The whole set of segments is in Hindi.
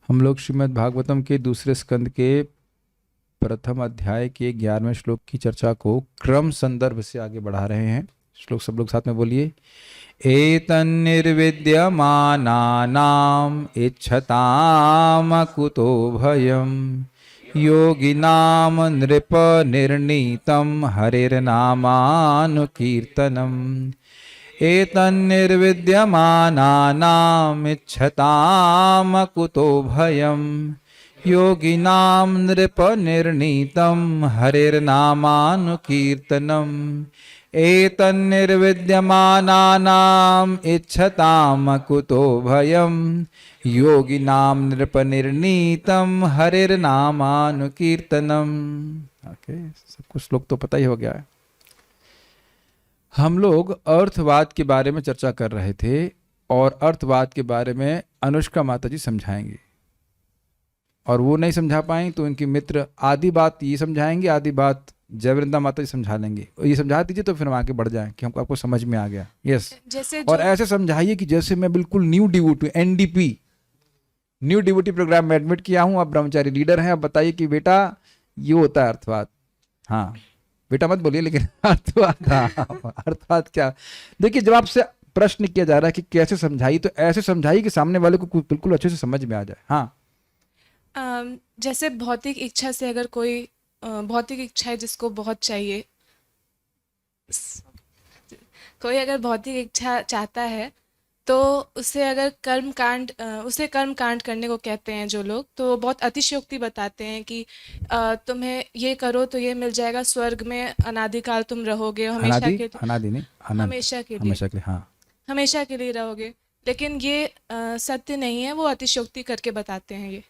हम लोग श्रीमद् भागवतम के दूसरे स्कंद के प्रथम अध्याय के 11वें श्लोक की चर्चा को क्रम संदर्भ से आगे बढ़ा रहे हैं। श्लोक सब लोग साथ में बोलिए। एतन्निर्विद्यमानानाम् इच्छताम कुतो भयम् योगिनाम नृप निर्णीतम हरिर्नामानुकीर्तनम् एतन्निर्विद्यमानानाम् इच्छताम कुतो भयम् योगिनां नृपनिर्णीतं हरिर्नामानुकीर्तनम् एतन्निर्विद्यमानानाम् इच्छताम कुतो भयम् योगिनां नृपनिर्णीतं हरिर्नामानुकीर्तनम्। ओके, सबको श्लोक तो पता ही हो गया है। हम लोग अर्थवाद के बारे में चर्चा कर रहे थे और अर्थवाद के बारे में अनुष्का माता जी समझाएंगी और वो नहीं समझा पाएंगे तो उनकी मित्र आदि बात ये समझाएंगे, आदि बात जयवृंदा माता जी समझा लेंगे। ये समझा दीजिए तो फिर हम आगे बढ़ जाएं कि हमको आपको समझ में आ गया। यस, जैसे और ऐसे समझाइए कि जैसे मैं बिल्कुल new devotee, NDP new devotee programme में एडमिट किया हूँ, आप ब्रह्मचारी लीडर हैं, अब बताइए कि बेटा ये होता है अर्थवाद। हाँ बेटा मत बोलिए, लेकिन अर्थवाद, हाँ अर्थवाद क्या। देखिए जब आपसे प्रश्न किया जा रहा है कि कैसे समझाइए, तो ऐसे समझाइए कि सामने वाले को बिल्कुल अच्छे से समझ में आ जाए। हाँ, जैसे भौतिक इच्छा से अगर कोई भौतिक इच्छा है जिसको बहुत चाहिए, कोई अगर भौतिक इच्छा चाहता है तो उसे अगर उसे कर्म कांड करने को कहते हैं जो लोग, तो बहुत अतिशयोक्ति बताते हैं कि तुम्हें ये करो तो ये मिल जाएगा, स्वर्ग में अनादिकाल तुम रहोगे, हमेशा अनादि, के लिए, अनादि नहीं, अनंत, हमेशा के लिए, हमेशा के लिए। हाँ हमेशा के लिए रहोगे। लेकिन ये सत्य नहीं है, वो अतिशयोक्ति करके बताते हैं ये।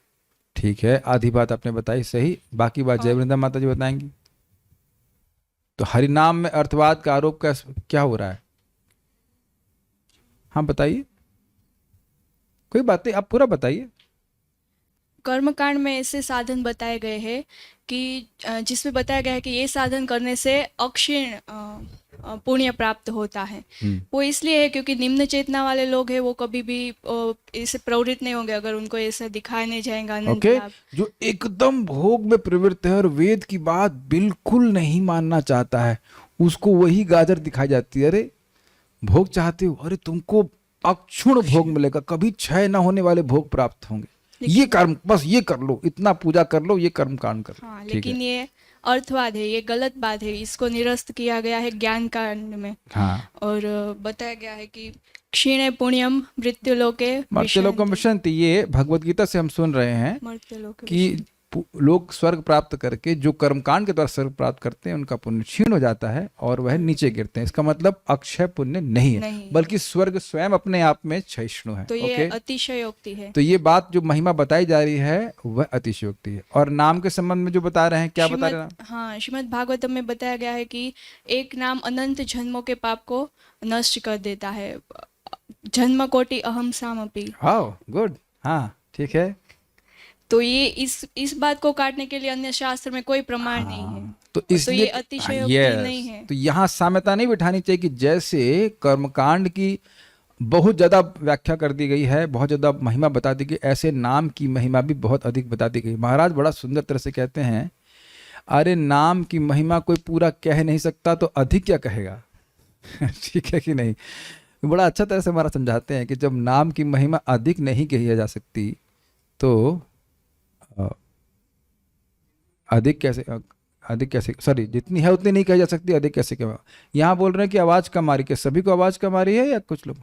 ठीक है, आधी बात आपने बताई सही, बाकी बात और जयवृंदा माता जी बताएंगी। तो हरिनाम में अर्थवाद का आरोप क्या हो रहा है? हाँ बताइए, कोई बात नहीं, आप पूरा बताइए। कर्मकांड में ऐसे साधन बताए गए हैं कि जिसमें बताया गया है कि ये साधन करने से अक्षीण पुण्य प्राप्त होता है। वो इसलिए है क्योंकि निम्न चेतना वाले लोग हैं, वो कभी भी इससे प्रवृत्त नहीं होंगे अगर उनको ऐसा दिखाया नहीं जाएगा अनंत ओके, लाभ। जो एकदम भोग में प्रवृत्त है और वेद की बात बिल्कुल नहीं मानना चाहता है, उसको वही गाजर दिखाई जाती है। अरे भोग चाहते हो, अरे तुमको अक्षुण भोग मिलेगा, कभी क्षय न होने वाले भोग प्राप्त होंगे, ये कर्म बस ये कर लो, इतना पूजा कर लो, ये कर्म कांड कर लो। हाँ, ठीक लेकिन है, ये अर्थवाद है, ये गलत बात है, इसको निरस्त किया गया है ज्ञान कांड में। हाँ, और बताया गया है कि क्षीणे पुण्यम मृत्युलोके मर्त्यलोकम विशन्ति, ये भगवत गीता से हम सुन रहे हैं मर्त्यलोके कि लोग स्वर्ग प्राप्त करके जो कर्मकांड के द्वारा स्वर्ग प्राप्त करते हैं उनका पुण्य क्षीण हो जाता है और वह नीचे गिरते हैं। इसका मतलब अक्षय पुण्य नहीं है, बल्कि स्वर्ग स्वयं अपने आप में क्षयिष्णु है। तो ये अतिशयोक्ति है। तो ये बात जो महिमा बताई जा रही है वह अतिशयोक्ति है। और नाम के संबंध में जो बता रहे हैं, क्या बता रहे हैं? हाँ, श्रीमद् भागवतम में बताया गया है कि एक नाम अनंत जन्मों के पाप को नष्ट कर देता है। जन्म कोटि अहम सामपि। हाउ गुड, हाँ ठीक है। तो ये इस बात को काटने के लिए अन्य शास्त्र में कोई प्रमाण नहीं है। तो ये इसलिए अतिशयोक्ति नहीं है। तो यहाँ साम्यता नहीं बिठानी चाहिए कि जैसे कर्मकांड की बहुत ज्यादा व्याख्या कर दी गई है, बहुत ज्यादा महिमा बता दी गई, ऐसे नाम की महिमा भी बहुत अधिक बता दी गई। महाराज बड़ा सुंदर तरह से कहते हैं, अरे नाम की महिमा कोई पूरा कह नहीं सकता तो अधिक क्या कहेगा। ठीक है कि नहीं? बड़ा अच्छा तरह से हमारा समझाते हैं कि जब नाम की महिमा अधिक नहीं कही जा सकती तो अधिक कैसे, सॉरी, जितनी है उतनी नहीं कही जा सकती, अधिक कैसे कहेगा। यहाँ बोल रहे हैं कि आवाज कम आ रही, क्या सभी को आवाज कम आ रही है या कुछ लोग?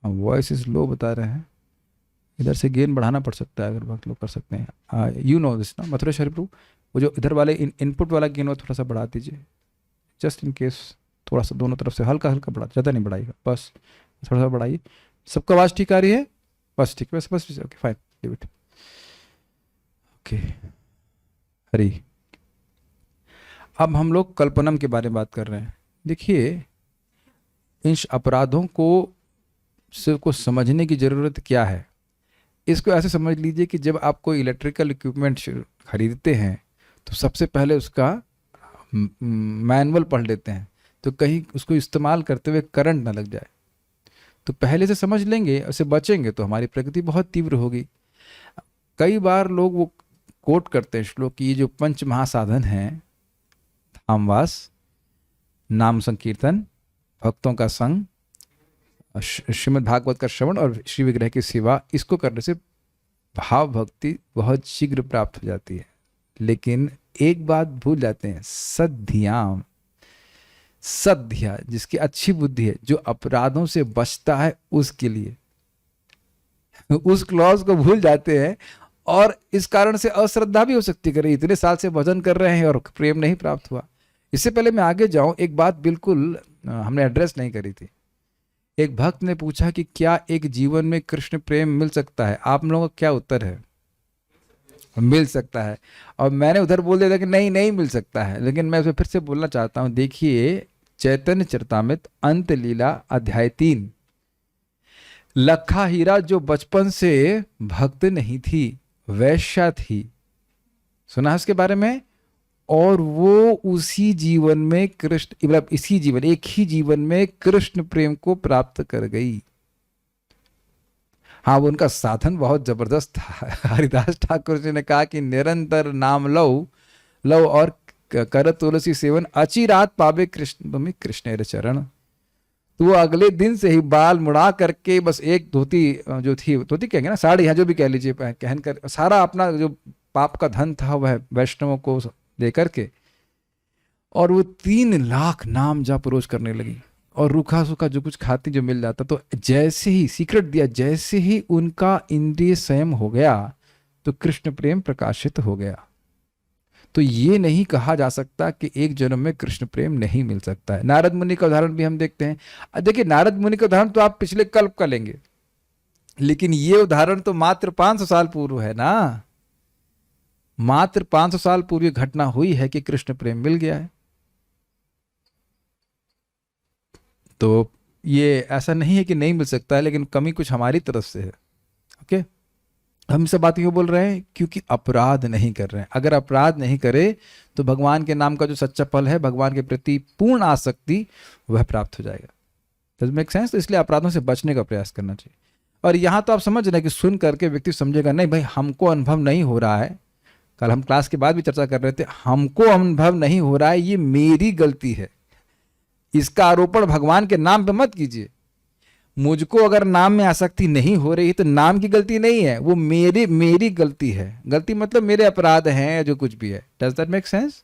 वॉइस इज लो बता रहे हैं, इधर से गेन बढ़ाना पड़ सकता है अगर बहुत लोग कर सकते हैं। यू नो दिस ना मथुरेश्वरी प्रभु, वो जो इधर वाले इनपुट वाला गेन वो थोड़ा सा बढ़ा दीजिए, जस्ट इन केस, थोड़ा सा दोनों तरफ से हल्का हल्का बढ़ा, ज़्यादा नहीं बढ़ाइएगा, बस थोड़ा सा बढ़ाइए। सबको आवाज़ ठीक आ रही है? बस ठीक है, बस okay fine, leave it. Okay, Hari. अब हम लोग कल्पनम के बारे में बात कर रहे हैं। देखिए, इन अपराधों को समझने की ज़रूरत क्या है। इसको ऐसे समझ लीजिए कि जब आप कोई इलेक्ट्रिकल इक्विपमेंट खरीदते हैं तो सबसे पहले उसका मैनुअल पढ़ लेते हैं, तो कहीं उसको इस्तेमाल करते हुए करंट ना लग जाए। तो पहले से समझ लेंगे, उससे बचेंगे तो हमारी प्रगति बहुत तीव्र होगी। कई बार लोग वो कोट करते हैं श्लोक की, ये जो पंच महासाधन हैं, धामवास, नाम संकीर्तन, भक्तों का संग, श्रीमद् भागवत का श्रवण और श्री विग्रह की सेवा, इसको करने से भाव भक्ति बहुत शीघ्र प्राप्त हो जाती है। लेकिन एक बात भूल जाते हैं, सद्धियाम, सद्धिया जिसकी अच्छी बुद्धि है, जो अपराधों से बचता है, उसके लिए उस क्लॉज को भूल जाते हैं और इस कारण से अश्रद्धा भी हो सकती है। करे इतने साल से भजन कर रहे हैं और प्रेम नहीं प्राप्त हुआ। इससे पहले मैं आगे जाऊं, एक बात बिल्कुल हमने एड्रेस नहीं करी थी। एक भक्त ने पूछा कि क्या एक जीवन में कृष्ण प्रेम मिल सकता है? आप लोगों का क्या उत्तर है? मिल सकता है। और मैंने उधर बोल दिया था कि नहीं, नहीं मिल सकता है। लेकिन मैं उसे फिर से बोलना चाहता हूं, देखिए चैतन्य चरितामृत अंत लीला अध्याय 3, लखा हीरा जो बचपन से भक्त नहीं थी, वैश्या थी, सुना है उसके बारे में? और वो उसी जीवन में कृष्ण, मतलब इसी जीवन, एक ही जीवन में कृष्ण प्रेम को प्राप्त कर गई। हाँ, वो उनका साधन बहुत जबरदस्त था। हरिदास ठाकुर जी ने कहा कि निरंतर नाम लो लो और कर तुलसी सेवन, अची रात पावे कृष्ण तुम्हें कृष्ण चरण। तो वो अगले दिन से ही बाल मुड़ा करके बस एक धोती जो थी, धोती कहेंगे ना, साड़ी, यहाँ जो भी कह लीजिए, पहन कर सारा अपना जो पाप का धन था वह वैष्णवों को दे करके, और वो 3 लाख नाम जाप रोज करने लगी। और रूखा सूखा जो कुछ खाती जो मिल जाता, तो जैसे ही सीक्रेट दिया, जैसे ही उनका इंद्रिय संयम हो गया तो कृष्ण प्रेम प्रकाशित हो गया। तो ये नहीं कहा जा सकता कि एक जन्म में कृष्ण प्रेम नहीं मिल सकता है। नारद मुनि का उदाहरण भी हम देखते हैं। देखिए, नारद मुनि का उदाहरण तो आप पिछले कल्प का लेंगे, लेकिन ये उदाहरण तो मात्र 500 साल पूर्व है ना। मात्र 500 साल पूर्व घटना हुई है कि कृष्ण प्रेम मिल गया है। तो ये ऐसा नहीं है कि नहीं मिल सकता है, लेकिन कमी कुछ हमारी तरफ से है। ओके, हम सब बात क्यों बोल रहे हैं? क्योंकि अपराध नहीं कर रहे हैं। अगर अपराध नहीं करे तो भगवान के नाम का जो सच्चा फल है, भगवान के प्रति पूर्ण आसक्ति, वह प्राप्त हो जाएगा। Does make sense? तो इसलिए अपराधों से बचने का प्रयास करना चाहिए। और यहाँ तो आप समझ रहे हैं कि सुन करके व्यक्ति समझेगा, नहीं भाई हमको अनुभव नहीं हो रहा है। कल हम क्लास के बाद भी चर्चा कर रहे थे, हमको अनुभव नहीं हो रहा है, ये मेरी गलती है। इसका आरोपण भगवान के नाम पे मत कीजिए। मुझको अगर नाम में आसक्ति नहीं हो रही तो नाम की गलती नहीं है, वो मेरी गलती है। गलती मतलब मेरे अपराध हैं, जो कुछ भी है। Does that make sense?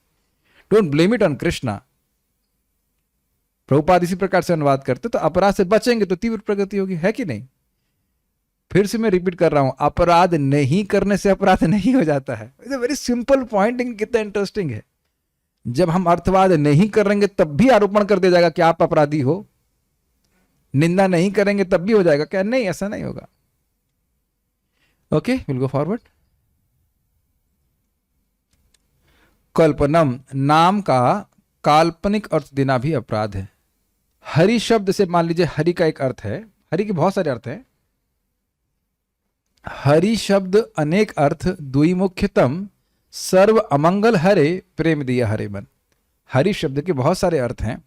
Don't blame it on Krishna. Prabhupada इसी प्रकार से अनुवाद करते, तो अपराध से बचेंगे तो तीव्र प्रगति होगी, है कि नहीं? फिर से मैं रिपीट कर रहा हूं, अपराध नहीं करने से अपराध नहीं हो जाता है। It's a very simple point, कितना इंटरेस्टिंग है। जब हम अर्थवाद नहीं करेंगे तब भी आरोपण कर दिया जाएगा कि आप अपराधी हो। निंदा नहीं करेंगे तब भी हो जाएगा क्या? नहीं, ऐसा नहीं होगा। Okay, will go forward. कल्पनम, नाम का काल्पनिक अर्थ देना भी अपराध है। हरि शब्द से, मान लीजिए हरि का एक अर्थ है, हरि के बहुत सारे अर्थ हैं। हरि शब्द अनेक अर्थ, दुई मुख्यतम सर्व अमंगल हरे प्रेम दिया हरे मन। हरि शब्द के बहुत सारे अर्थ हैं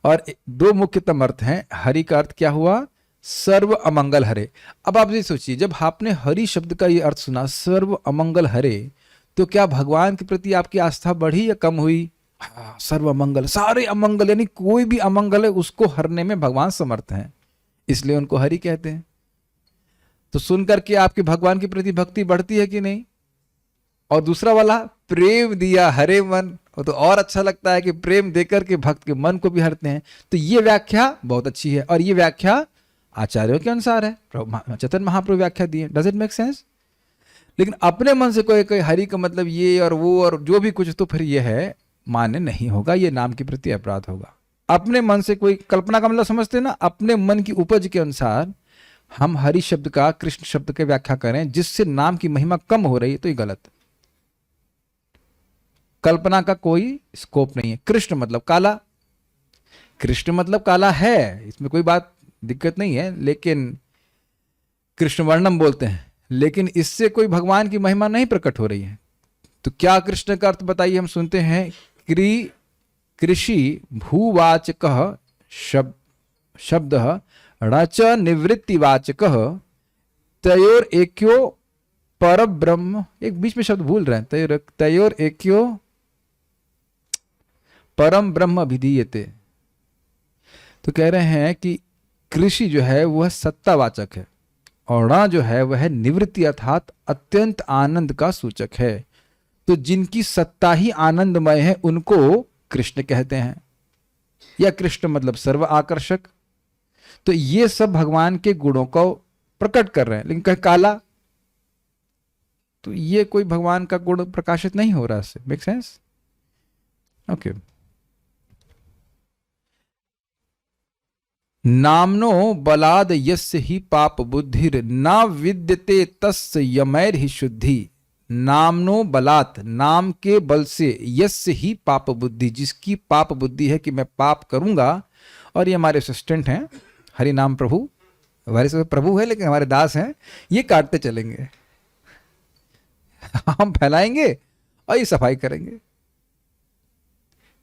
और 2 मुख्यतम अर्थ हैं। हरि का अर्थ क्या हुआ? सर्व अमंगल हरे। अब आप ये सोचिए, जब आपने हरि शब्द का ये अर्थ सुना, सर्व अमंगल हरे, तो क्या भगवान के प्रति आपकी आस्था बढ़ी या कम हुई? हाँ, सर्व अमंगल, सारे अमंगल, यानी कोई भी अमंगल है उसको हरने में भगवान समर्थ हैं, इसलिए उनको हरि कहते हैं। तो सुनकर के आपकी भगवान के प्रति भक्ति बढ़ती है कि नहीं? और दूसरा वाला, प्रेम दिया हरे मन, तो और अच्छा लगता है कि प्रेम देकर के भक्त के मन को भी हरते हैं। तो ये व्याख्या बहुत अच्छी है और ये व्याख्या आचार्यों के अनुसार है, चैतन्य महाप्रभु व्याख्या दी है। Does it make sense? लेकिन अपने मन से कोई हरि का मतलब ये और वो और जो भी कुछ, तो फिर ये है मान्य नहीं होगा, ये नाम के प्रति अपराध होगा। अपने मन से कोई कल्पना का मतलब समझते हैं ना, अपने मन की उपज के अनुसार हम हरि शब्द का कृष्ण शब्द के व्याख्या करें जिससे नाम की महिमा कम हो रही है, तो ये गलत। कल्पना का कोई स्कोप नहीं है। कृष्ण मतलब काला, कृष्ण मतलब काला है, इसमें कोई बात दिक्कत नहीं है, लेकिन कृष्ण वर्णम बोलते हैं, लेकिन इससे कोई भगवान की महिमा नहीं प्रकट हो रही है। तो क्या कृष्ण का अर्थ बताइए? हम सुनते हैं कृषि भूवाचक शब्द णच निवृत्तिवाचकः तयोर एक्यो पर ब्रह्म, एक बीच में शब्द भूल रहे हैं, तयोर एक्यो परम ब्रह्म अभिधीयते। तो कह रहे हैं कि कृषि जो है वह सत्तावाचक है और ण जो है वह निवृत्ति अर्थात अत्यंत आनंद का सूचक है। तो जिनकी सत्ता ही आनंदमय है उनको कृष्ण कहते हैं, या कृष्ण मतलब सर्व आकर्षक। तो ये सब भगवान के गुणों को प्रकट कर रहे हैं, लेकिन कह काला, तो ये कोई भगवान का गुण प्रकाशित नहीं हो रहा है। Make sense? ओके। नामनो बलाद यस्य ही पाप बुद्धिर न विद्यते तस्य यमैर ही शुद्धि। नामनो बलात्, नाम के बल से, यस्य ही पाप बुद्धि, जिसकी पाप बुद्धि है कि मैं पाप करूंगा। और ये हमारे असिस्टेंट हैं हरि नाम प्रभु, हमारे सब प्रभु है लेकिन हमारे दास हैं, ये काटते चलेंगे, हम फैलाएंगे और ये सफाई करेंगे।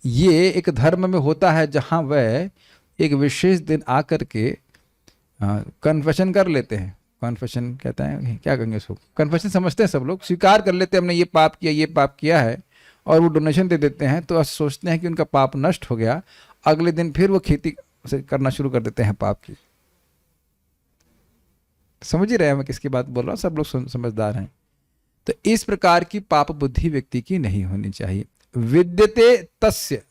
ये एक धर्म में होता है जहां वह एक विशेष दिन आकर के कन्फेशन कर लेते हैं। कन्फेशन कहते हैं, क्या कहेंगे उसको, कन्फेशन समझते हैं सब लोग, स्वीकार कर लेते हैं हमने ये पाप किया, ये पाप किया है, और वो डोनेशन दे देते हैं। तो सोचते हैं कि उनका पाप नष्ट हो गया, अगले दिन फिर वो खेती करना शुरू कर देते हैं पाप की। समझ ही रहे हैं मैं किसकी बात बोल रहा हूँ, सब लोग समझदार हैं। तो इस प्रकार की पाप बुद्धि व्यक्ति की नहीं होनी चाहिए। विद्यते तस्य,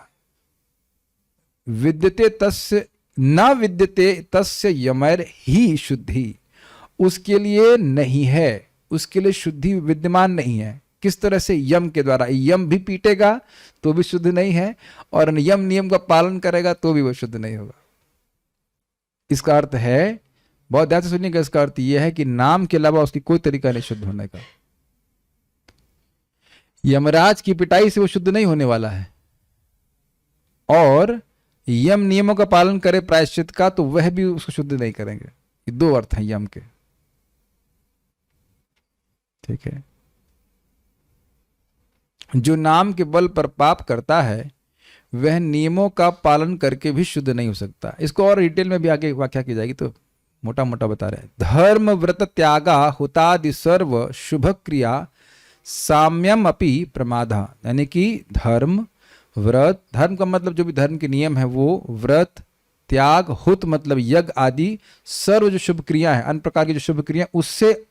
विद्यते तस्य न विद्यते तस्य यमैर ही शुद्धि, उसके लिए नहीं है, उसके लिए शुद्धि विद्यमान नहीं है। किस तरह से? यम के द्वारा। यम भी पीटेगा तो भी शुद्ध नहीं है, और यम नियम का पालन करेगा तो भी वह शुद्ध नहीं होगा। इसका अर्थ है, बहुत ध्यान से सुनिएगा, इसका अर्थ यह है कि नाम के अलावा उसकी कोई तरीका नहीं शुद्ध होने का। यमराज की पिटाई से वो शुद्ध नहीं होने वाला है, और यम नियमों का पालन करे प्रायश्चित का तो वह भी उसको शुद्ध नहीं करेंगे। ये दो अर्थ हैं यम के, ठीक है। जो नाम के बल पर पाप करता है वह नियमों का पालन करके भी शुद्ध नहीं हो सकता। इसको और डिटेल में भी आगे व्याख्या की जाएगी, तो मोटा मोटा बता रहे हैं। धर्म व्रत त्यागा हुतादि सर्व शुभ क्रिया साम्यम अपि प्रमादा, यानी कि धर्म व्रत, धर्म का मतलब जो भी धर्म के नियम है वो, व्रत त्याग, हुत मतलब यज्ञ आदि, सर्व जो शुभ क्रिया है, अन्य प्रकार की जो शुभ क्रिया, उससे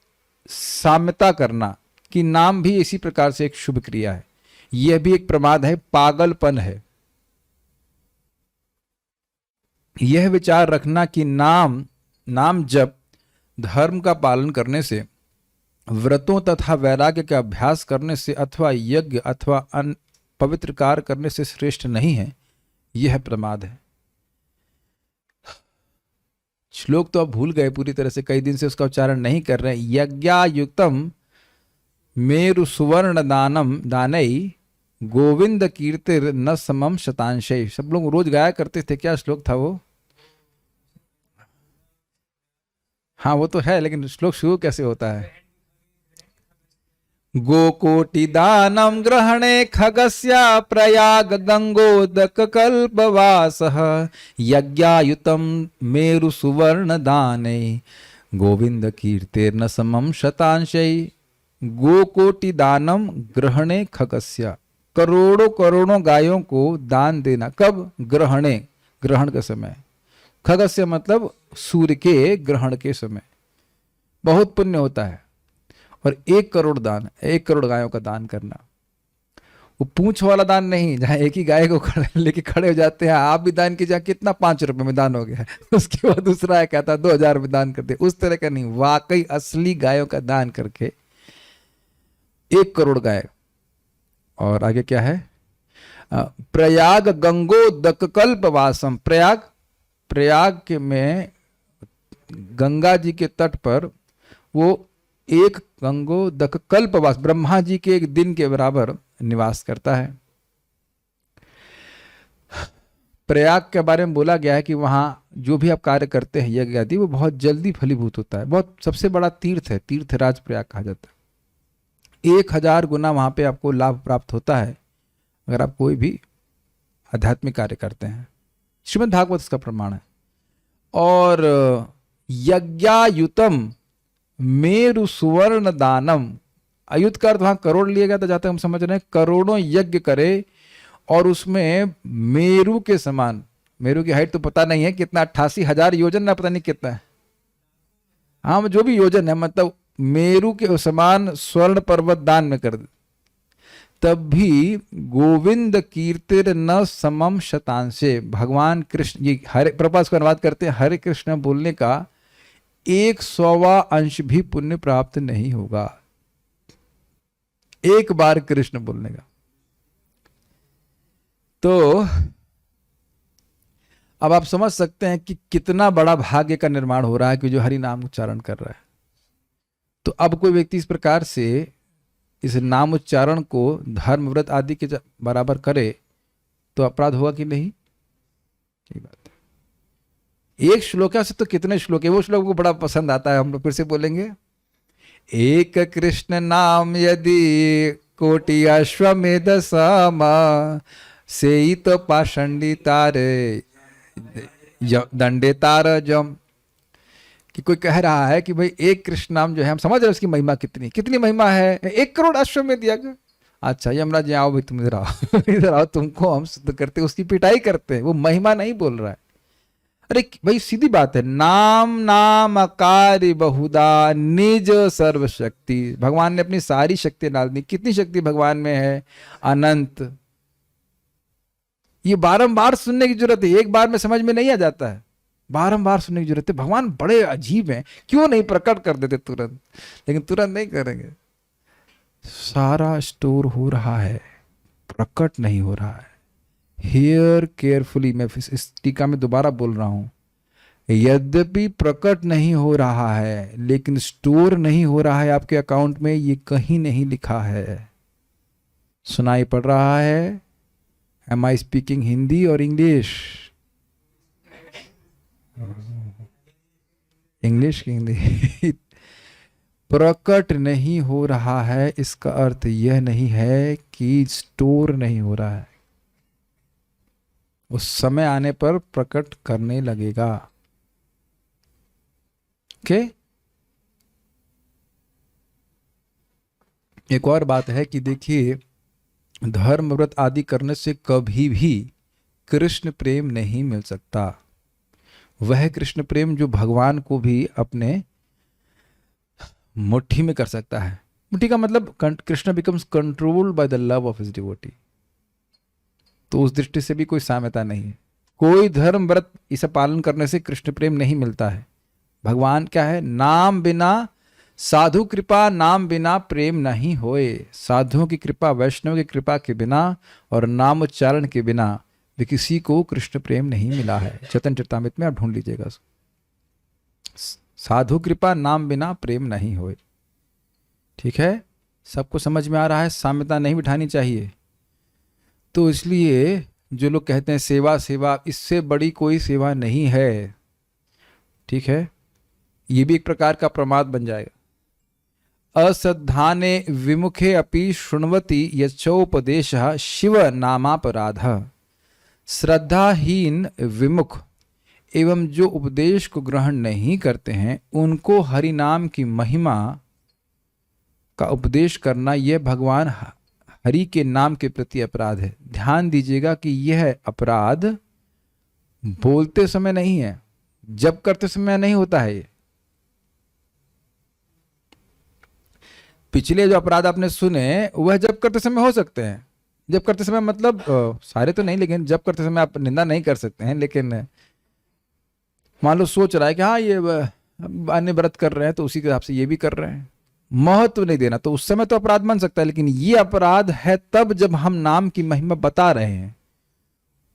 साम्यता करना, कि नाम भी इसी प्रकार से एक शुभ क्रिया है। यह भी एक प्रमाद है, पागलपन है। यह विचार रखना कि नाम जप, धर्म का पालन करने से, व्रतों तथा वैराग्य का अभ्यास करने से, अथवा यज्ञ अथवा अन्य पवित्र कार्य करने से श्रेष्ठ नहीं है, यह प्रमाद है। श्लोक तो अब भूल गए पूरी तरह से, कई दिन से उसका उच्चारण नहीं कर रहे। यज्ञायुक्तम मेरु सुवर्ण दानम दानई गोविंद कीर्तिर न समम शतांशय। सब लोग रोज गाया करते थे, क्या श्लोक था वो? हाँ वो तो है, लेकिन श्लोक शुरू कैसे होता है? गोकोटि दानम ग्रहणे खगस्या प्रयाग गंगोदक कल्पवासः यज्ञायुतम मेरु सुवर्ण दाने गोविंद कीर्तिर्न समम शतांशै। गोकोटि दानम ग्रहणे खगस्या, करोड़ों करोड़ों गायों को दान देना। कब? ग्रहणे, ग्रहण के समय। खगस्या मतलब सूर्य के ग्रहण के समय, बहुत पुण्य होता है। और 1 करोड़ दान, 1 करोड़ गायों का दान करना, वो पूंछ वाला दान नहीं जहां एक ही गाय को लेके खड़े हो जाते हैं, आप भी दान कीजिए, कितना 5 रुपए में दान हो गया, उसके बाद दूसरा है कहता 2000 में दान कर दे, उस तरह का नहीं, वाकई असली गायों का दान करके 1 करोड़ गाय। और आगे क्या है? प्रयाग गंगोदक कल्पवासम, प्रयाग के में गंगा जी के तट पर वो 1 गंगोदक कल्पवास, ब्रह्मा जी के 1 दिन के बराबर निवास करता है। प्रयाग के बारे में बोला गया है कि वहां जो भी आप कार्य करते हैं यज्ञ आदि, वो बहुत जल्दी फलीभूत होता है। बहुत सबसे बड़ा तीर्थ है, तीर्थराज प्रयाग कहा जाता है। 1000 गुना वहां पे आपको लाभ प्राप्त होता है अगर आप कोई भी आध्यात्मिक कार्य करते हैं। श्रीमद् भागवत इसका प्रमाण है। और यज्ञायुतम मेरु सुवर्ण दानम, अयुत का अर्थ वहां करोड़ लिया गया था, जहां तक हम समझ रहे हैं करोड़ों यज्ञ करे और उसमें मेरु के समान, मेरु की हाइट तो पता नहीं है कितना, 88,000 योजन ना पता नहीं कितना है, हाँ जो भी योजन है, मतलब मेरु के समान स्वर्ण पर्वत दान में कर दे, तब भी गोविंद कीर्तिर न समम शतांशे, भगवान कृष्ण, ये हरे प्रपास को अनुवाद करते हैं, हरे कृष्ण बोलने का 100वां अंश भी पुण्य प्राप्त नहीं होगा, एक बार कृष्ण बोलने का। तो अब आप समझ सकते हैं कि कितना बड़ा भाग्य का निर्माण हो रहा है कि जो हरि नाम उच्चारण कर रहा है। तो अब कोई व्यक्ति इस प्रकार से इस नाम उच्चारण को धर्म व्रत आदि के बराबर करे तो अपराध होगा कि नहीं? यही बात है। एक श्लोक से तो कितने श्लोक है, वो श्लोक को बड़ा पसंद आता है, हम लोग फिर से बोलेंगे। एक कृष्ण नाम यदि कोटि अश्वमेध सम, से ही तो पाषंडी तारे दंडे तार जम, कि कोई कह रहा है कि भाई एक कृष्ण नाम जो है, हम समझ रहे हैं उसकी महिमा कितनी कितनी महिमा है, 1 करोड़ अश्व में दिया गया। अच्छा यमराज जी आओ भाई, तुम इधर आओ इधर आओ, तुमको हम सिद्ध करते, उसकी पिटाई करते हैं, वो महिमा नहीं बोल रहा है। अरे भाई सीधी बात है, नाम नाम अकारी बहुदा निज सर्वशक्ति, भगवान ने अपनी सारी शक्ति डाल दी। कितनी शक्ति भगवान में है? अनंत। ये बारंबार सुनने की जरूरत है, एक बार में समझ में नहीं आ जाता है, बारंबार सुनने की जरूरत है। भगवान बड़े अजीब हैं, क्यों नहीं प्रकट कर देते तुरंत? लेकिन तुरंत नहीं करेंगे, सारा स्टोर हो रहा है, प्रकट नहीं हो रहा है। हियर केयरफुली, मैं इस टीका में दोबारा बोल रहा हूं, यद्यपि प्रकट नहीं हो रहा है लेकिन स्टोर नहीं हो रहा है आपके अकाउंट में, ये कहीं नहीं लिखा है। सुनाई पड़ रहा है? Am I speaking हिंदी और इंग्लिश? इंग्लिश की हिंदी प्रकट नहीं हो रहा है, इसका अर्थ यह नहीं है कि स्टोर नहीं हो रहा है, उस समय आने पर प्रकट करने लगेगा। ओके? एक और बात है कि देखिए, धर्म व्रत आदि करने से कभी भी कृष्ण प्रेम नहीं मिल सकता। वह कृष्ण प्रेम जो भगवान को भी अपने मुट्ठी में कर सकता है। मुट्ठी का मतलब Krishna becomes controlled by the love of his devotee. तो उस दृष्टि से भी कोई साम्यता नहीं है। कोई धर्म व्रत इसे पालन करने से कृष्ण प्रेम नहीं मिलता है। भगवान क्या है? नाम बिना साधु कृपा, नाम बिना प्रेम नहीं होए। साधुओं की कृपा, वैष्णव की कृपा के बिना और नाम उच्चारण के बिना भी किसी को कृष्ण प्रेम नहीं मिला है। चैतन्य चरितामृत में आप ढूंढ लीजिएगा। साधु कृपा, नाम बिना प्रेम नहीं होए। ठीक है, सबको समझ में आ रहा है? साम्यता नहीं बिठानी चाहिए। तो इसलिए जो लोग कहते हैं सेवा सेवा, इससे बड़ी कोई सेवा नहीं है। ठीक है, ये भी एक प्रकार का प्रमाद बन जाएगा। असद्धाने विमुखे अपि शृण्वति यच्चोपदेशः शिव नामापराधः। श्रद्धाहीन विमुख एवं जो उपदेश को ग्रहण नहीं करते हैं, उनको हरि नाम की महिमा का उपदेश करना, यह भगवान हरि के नाम के प्रति अपराध है। ध्यान दीजिएगा कि यह अपराध बोलते समय नहीं है, जब करते समय नहीं होता है। ये पिछले जो अपराध आपने सुने वह जब करते समय हो सकते हैं। जब करते समय मतलब सारे तो नहीं, लेकिन जब करते समय आप निंदा नहीं कर सकते हैं। लेकिन मान लो सोच रहा है कि हाँ ये अन्य व्रत कर रहे हैं तो उसी के हिसाब से ये भी कर रहे हैं, महत्व नहीं देना, तो उस समय तो अपराध बन सकता है। लेकिन ये अपराध है तब जब हम नाम की महिमा बता रहे हैं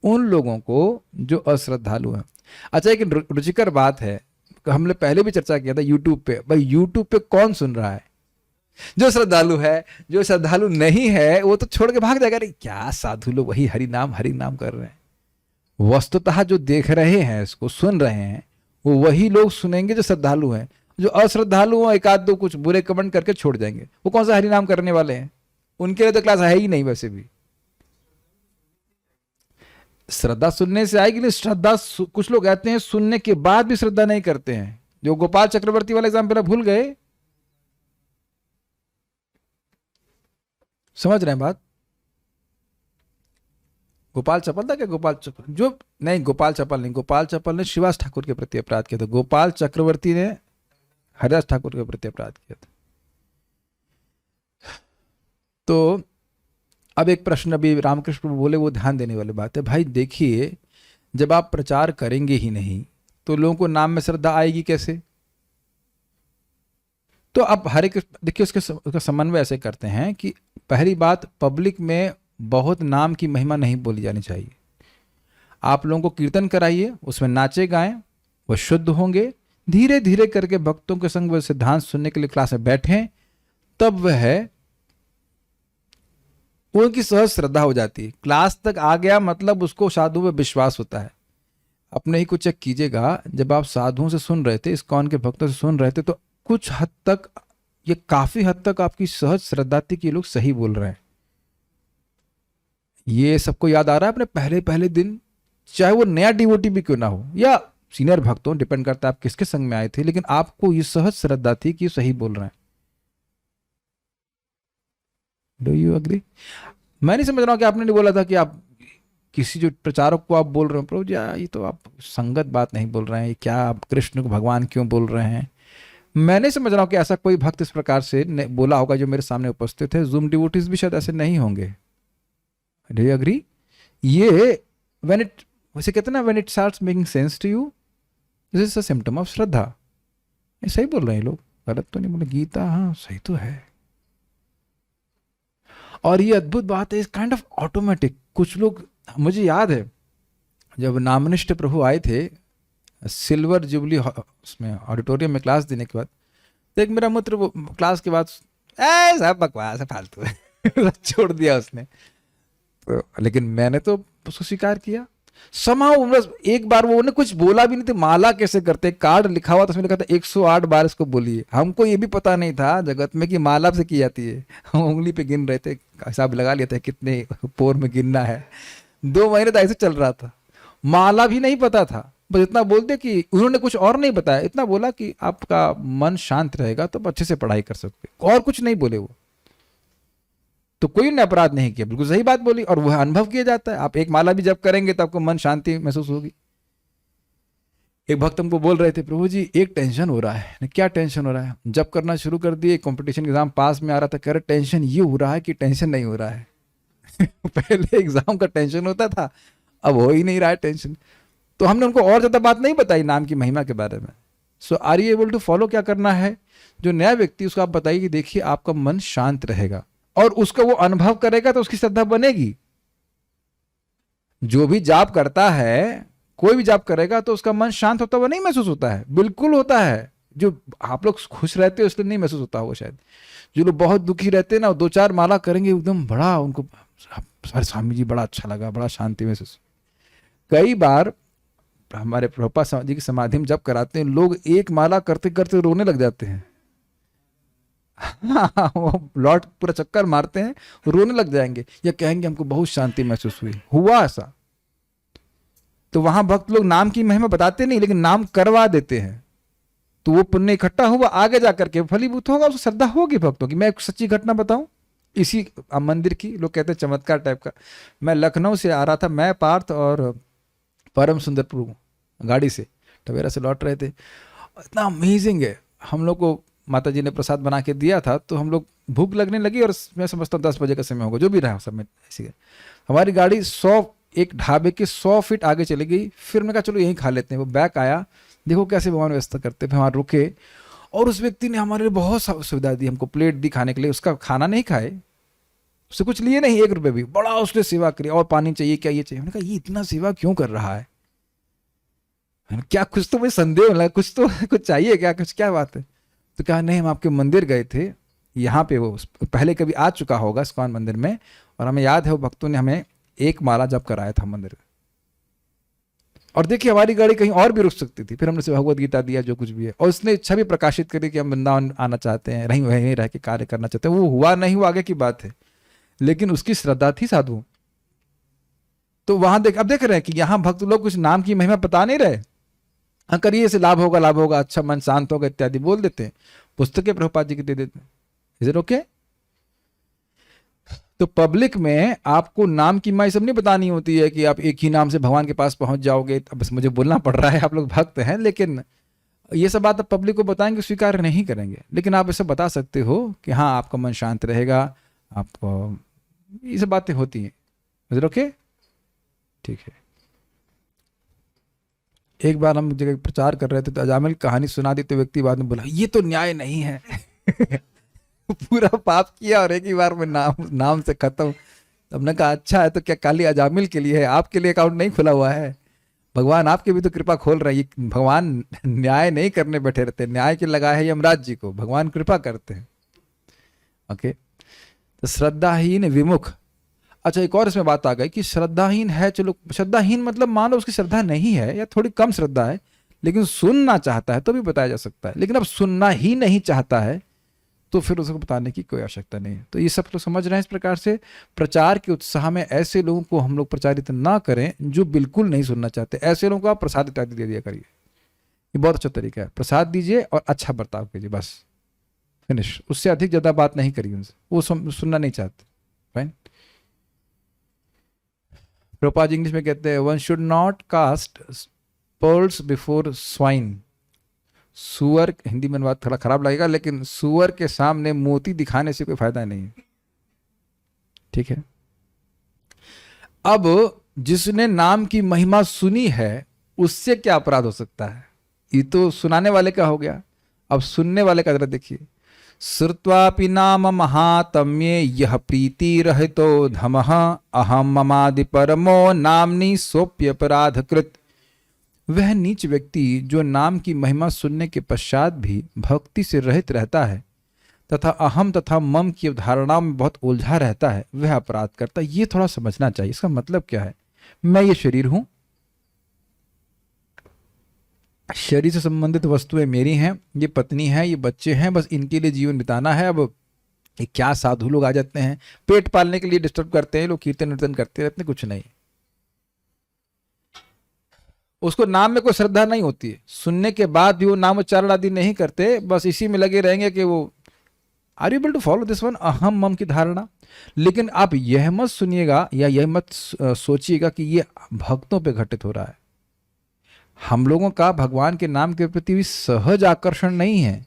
उन लोगों को जो अश्रद्धालु हैं। अच्छा, एक रुचिकर बात है, हमने पहले भी चर्चा किया था यूट्यूब पे। भाई यूट्यूब पे कौन सुन रहा है? जो श्रद्धालु है। जो श्रद्धालु नहीं है वो तो छोड़ के भाग जाएगा। अरे क्या साधु लोग वही हरि नाम कर रहे हैं। वस्तुतः जो देख रहे हैं, इसको सुन रहे हैं, वो वही लोग सुनेंगे जो श्रद्धालु हैं। जो अश्रद्धालु हैं, एक आध दो कुछ बुरे कमेंट करके छोड़ जाएंगे। वो कौन सा हरि नाम करने वाले हैं? उनके लिए तो क्लास है ही नहीं। वैसे भी श्रद्धा सुनने से आएगी नहीं। श्रद्धा कुछ लोग कहते हैं सुनने के बाद भी श्रद्धा नहीं करते हैं। जो गोपाल चक्रवर्ती वाला एग्जाम्पल भूल गए, समझ रहे हैं बात? गोपाल चपल था क्या? गोपाल चपल जो नहीं, गोपाल चपल नहीं, गोपाल चपल ने श्रीवास ठाकुर के प्रति अपराध किया था, गोपाल चक्रवर्ती ने हरिदास ठाकुर के प्रति अपराध किया था। तो अब एक प्रश्न अभी रामकृष्ण प्रभु बोले, वो ध्यान देने वाली बात है। भाई देखिए, जब आप प्रचार करेंगे ही नहीं तो लोगों को नाम में श्रद्धा आएगी कैसे? तो अब हरे कृष्ण देखिए, उसका समन्वय ऐसे करते हैं कि पहली बात, पब्लिक में बहुत नाम की महिमा नहीं बोली जानी चाहिए। आप लोगों को कीर्तन कराइए, उसमें नाचे गाएं, वो शुद्ध होंगे। धीरे धीरे करके भक्तों के संग वो सिद्धांत सुनने के लिए क्लास में बैठें, तब वह उनकी सहज श्रद्धा हो जाती है। क्लास तक आ गया मतलब उसको साधु में विश्वास होता है। अपने ही को चेक कीजिएगा, जब आप साधुओं से सुन रहे थे, इस्कॉन के भक्तों से सुन रहे थे, तो कुछ हद तक, ये काफी हद तक आपकी सहज श्रद्धा थी कि लोग सही बोल रहे हैं। ये सबको याद आ रहा है अपने पहले पहले दिन, चाहे वो नया डिवोटी भी क्यों ना हो या सीनियर भक्त हो, डिपेंड करता है आप किसके संग में आए थे, लेकिन आपको ये सहज श्रद्धा थी कि सही बोल रहे हैं। Do you agree? मैं नहीं समझ रहा हूं कि आपने नहीं बोला था कि आप किसी जो प्रचारक को आप बोल रहे हो, प्रभु जी ये तो आप संगत बात नहीं बोल रहे हैं, क्या आप कृष्ण को भगवान क्यों बोल रहे हैं? मैं नहीं समझ रहा हूं कि ऐसा कोई भक्त इस प्रकार से बोला होगा जो मेरे सामने उपस्थित है। जूम डिवोटीज भी शायद ऐसे नहीं होंगे। Do you agree? ये वैसे कहते हैं ना, when it starts making sense to you, this is a symptom of shraddha. ये सही बोल रहे हैं लोग, गलत तो नहीं बोले। गीता हाँ सही तो है। और ये अद्भुत बात है, इस काइंड ऑफ ऑटोमेटिक। कुछ लोग, मुझे याद है जब नामनिष्ठ प्रभु आए थे सिल्वर जुबली उसमें ऑडिटोरियम में क्लास देने के बाद, तो एक मेरा मित्र वो क्लास के बाद सब बकवास है, फालतू है छोड़ दिया उसने। तो लेकिन मैंने तो उसको स्वीकार किया। समाओ एक बार वो कुछ बोला भी नहीं थे, माला कैसे करते, कार्ड लिखा हुआ था, उसमें लिखा था 108 बार इसको बोलिए। हमको ये भी पता नहीं था जगत में कि माला से की जाती है। हम उंगली पे गिन रहे थे, हिसाब लगा लिया था कितने पोर में गिनना है। 2 महीने तक ऐसे चल रहा था, माला भी नहीं पता था। बस इतना बोलते कि उन्होंने कुछ और नहीं बताया, इतना बोला कि आपका मन शांत रहेगा तो अच्छे से पढ़ाई कर सकते, और कुछ नहीं बोले वो। तो कोई ने अपराध नहीं किया, बिल्कुल सही बात बोली, और वह अनुभव किया जाता है। आप एक माला भी जब करेंगे तो आपको मन शांति महसूस होगी। एक भक्त हमको बोल रहे थे, प्रभु जी एक टेंशन हो रहा है। क्या टेंशन हो रहा है? जब करना शुरू कर दिए, कंपटीशन एग्जाम पास में आ रहा था, कह रहे टेंशन ये हो रहा है कि टेंशन नहीं हो रहा है पहले एग्जाम का टेंशन होता था, अब हो ही नहीं रहा है टेंशन। तो हमने उनको और ज्यादा बात नहीं बताई नाम की महिमा के बारे में। So are you able to follow? क्या करना है, जो नया व्यक्ति उसको आप बताइए कि देखिए आपका मन शांत रहेगा, और उसका वो अनुभव करेगा तो उसकी श्रद्धा बनेगी। जो भी जाप करता है, कोई भी जाप करेगा तो उसका मन शांत होता हुआ नहीं महसूस होता है, बिल्कुल होता है। जो आप लोग खुश रहते हो इसलिए नहीं महसूस होता होगा शायद। जो लोग बहुत दुखी रहते हैं ना, 2-4 माला करेंगे एकदम बड़ा उनको, अरे स्वामी जी बड़ा अच्छा लगा, बड़ा शांति महसूस। कई बार हमारे प्रभुपाद जी की समाधि में जब कराते हैं, लोग एक माला करते करते रोने लग जाते हैं वो लौट पूरा चक्कर मारते हैं, रोने लग जाएंगे, या कहेंगे हमको बहुत शांति महसूस हुई। हुआ ऐसा। तो वहां भक्त लोग नाम की महिमा बताते नहीं, लेकिन नाम करवा देते हैं, तो वो पुण्य इकट्ठा हुआ, आगे जाकर के फलीभूत होगा, उसको श्रद्धा होगी भक्तों की। मैं एक सच्ची घटना बताऊं इसी मंदिर की, लोग कहते हैं चमत्कार टाइप का। मैं लखनऊ से आ रहा था, मैं पार्थ और परम सुंदर प्रभु गाड़ी से टवेरा से लौट रहे थे। इतना अमेजिंग है, हम लोग को माता जी ने प्रसाद बना के दिया था, तो हम लोग भूख लगने लगी, और मैं समझता हूँ 10 बजे का समय होगा, जो भी रहा सब में ऐसी। हमारी गाड़ी 100 एक ढाबे के 100 फीट आगे चली गई। फिर मैंने कहा चलो यहीं खा लेते हैं। वो बैक आया, देखो कैसे भगवान व्यवस्था करते। फिर वहाँ रुके, और उस व्यक्ति ने हमारे लिए बहुत सुविधा दी, हमको प्लेट दी खाने के लिए। उसका खाना नहीं खाए, उससे कुछ लिए नहीं, 1 रुपये भी। बड़ा उसने सेवा करी, और पानी चाहिए क्या, ये चाहिए। मैंने कहा ये इतना सेवा क्यों कर रहा है? क्या कुछ तो मुझे संदेह लगा, कुछ तो कुछ चाहिए क्या, कुछ क्या बात है? तो कहा नहीं, हम आपके मंदिर गए थे, यहाँ पे वो पहले कभी आ चुका होगा इस्कॉन मंदिर में, और हमें याद है वो भक्तों ने हमें 1 माला जब कराया था मंदिर। और देखिए हमारी गाड़ी कहीं और भी रुक सकती थी। फिर हमने से भगवत गीता दिया, जो कुछ भी है, और उसने इच्छा भी प्रकाशित करी कि हम वृंदावन आना चाहते हैं, वहीं रह के कार्य करना चाहते हैं। वो हुआ नहीं हुआ आगे की बात है, लेकिन उसकी श्रद्धा थी साधु। तो वहां अब देख रहे हैं कि यहाँ भक्त लोग कुछ नाम की महिमा बता नहीं रहे, हाँ करिए से लाभ होगा, अच्छा मन शांत होगा इत्यादि बोल देते हैं, पुस्तकें प्रभुपाद जी की दे देते हैं। Is it okay? तो पब्लिक में आपको नाम की माई सब नहीं बतानी होती है कि आप एक ही नाम से भगवान के पास पहुंच जाओगे। अब बस मुझे बोलना पड़ रहा है, आप लोग भक्त हैं, लेकिन ये सब बात आप पब्लिक को बताएंगे स्वीकार नहीं करेंगे, लेकिन आप ऐसा बता सकते हो कि हाँ आपका मन शांत रहेगा, आपको ये सब बातें होती हैं। Is it okay? ठीक है। एक बार हम जगह प्रचार कर रहे थे तो अजामिल कहानी सुना दी, तो व्यक्ति बाद में बोला ये तो न्याय नहीं है पूरा पाप किया और एक ही बार में नाम से खत्म। तब ने कहा अच्छा है, तो क्या खाली अजामिल के लिए है, आपके लिए अकाउंट नहीं खुला हुआ है? भगवान आपके भी तो कृपा खोल रहे हैं। भगवान न्याय नहीं करने बैठे रहते, न्याय के लगा है यमराज जी को, भगवान कृपा करते हैं। ओके, तो श्रद्धाहीन विमुख। अच्छा एक और इसमें बात आ गई कि श्रद्धाहीन है, चलो श्रद्धाहीन मतलब मान लो उसकी श्रद्धा नहीं है या थोड़ी कम श्रद्धा है, लेकिन सुनना चाहता है तो भी बताया जा सकता है। लेकिन अब सुनना ही नहीं चाहता है तो फिर उसको बताने की कोई आवश्यकता नहीं है। तो ये सब लोग समझ रहे हैं। इस प्रकार से प्रचार के उत्साह में ऐसे लोगों को हम लोग प्रचारित ना करें जो बिल्कुल नहीं सुनना चाहते। ऐसे लोगों को आप प्रसाद इत्यादि दे दिया करिए, ये बहुत अच्छा तरीका है। प्रसाद दीजिए और अच्छा बर्ताव कीजिए, बस फिनिश। उससे अधिक ज्यादा बात नहीं करिए उनसे, वो सुनना नहीं चाहते। फाइन। प्रभुपाद जी इंग्लिश में कहते हैं one should not cast pearls before swine. सुअर, हिंदी में बात थोड़ा खराब लगेगा, लेकिन सुअर के सामने मोती दिखाने से कोई फायदा नहीं है। ठीक है। अब जिसने नाम की महिमा सुनी है उससे क्या अपराध हो सकता है? ये तो सुनाने वाले का हो गया, अब सुनने वाले का जरा देखिए। श्रुत्वापि नाम महात्म्ये यह प्रीति रहितो धमः अहम ममादि परमो नामनी सोप्यपराध कृत। वह नीच व्यक्ति जो नाम की महिमा सुनने के पश्चात भी भक्ति से रहित रहता है तथा अहम तथा मम की अवधारणाओं में बहुत उलझा रहता है, वह अपराध करता है। ये थोड़ा समझना चाहिए। इसका मतलब क्या है? मैं ये शरीर हूं, शरीर से संबंधित वस्तुएं मेरी हैं, ये पत्नी है, ये बच्चे हैं, बस इनके लिए जीवन बिताना है। अब ये क्या साधु लोग आ जाते हैं, पेट पालने के लिए डिस्टर्ब करते हैं, लोग कीर्तन वीर्तन करते रहते हैं, कुछ नहीं। उसको नाम में कोई श्रद्धा नहीं होती है, सुनने के बाद भी वो नाम उच्चारण आदि नहीं करते, बस इसी में लगे रहेंगे कि वो are you able to follow this one, अहम मम की धारणा। लेकिन आप यह मत सुनिएगा या यह मत सोचिएगा कि ये भक्तों पे घटित हो रहा है। हम लोगों का भगवान के नाम के प्रति भी सहज आकर्षण नहीं है,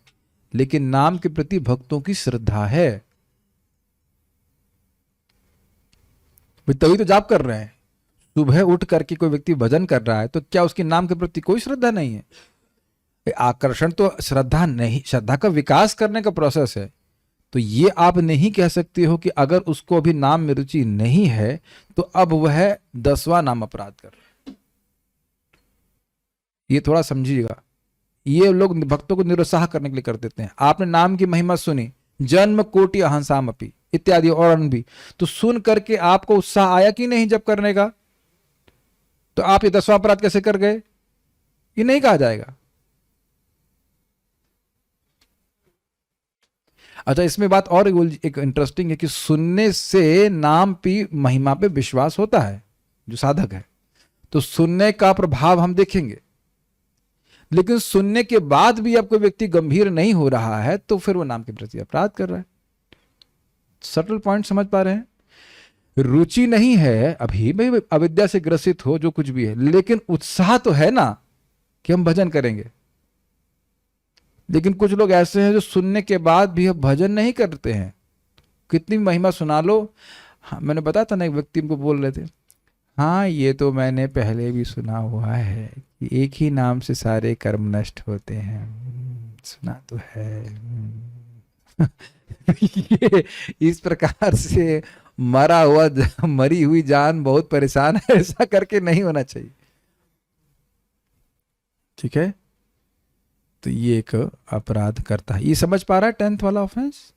लेकिन नाम के प्रति भक्तों की श्रद्धा है। तभी तो जाप कर रहे हैं। सुबह उठ करके कोई व्यक्ति भजन कर रहा है तो क्या उसके नाम के प्रति कोई श्रद्धा नहीं है? आकर्षण तो श्रद्धा नहीं, श्रद्धा का विकास करने का प्रोसेस है। तो ये आप नहीं कह सकते हो कि अगर उसको अभी नाम में रुचि नहीं है तो अब वह 10वां नाम अपराध कर रहा है। ये थोड़ा समझिएगा। ये लोग भक्तों को निरुत्साह करने के लिए कर देते हैं। आपने नाम की महिमा सुनी, जन्म कोटि अहंसाम अपि इत्यादि और भी, तो सुन करके आपको उत्साह आया कि नहीं जब करने का? तो आप ये 10वां अपराध कैसे कर गए? ये नहीं कहा जाएगा। अच्छा इसमें बात और एक इंटरेस्टिंग है कि सुनने से नाम की महिमा पे विश्वास होता है जो साधक है, तो सुनने का प्रभाव हम देखेंगे। लेकिन सुनने के बाद भी अब कोई व्यक्ति गंभीर नहीं हो रहा है तो फिर वो नाम के प्रति अपराध कर रहा है। सटल पॉइंट समझ पा रहे हैं? रुचि नहीं है अभी, भाई अविद्या से ग्रसित हो जो कुछ भी है, लेकिन उत्साह तो है ना कि हम भजन करेंगे। लेकिन कुछ लोग ऐसे हैं जो सुनने के बाद भी अब भजन नहीं करते हैं। कितनी महिमा सुना लो। हाँ, मैंने बताया था ना, एक व्यक्ति को बोल रहे थे, हाँ ये तो मैंने पहले भी सुना हुआ है कि एक ही नाम से सारे कर्म नष्ट होते हैं, सुना तो है। ये इस प्रकार से मरा हुआ मरी हुई जान बहुत परेशान है, ऐसा करके नहीं होना चाहिए। ठीक है, तो ये एक अपराध करता है। ये समझ पा रहा है 10th वाला ऑफेंस?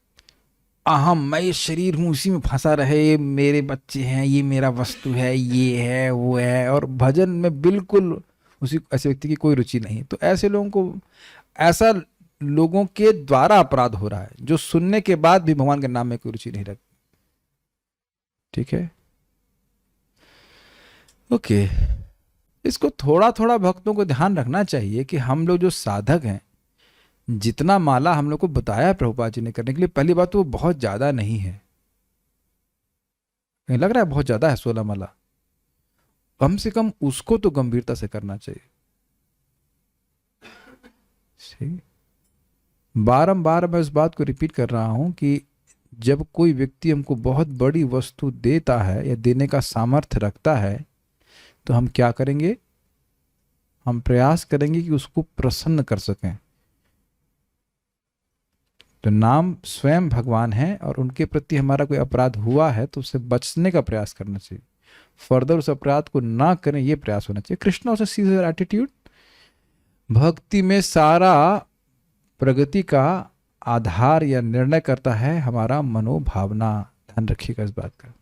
अहम, मैं ये शरीर हूं, उसी में फंसा रहे, ये मेरे बच्चे हैं, ये मेरा वस्तु है, ये है वो है, और भजन में बिल्कुल उसी ऐसे व्यक्ति की कोई रुचि नहीं। तो ऐसे लोगों को, ऐसा लोगों के द्वारा अपराध हो रहा है जो सुनने के बाद भी भगवान के नाम में कोई रुचि नहीं रखते। ठीक है। ओके, इसको थोड़ा थोड़ा भक्तों को ध्यान रखना चाहिए कि हम लोग जो साधक हैं, जितना माला हम लोग को बताया है प्रभुपाद जी ने करने के लिए, पहली बात तो वो बहुत ज्यादा नहीं है। कहीं लग रहा है बहुत ज्यादा है 16 माला, कम से कम उसको तो गंभीरता से करना चाहिए। सही, बारंबार मैं उस बात को रिपीट कर रहा हूं कि जब कोई व्यक्ति हमको बहुत बड़ी वस्तु देता है या देने का सामर्थ्य रखता है, तो हम क्या करेंगे? हम प्रयास करेंगे कि उसको प्रसन्न कर सकें। तो नाम स्वयं भगवान है और उनके प्रति हमारा कोई अपराध हुआ है तो उससे बचने का प्रयास करना चाहिए, फर्दर उस अपराध को ना करें, ये प्रयास होना चाहिए। Krishna also sees your attitude. भक्ति में सारा प्रगति का आधार या निर्णय करता है हमारा मनोभावना। ध्यान रखिएगा इस बात का।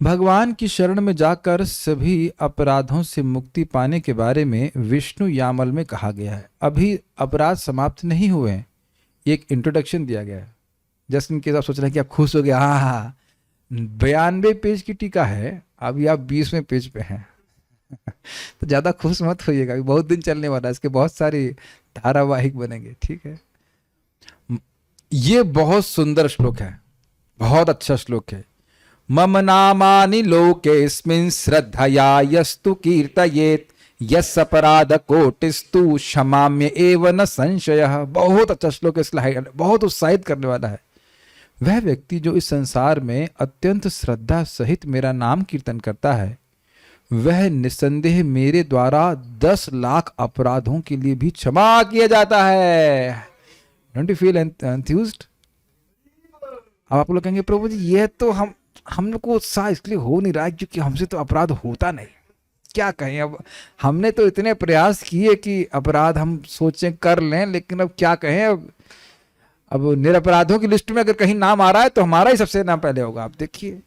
भगवान की शरण में जाकर सभी अपराधों से मुक्ति पाने के बारे में विष्णु यामल में कहा गया है। अभी अपराध समाप्त नहीं हुए हैं, एक इंट्रोडक्शन दिया गया है। जस्ट इन केस आप सोच रहे हैं कि आप खुश हो गया, हाँ 92 पेज की टीका है, अभी आप 20वें पेज पे हैं तो ज्यादा खुश मत होइएगा, अभी बहुत दिन चलने वाला है, इसके बहुत सारी धारावाहिक बनेंगे, ठीक है। ये बहुत सुंदर श्लोक है, बहुत अच्छा श्लोक है। मम नामानि लोकेस्मिन् श्रद्धया यस्तु कीर्तयेत् यस्य अपराध कोटिस्तु क्षमाम्य एव न संशयः। बहुत अच्छा श्लोक है, स्लाइड बहुत उत्साहित करने वाला है। वह व्यक्ति जो इस संसार में अत्यंत श्रद्धा सहित मेरा नाम कीर्तन करता है, वह निसंदेह मेरे द्वारा 10 लाख अपराधों के लिए भी क्षमा किया जाता है। Don't you feel enthused? अब आप लोग कहेंगे प्रभु जी ये तो हम लोग को उत्साह इसलिए हो नहीं रहा है क्योंकि हमसे तो अपराध होता नहीं। क्या कहें, अब हमने तो इतने प्रयास किए कि अपराध हम सोचें कर लें, लेकिन अब क्या कहें। अब निरपराधों की लिस्ट में अगर कहीं नाम आ रहा है तो हमारा ही सबसे नाम पहले होगा। आप देखिए,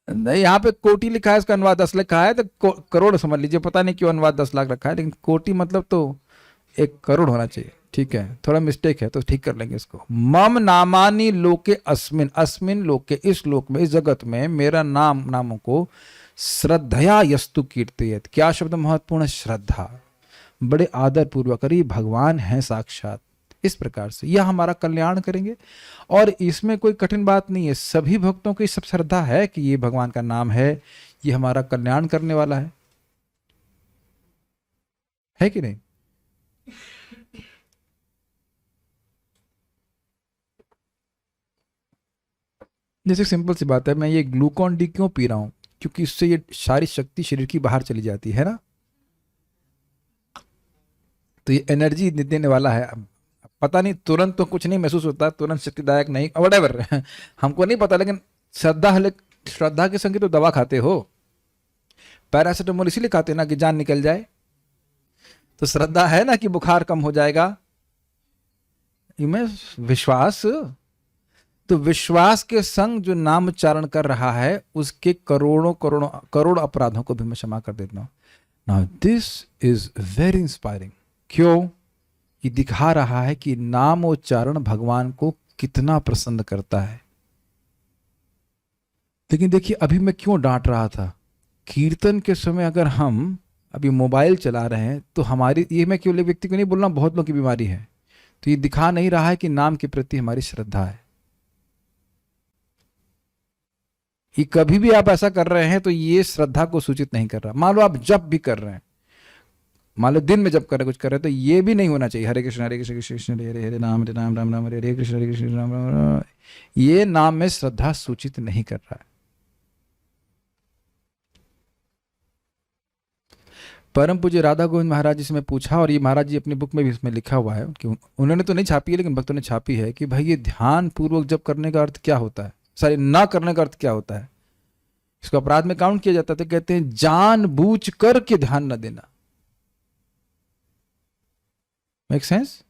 नहीं यहाँ पे कोटि लिखा है, इसका अनुवाद 10 लिखा है तो करोड़ समझ लीजिए, पता नहीं क्यों अनुवाद 10 लाख रखा है, लेकिन कोटि मतलब तो 1 करोड़ होना चाहिए। ठीक है, थोड़ा मिस्टेक है तो ठीक कर लेंगे इसको। मम नामानि लोके अस्मिन, अस्मिन लोके, इस लोक में, इस जगत में मेरा नामों को श्रद्धया यस्तु कीर्तयेत्। क्या शब्द महत्वपूर्ण? श्रद्धा, बड़े आदर पूर्वक, अरे भगवान है साक्षात, इस प्रकार से यह हमारा कल्याण करेंगे। और इसमें कोई कठिन बात नहीं है, सभी भक्तों की सब श्रद्धा है कि ये भगवान का नाम है, ये हमारा कल्याण करने वाला है कि नहीं? जैसे सिंपल सी बात है, मैं ये ग्लूकॉन डी क्यों पी रहा हूं? क्योंकि इससे ये सारी शक्ति शरीर की बाहर चली जाती है ना, तो ये एनर्जी देने वाला है। पता नहीं, तुरंत तो कुछ नहीं महसूस होता, तुरंत शक्तिदायक नहीं, व्हाटएवर हमको नहीं पता, लेकिन श्रद्धा के संग तो दवा खाते हो। पैरासिटामोल इसीलिए खाते ना कि जान निकल जाए, तो श्रद्धा है ना कि बुखार कम हो जाएगा। इनमें विश्वास, तो विश्वास के संग जो नाम उच्चारण कर रहा है उसके करोड़ अपराधों को भी मैं क्षमा कर देता हूं। Now this is very inspiring. क्यों? ये दिखा रहा है कि नाम उच्चारण भगवान को कितना प्रसन्न करता है। लेकिन देखिए, अभी मैं क्यों डांट रहा था, कीर्तन के समय अगर हम अभी मोबाइल चला रहे हैं तो हमारी, ये मैं केवल व्यक्ति को नहीं बोल रहा, बहुत लोगों की बीमारी है, तो ये दिखा नहीं रहा है कि नाम के प्रति हमारी श्रद्धा है। ये कभी भी आप ऐसा कर रहे हैं तो ये श्रद्धा को सूचित नहीं कर रहा। मान लो आप जब भी कर रहे हैं, मान लो दिन में जब कर रहे कुछ कर रहे हैं, तो ये भी नहीं होना चाहिए हरे कृष्ण कृष्ण कृष्ण हरे हरे राम राम राम हरे कृष्ण राम राम। ये नाम में श्रद्धा सूचित नहीं कर रहा है। परम पूज्य राधा गोविंद महाराज जी से मैं पूछा, और ये महाराज जी अपनी बुक में भी इसमें लिखा हुआ है कि उन्होंने तो नहीं छापी है लेकिन भक्तों ने छापी है कि भाई ये ध्यान पूर्वक जब करने का अर्थ क्या होता है, सॉरी ना करने का अर्थ क्या होता है। इसको अपराध में काउंट किया जाता है, तो कहते हैं जानबूझ करके ध्यान न देना। Make sense?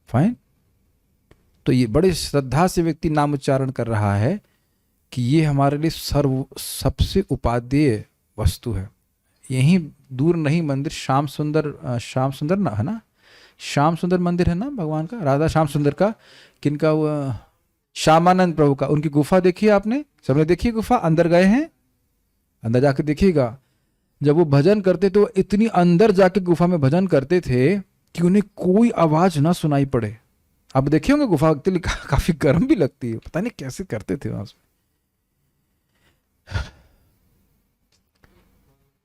फाइन। तो ये बड़े श्रद्धा से व्यक्ति नाम उच्चारण कर रहा है कि ये हमारे लिए सबसे उपादेय वस्तु है। यहीं दूर नहीं मंदिर श्याम सुंदर ना है ना, श्याम सुंदर मंदिर है ना भगवान का, राधा श्याम सुंदर का, किनका, वो श्यामानंद प्रभु का, उनकी गुफा देखी आपने, सबने देखी गुफा, अंदर गए हैं, अंदर जाके देखिएगा। जब वो भजन करते तो इतनी अंदर जाके गुफा में भजन करते थे कि उन्हें कोई आवाज ना सुनाई पड़े। आप देखे होंगे गुफा काफी गर्म भी लगती है, पता नहीं कैसे करते थे वहां।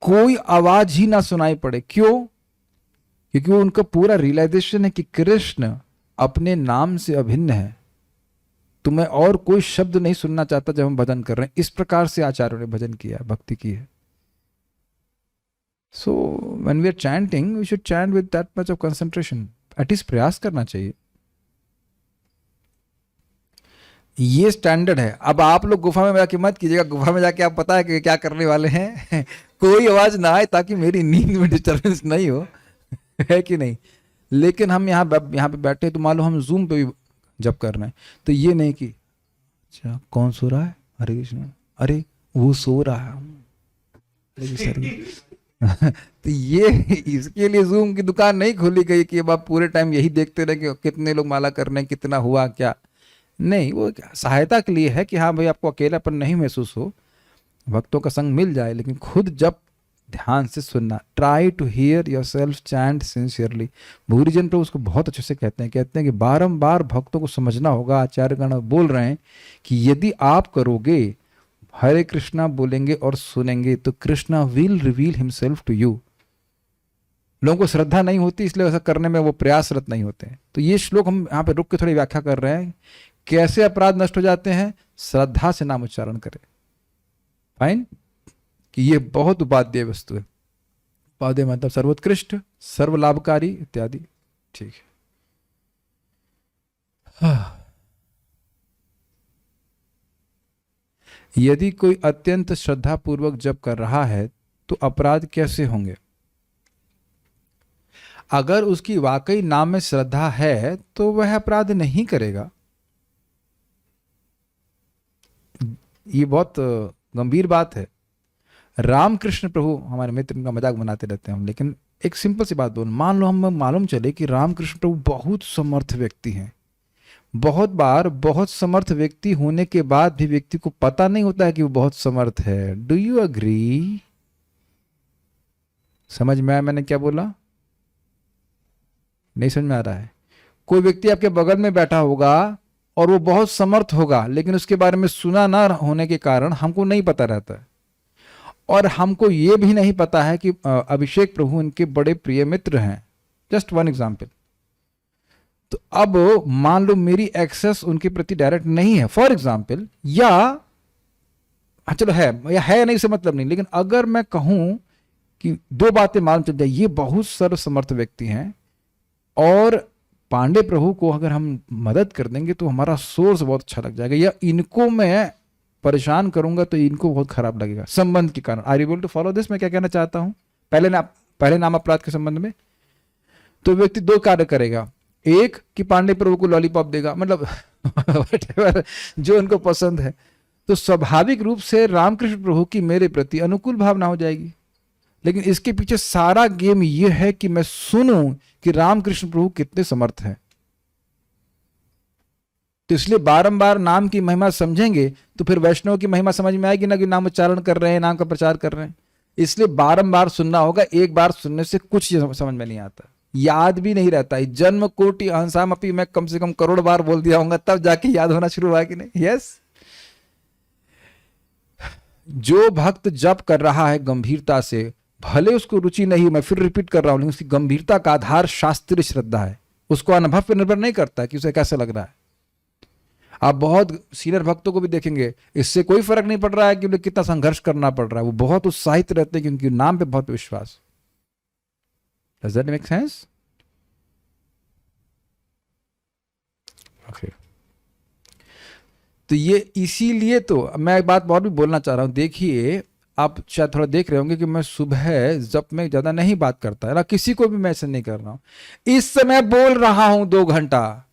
कोई आवाज ही ना सुनाई पड़े, क्यों? क्योंकि वो उनका पूरा रियलाइजेशन है कि कृष्ण अपने नाम से अभिन्न है, तो मैं और कोई शब्द नहीं सुनना चाहता जब हम भजन कर रहे हैं। इस प्रकार से आचार्यों ने भजन किया, भक्ति की है। So when we are chanting we should chant with that much of concentration, at least प्रयास करना चाहिए। ये स्टैंडर्ड है। अब आप लोग गुफा में जाके मत कीजिएगा, गुफा में जाके आप पता है कि क्या करने वाले हैं कोई आवाज ना आए ताकि मेरी नींद में डिस्टर्बेंस नहीं हो है कि नहीं। लेकिन हम यहाँ पे बैठे तो मान लो हम जूम पे भी जब कर रहे हैं, तो ये नहीं कि अच्छा कौन सो रहा है, हरे कृष्ण, अरे वो सो रहा है तो ये इसके लिए जूम की दुकान नहीं खोली गई कि अब आप पूरे टाइम यही देखते रहे कि कितने लोग माला कर रहे हैं, कितना हुआ क्या। नहीं, वो सहायता के लिए है कि हाँ भाई आपको अकेलापन नहीं महसूस हो, भक्तों का संग मिल जाए, लेकिन खुद जब ध्यान से सुनना। Try to hear yourself chant sincerely. Bhurijan तो उसको बहुत अच्छे से कहते हैं कि बारंबार भक्तों को समझना होगा, आचार्यगण बोल रहे हैं कि यदि आप करोगे, हरे कृष्णा बोलेंगे और सुनेंगे, तो Krishna will reveal himself to you. लोगों को श्रद्धा नहीं होती इसलिए ऐसा करने में वो प्रयासरत नहीं होते हैं। तो ये श्लोक हम यहाँ पे रुक के थोड़ी व्याख्या कर रहे हैं, कैसे अपराध नष्ट हो जाते हैं, श्रद्धा से नाम उच्चारण करें। फाइन, कि ये बहुत उपादेय वस्तु है। उपादेय मतलब सर्वोत्कृष्ट, सर्व लाभकारी इत्यादि। ठीक है। यदि कोई अत्यंत श्रद्धा पूर्वक जप कर रहा है तो अपराध कैसे होंगे? अगर उसकी वाकई नाम में श्रद्धा है तो वह अपराध नहीं करेगा। ये बहुत गंभीर बात है। रामकृष्ण प्रभु, हमारे मित्र, इनका मजाक बनाते रहते हैं हम, लेकिन एक सिंपल सी बात बोल, मान लो हम मालूम चले कि रामकृष्ण प्रभु बहुत समर्थ व्यक्ति हैं। बहुत बार बहुत समर्थ व्यक्ति होने के बाद भी व्यक्ति को पता नहीं होता है कि वो बहुत समर्थ है। Do you agree? समझ में आया मैंने क्या बोला? नहीं समझ में आ रहा है? कोई व्यक्ति आपके बगल में बैठा होगा और वो बहुत समर्थ होगा, लेकिन उसके बारे में सुना ना होने के कारण हमको नहीं पता रहता है। और हमको ये भी नहीं पता है कि अभिषेक प्रभु इनके बड़े प्रिय मित्र हैं। Just one example. तो अब मान लो मेरी एक्सेस उनके प्रति डायरेक्ट नहीं है, फॉर एग्जाम्पल, या चलो है या है नहीं से मतलब नहीं, लेकिन अगर मैं कहूं कि दो बातें मालूम चल जाए, ये बहुत सर्वसमर्थ व्यक्ति हैं और पांडे प्रभु को अगर हम मदद कर देंगे तो हमारा सोर्स बहुत अच्छा लग जाएगा, या इनको मैं परेशान करूंगा तो इनको बहुत खराब लगेगा संबंध के कारण। Are you able to follow this? मैं क्या कहना चाहता हूं पहले नाम अपराध के संबंध में। तो व्यक्ति दो कार्य करेगा, एक कि पांडे प्रभु को लॉलीपॉप देगा, मतलब whatever, जो उनको पसंद है, तो स्वाभाविक रूप से रामकृष्ण प्रभु की मेरे प्रति अनुकूल भावना हो जाएगी। लेकिन इसके पीछे सारा गेम यह है कि मैं सुनूं कि रामकृष्ण प्रभु कितने समर्थ हैं। तो इसलिए बारंबार नाम की महिमा समझेंगे तो फिर वैष्णव की महिमा समझ में आएगी ना, कि नाम उच्चारण कर रहे हैं, नाम का प्रचार कर रहे हैं। इसलिए बारंबार सुनना होगा। एक बार सुनने से कुछ समझ में नहीं आता, याद भी नहीं रहता है। जन्म कोटि अहंसाम अपी, मैं कम से कम करोड़ बार बोल दिया होगा तब जाके याद होना शुरू हुआ कि नहीं? यस। जो भक्त जप कर रहा है गंभीरता से, भले उसको रुचि नहीं, मैं फिर रिपीट कर रहा हूं, लेकिन उसकी गंभीरता का आधार शास्त्रीय श्रद्धा है। उसको अनुभव पर निर्भर नहीं करता कि उसे कैसा लग रहा है। आप बहुत सीनियर भक्तों को भी देखेंगे, इससे कोई फर्क नहीं पड़ रहा है कि उन्हें कितना संघर्ष करना पड़ रहा है, वो बहुत उत्साहित रहते हैं क्योंकि नाम पे बहुत विश्वास। Does that make sense? Okay. तो ये इसीलिए तो मैं एक बात बहुत भी बोलना चाह रहा हूं। देखिए, आप शायद थोड़ा देख रहे होंगे कि मैं सुबह जब में ज्यादा नहीं बात करता है ना, किसी को भी मैं ऐसे नहीं कर रहा हूं। इस समय बोल रहा हूं 2 घंटा,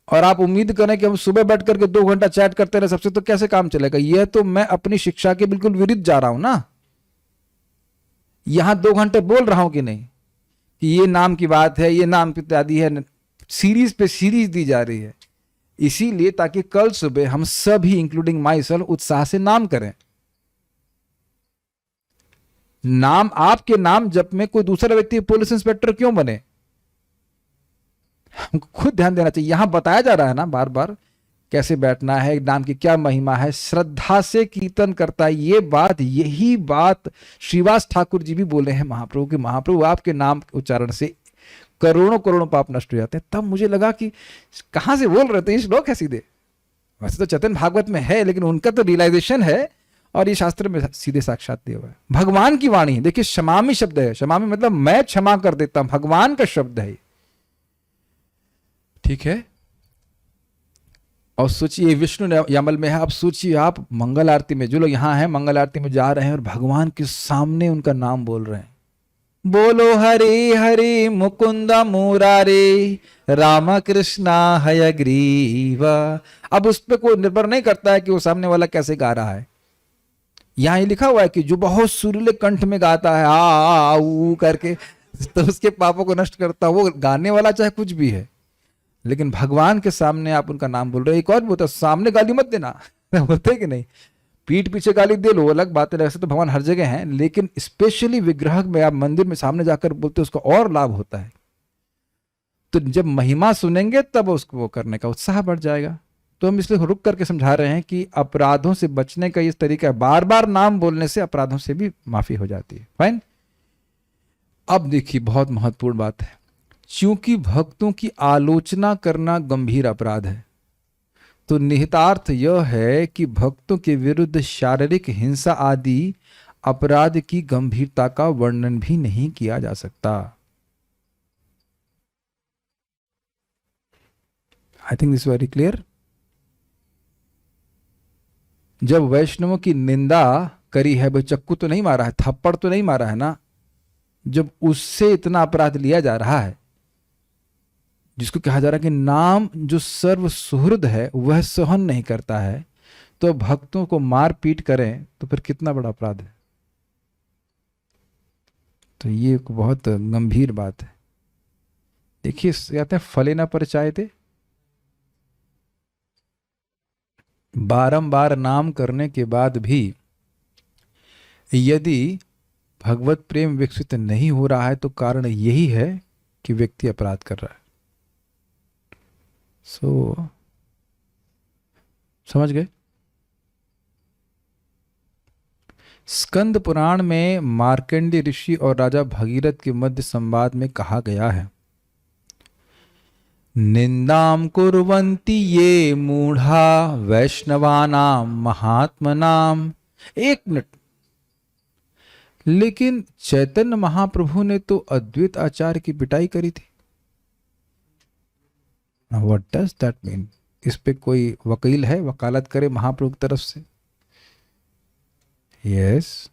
और आप उम्मीद करें कि हम सुबह बैठ करके 2 घंटा चैट करते रहे सबसे, तो कैसे काम चलेगा? यह तो मैं अपनी शिक्षा के बिल्कुल विरुद्ध जा रहा हूं ना। यहां 2 घंटे बोल रहा हूं कि नहीं कि ये नाम की बात है, ये नाम की इत्यादि है, सीरीज पे सीरीज दी जा रही है, इसीलिए ताकि कल सुबह हम सभी इंक्लूडिंग माई सेल्फ उत्साह से नाम करें। नाम, आपके नाम जप में कोई दूसरा व्यक्ति पुलिस इंस्पेक्टर क्यों बने? हमको खुद ध्यान देना चाहिए। यहां बताया जा रहा है ना बार बार कैसे बैठना है, नाम की क्या महिमा है, श्रद्धा से कीर्तन करता है। ये बात, यही बात श्रीवास ठाकुर जी भी बोले हैं महाप्रभु के, महाप्रभु आपके नाम उच्चारण से करोड़ों करोड़ों पाप नष्ट हो जाते हैं। तब मुझे लगा कि कहां से बोल रहे थे ये श्लोक है सीधे। वैसे तो चैतन्य भागवत में है, लेकिन उनका तो रियलाइजेशन है और ये शास्त्र में सीधे साक्षात दिया हुआ है। भगवान की वाणी है। देखिए क्षमामी शब्द है, क्षमामी मतलब मैं क्षमा कर देता हूं, भगवान का शब्द है, ठीक है। और सोचिए विष्णु यमल में है। अब सोचिए आप मंगल आरती में, जो लोग यहां हैं मंगल आरती में जा रहे हैं और भगवान के सामने उनका नाम बोल रहे हैं, बोलो हरे हरे मुकुंदा मुरारे राम कृष्णा हयग्रीवा। अब उस पर कोई निर्भर नहीं करता है कि वो सामने वाला कैसे गा रहा है। यहां ये लिखा हुआ है कि जो बहुत सुरीले कंठ में गाता है आ ऊ करके, तो उसके पापों को नष्ट करता है। वो गाने वाला चाहे कुछ भी है, लेकिन भगवान के सामने आप उनका नाम बोल रहे हो। एक और बोलता, सामने गाली मत देना बोलते कि नहीं, पीठ पीछे गाली दे लो, अलग बात है। वैसे तो भगवान हर जगह हैं, लेकिन स्पेशली विग्रह में आप मंदिर में सामने जाकर बोलते हो, उसका और लाभ होता है। तो जब महिमा सुनेंगे तब उसको वो करने का उत्साह बढ़ जाएगा। तो हम इसलिए रुक करके समझा रहे हैं कि अपराधों से बचने का इस तरीका है, बार बार नाम बोलने से अपराधों से भी माफी हो जाती है। फाइन। अब देखिए बहुत महत्वपूर्ण बात है, क्योंकि भक्तों की आलोचना करना गंभीर अपराध है, तो निहितार्थ यह है कि भक्तों के विरुद्ध शारीरिक हिंसा आदि अपराध की गंभीरता का वर्णन भी नहीं किया जा सकता। I think this very clear. जब वैष्णवों की निंदा करी है, भाई चक्कू तो नहीं मारा है, थप्पड़ तो नहीं मारा है ना, जब उससे इतना अपराध लिया जा रहा है, जिसको कहा जा रहा है कि नाम जो सर्व सुहृद है वह सहन नहीं करता है, तो भक्तों को मार पीट करें तो फिर कितना बड़ा अपराध है। तो ये एक बहुत गंभीर बात है। देखिए कहते हैं फले न परचायते, बारंबार नाम करने के बाद भी यदि भगवत प्रेम विकसित नहीं हो रहा है तो कारण यही है कि व्यक्ति अपराध कर रहा है। समझ गए। स्कंद पुराण में मार्कंडेय ऋषि और राजा भगीरथ के मध्य संवाद में कहा गया है, निंदाम कुर्वन्ति ये मूढ़ा वैष्णवानाम महात्मनाम। 1 मिनट, लेकिन चैतन्य महाप्रभु ने तो अद्वैत आचार्य की पिटाई करी थी। What does that mean? इस पे कोई वकील है, वकालत करे महाप्रभु की तरफ से? यस,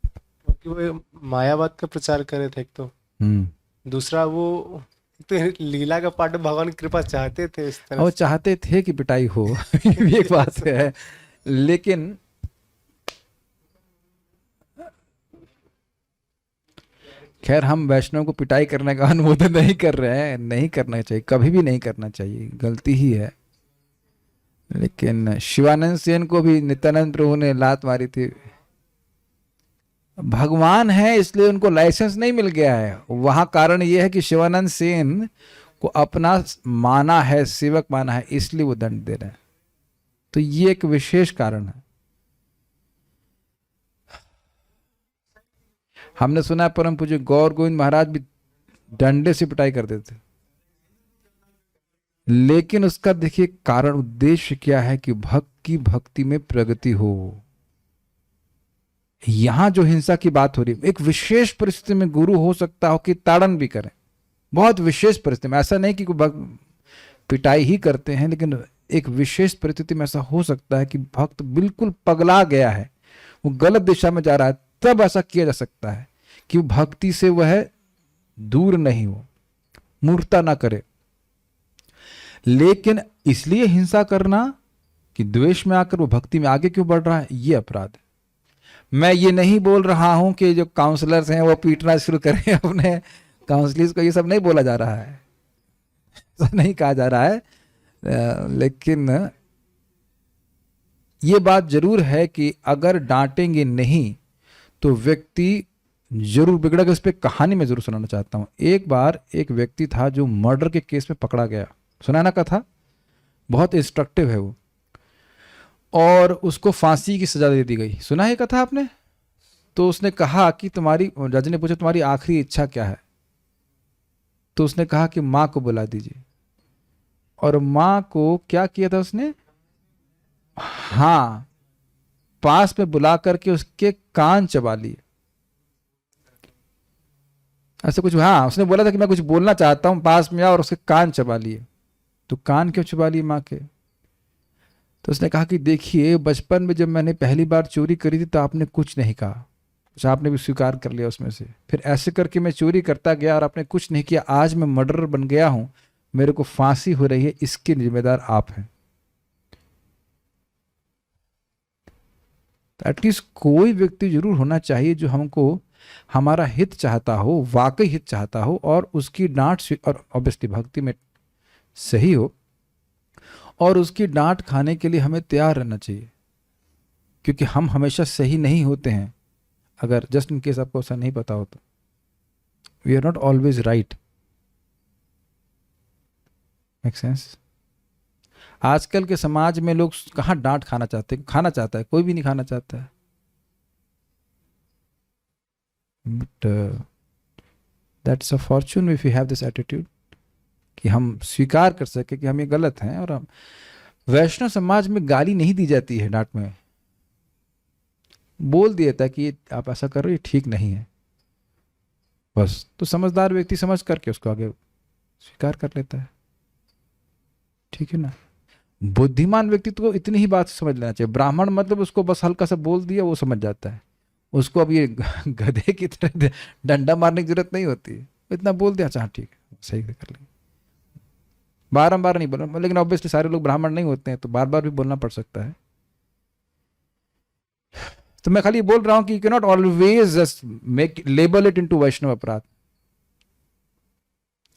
क्योंकि वो मायावाद का प्रचार करे थे एक तो, दूसरा वो तो लीला का पाठ भगवान की कृपा चाहते थे इस तरह और चाहते थे कि पिटाई हो ये भी एक बात है, लेकिन खैर हम वैष्णव को पिटाई करने का अनुमोदन नहीं कर रहे हैं, नहीं करना चाहिए, कभी भी नहीं करना चाहिए, गलती ही है। लेकिन शिवानंद सेन को भी नित्यानंद प्रभु ने लात मारी थी। भगवान है इसलिए उनको लाइसेंस नहीं मिल गया है वहां। कारण यह है कि शिवानंद सेन को अपना माना है, सेवक माना है, इसलिए वो दंड दे रहे हैं। तो ये एक विशेष कारण है। हमने सुना है परम पूज्य गौर गोविंद महाराज भी डंडे से पिटाई करते थे, लेकिन उसका देखिए कारण, उद्देश्य क्या है कि भक्त की भक्ति में प्रगति हो। यहां जो हिंसा की बात हो रही है, एक विशेष परिस्थिति में गुरु हो सकता हो कि ताड़न भी करें, बहुत विशेष परिस्थिति में। ऐसा नहीं कि पिटाई ही करते हैं, लेकिन एक विशेष परिस्थिति में ऐसा हो सकता है कि भक्त बिल्कुल पगला गया है, वो गलत दिशा में जा रहा है, तब ऐसा किया जा सकता है कि भक्ति से वह दूर नहीं हो, मूर्खता ना करे। लेकिन इसलिए हिंसा करना कि द्वेष में आकर वो भक्ति में आगे क्यों बढ़ रहा है, ये अपराध है। मैं ये नहीं बोल रहा हूं कि जो काउंसलर्स हैं वो पीटना शुरू करें अपने काउंसलर्स को, ये सब नहीं बोला जा रहा है, ऐसा नहीं कहा जा रहा है। लेकिन ये बात जरूर है कि अगर डांटेंगे नहीं तो व्यक्ति जरूर बिगड़ेगा। इस पे कहानी में जरूर सुनाना चाहता हूँ। एक बार एक व्यक्ति था जो मर्डर के केस में पकड़ा गया, सुना ना कथा, बहुत इंस्ट्रक्टिव है वो, और उसको फांसी की सजा दे दी गई। सुना है कथा आपने? तो उसने कहा कि तुम्हारी, जज ने पूछा तुम्हारी आखिरी इच्छा क्या है, तो उसने कहा कि माँ को बुला दीजिए। और माँ को क्या किया था उसने? हाँ, पास में बुला करके उसके कान चबा लिए, ऐसे कुछ। हाँ, उसने बोला था कि मैं कुछ बोलना चाहता हूं, पास में आओ, और उसके कान चबा लिए। तो कान क्यों चबा लिए माँ के? तो उसने कहा कि देखिए, बचपन में जब मैंने पहली बार चोरी करी थी तो आपने कुछ नहीं कहा, कुछ आपने भी स्वीकार कर लिया उसमें से, फिर ऐसे करके मैं चोरी करता गया और आपने कुछ नहीं किया, आज मैं मर्डरर बन गया हूं, मेरे को फांसी हो रही है, इसके जिम्मेदार आप हैं। एटलीस्ट कोई व्यक्ति जरूर होना चाहिए जो हमको हमारा हित चाहता हो, वाकई हित चाहता हो, और उसकी डांट, और ऑब्वियसली भक्ति में सही हो, और उसकी डांट खाने के लिए हमें तैयार रहना चाहिए, क्योंकि हम हमेशा सही नहीं होते हैं। अगर जस्ट इन केस आपको ऐसा नहीं पता हो तो we are not always right. Make sense? आजकल के समाज में लोग कहाँ डांट खाना चाहते हैं? खाना चाहता है कोई भी नहीं खाना चाहता है, but that's a Fortune if you have this attitude कि हम स्वीकार कर सके कि हम ये गलत हैं। और हम वैष्णव समाज में गाली नहीं दी जाती है, डांट में बोल दिया था कि आप ऐसा कर रहे हो, ये ठीक नहीं है, बस। तो समझदार व्यक्ति समझ करके उसको आगे स्वीकार कर लेता है, ठीक है ना। बुद्धिमान व्यक्ति तो इतनी ही बात समझ लेना चाहिए। ब्राह्मण मतलब उसको बस हल्का सा बोल दिया वो समझ जाता है, उसको अब ये गधे की तरह डंडा मारने की जरूरत नहीं होती, इतना बोल दिया, अच्छा ठीक है, सही कर लेंगे, बारंबार नहीं बोलना। लेकिन ऑब्वियसली सारे लोग ब्राह्मण नहीं होते हैं, तो बार बार भी बोलना पड़ सकता है। तो मैं खाली बोल रहा हूं कि you can not always just make label it into Vaishnava aparadh,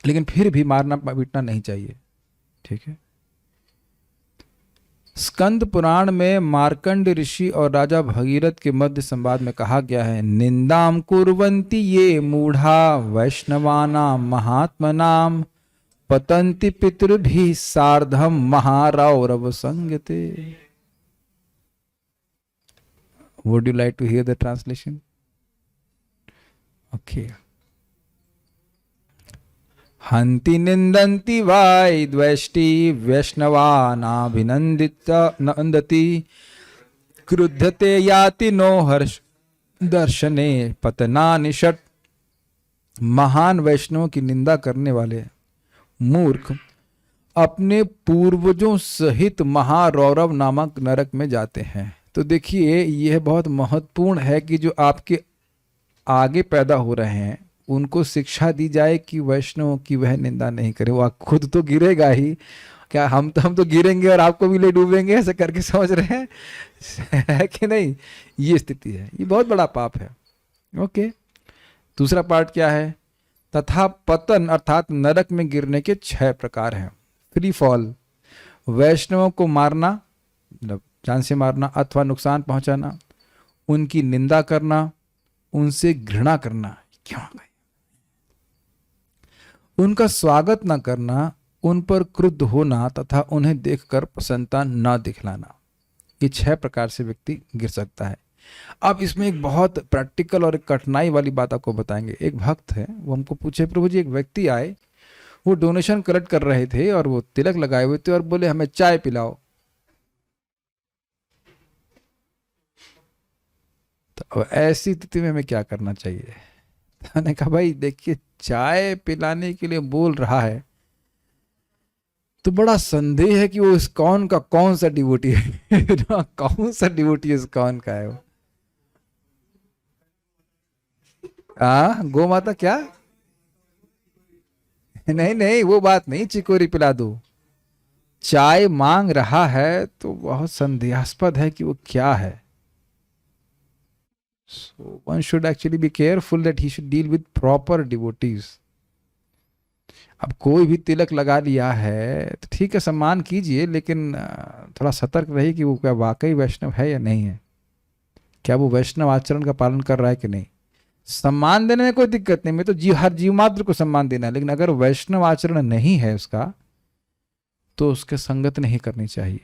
लेकिन फिर भी मारना पीटना नहीं चाहिए, ठीक है। स्कंद पुराण में मार्कंड ऋषि और राजा भगीरथ के मध्य संवाद में कहा गया है, निंदाम कुर्वन्ति ये मूढ़ा वैष्णवानाम महात्मनाम पतंति पितृभि सार्धम महारौरव संगते। Would you like to hear the translation? Okay. हंति निंदन्ति वाई द्वेष्टि वैष्णवानाभिनन्दिता नन्दति क्रुद्धते याति नो हर्ष दर्शने पतनानि षट्। महान वैष्णवों की निंदा करने वाले मूर्ख अपने पूर्वजों सहित महारौरव नामक नरक में जाते हैं। तो देखिए, यह बहुत महत्वपूर्ण है कि जो आपके आगे पैदा हो रहे हैं उनको शिक्षा दी जाए कि वैष्णव की वह निंदा नहीं करे। वो खुद तो गिरेगा ही, क्या हम तो गिरेंगे और आपको भी ले डूबेंगे, ऐसे करके समझ रहे हैं है कि नहीं? ये स्थिति है, ये बहुत बड़ा पाप है। ओके, दूसरा पार्ट क्या है? तथा पतन अर्थात नरक में गिरने के 6 प्रकार हैं। फ्री फॉल, वैष्णवों को मारना, मतलब जान से मारना अथवा नुकसान पहुंचाना, उनकी निंदा करना, उनसे घृणा करना, क्यों उनका स्वागत न करना, उन पर क्रुद्ध होना तथा उन्हें देखकर प्रसन्नता न दिखलाना। ये 6 प्रकार से व्यक्ति गिर सकता है। अब इसमें एक बहुत प्रैक्टिकल और एक कठिनाई वाली बात आपको बताएंगे। एक भक्त है, वो हमको पूछे, प्रभु जी एक व्यक्ति आए, वो डोनेशन कलेक्ट कर रहे थे और वो तिलक लगाए हुए थे और बोले हमें चाय पिलाओ। तो ऐसी स्थिति में हमें क्या करना चाहिए? मैंने कहा भाई देखिए, चाय पिलाने के लिए बोल रहा है तो बड़ा संदेह है कि वो इस्कॉन का कौन सा डिवोटी है कौन सा डिवोटी इस्कॉन का है वो? गो माता क्या? नहीं वो बात नहीं, चिकोरी पिला दो। चाय मांग रहा है तो बहुत संदेहास्पद है कि वो क्या है। So one should actually be careful that he should deal with proper devotees. अब कोई भी तिलक लगा लिया है तो ठीक है, सम्मान कीजिए, लेकिन थोड़ा सतर्क रहिए कि वो क्या वाकई वैष्णव है या नहीं है, क्या वो वैष्णव आचरण का पालन कर रहा है कि नहीं। सम्मान देने में कोई दिक्कत नहीं, मैं तो हर जीव मात्र को सम्मान देना है, लेकिन अगर वैष्णव आचरण नहीं है उसका तो उसके संगत नहीं करनी चाहिए।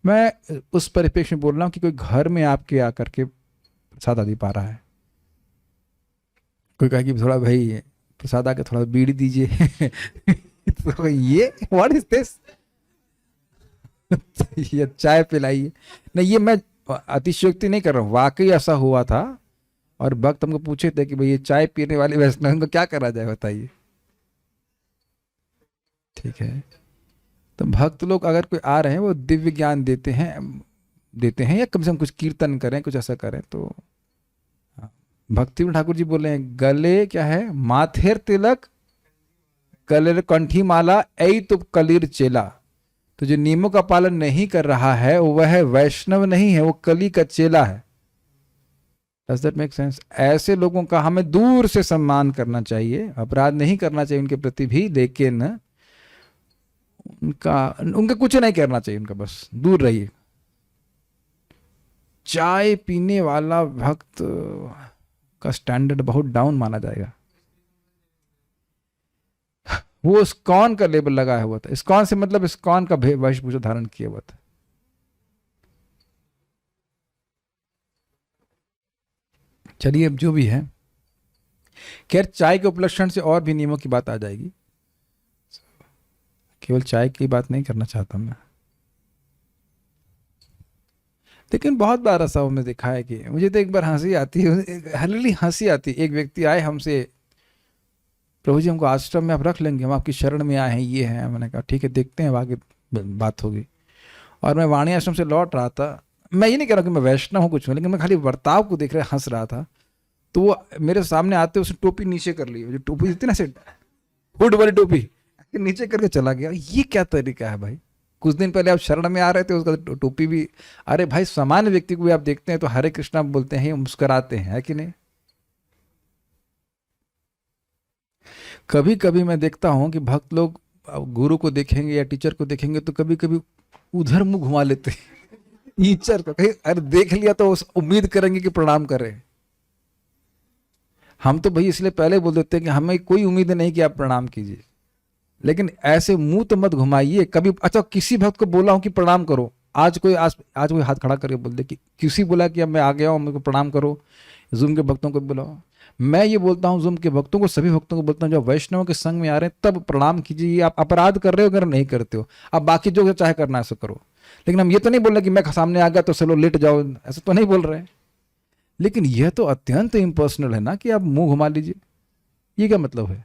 मैं उस परिप्रेक्ष्य में बोल रहा हूँ कि कोई घर में आपके आकर के प्रसाद आदि पा रहा है, कोई कहे कि थोड़ा भाई प्रसाद आके थोड़ा बीड़ी दीजिए तो ये व्हाट इज दिस ये चाय पिलाइए, नहीं ये मैं अतिशयोक्ति नहीं कर रहा हूँ, वाकई ऐसा हुआ था। और भक्त हमको पूछे थे कि भाई ये चाय पीने वाले वैष्णव को क्या करा जाए बताइए। ठीक है, तो भक्त लोग अगर कोई आ रहे हैं वो दिव्य ज्ञान देते हैं या कम से कम कुछ कीर्तन करें, कुछ ऐसा करें तो। भक्ति ठाकुर जी बोले हैं गले क्या है, माथेर तिलक कलेर कंठी माला ऐ तो कलीर चेला। तो जो नियमों का पालन नहीं कर रहा है वह वैष्णव नहीं है, वो कली का चेला है। Does that make sense? ऐसे लोगों का हमें दूर से सम्मान करना चाहिए, अपराध नहीं करना चाहिए उनके प्रति भी, लेकिन उनका कुछ नहीं करना चाहिए, उनका बस दूर रहिए। चाय पीने वाला भक्त का स्टैंडर्ड बहुत डाउन माना जाएगा। वो इस्कॉन का लेबल लगा हुआ था, इस्कॉन से मतलब इस्कॉन का वेशभूषा धारण किया हुआ था। चलिए अब जो भी है, खैर चाय के उपलक्षण से और भी नियमों की बात आ जाएगी, केवल चाय की बात नहीं करना चाहता मैं। लेकिन बहुत बार ऐसा हमने देखा है कि मुझे तो एक बार हंसी आती है, हल्की हंसी आती है। एक व्यक्ति आए हमसे, प्रभु जी हमको आश्रम में आप रख लेंगे, हम आपकी शरण में आए हैं, ये हैं। मैंने कहा ठीक है देखते हैं, आगे बात होगी। और मैं वाणी आश्रम से लौट रहा था, मैं ये नहीं कह रहा कि मैं वैष्णव हूँ कुछ में, लेकिन मैं खाली बर्ताव को देख रहे हंस रहा था। तो वो मेरे सामने आते उसने टोपी नीचे कर ली, जो टोपी थी ना से हुड वाली टोपी नीचे करके चला गया। ये क्या तरीका है भाई, कुछ दिन पहले आप शरण में आ रहे थे, उसका टोपी भी। अरे भाई सामान्य व्यक्ति को भी आप देखते हैं तो हरे कृष्णा बोलते हैं, मुस्कुराते हैं, है कि नहीं। कभी कभी मैं देखता हूं कि भक्त लोग गुरु को देखेंगे या टीचर को देखेंगे तो कभी कभी उधर मुंह घुमा लेते हैं टीचर को, कहीं अरे देख लिया तो उम्मीद करेंगे कि प्रणाम करें। हम तो भाई इसलिए पहले बोल देते हैं कि हमें कोई उम्मीद नहीं कि आप प्रणाम कीजिए, लेकिन ऐसे मुंह तो मत घुमाइए कभी। अच्छा किसी भक्त को बोला हूं कि प्रणाम करो, आज कोई हाथ खड़ा करके बोल दे कि किसी बोला कि अब मैं आ गया हूं, मेरे को प्रणाम करो। जूम के भक्तों को बुलाओ। मैं ये बोलता हूं जूम के भक्तों को, सभी भक्तों को बोलता हूं जब वैष्णव के संग में आ रहे हैं तब प्रणाम कीजिए। आप अपराध कर रहे हो अगर नहीं करते हो, आप बाकी जो चाहे करना है ऐसा करो, लेकिन हम ये तो नहीं बोल रहे कि मैं सामने आ गया तो चलो लेट जाओ, ऐसा तो नहीं बोल रहे। लेकिन यह तो अत्यंत इम्पर्सनल है ना कि आप मुंह घुमा लीजिए, ये क्या मतलब है।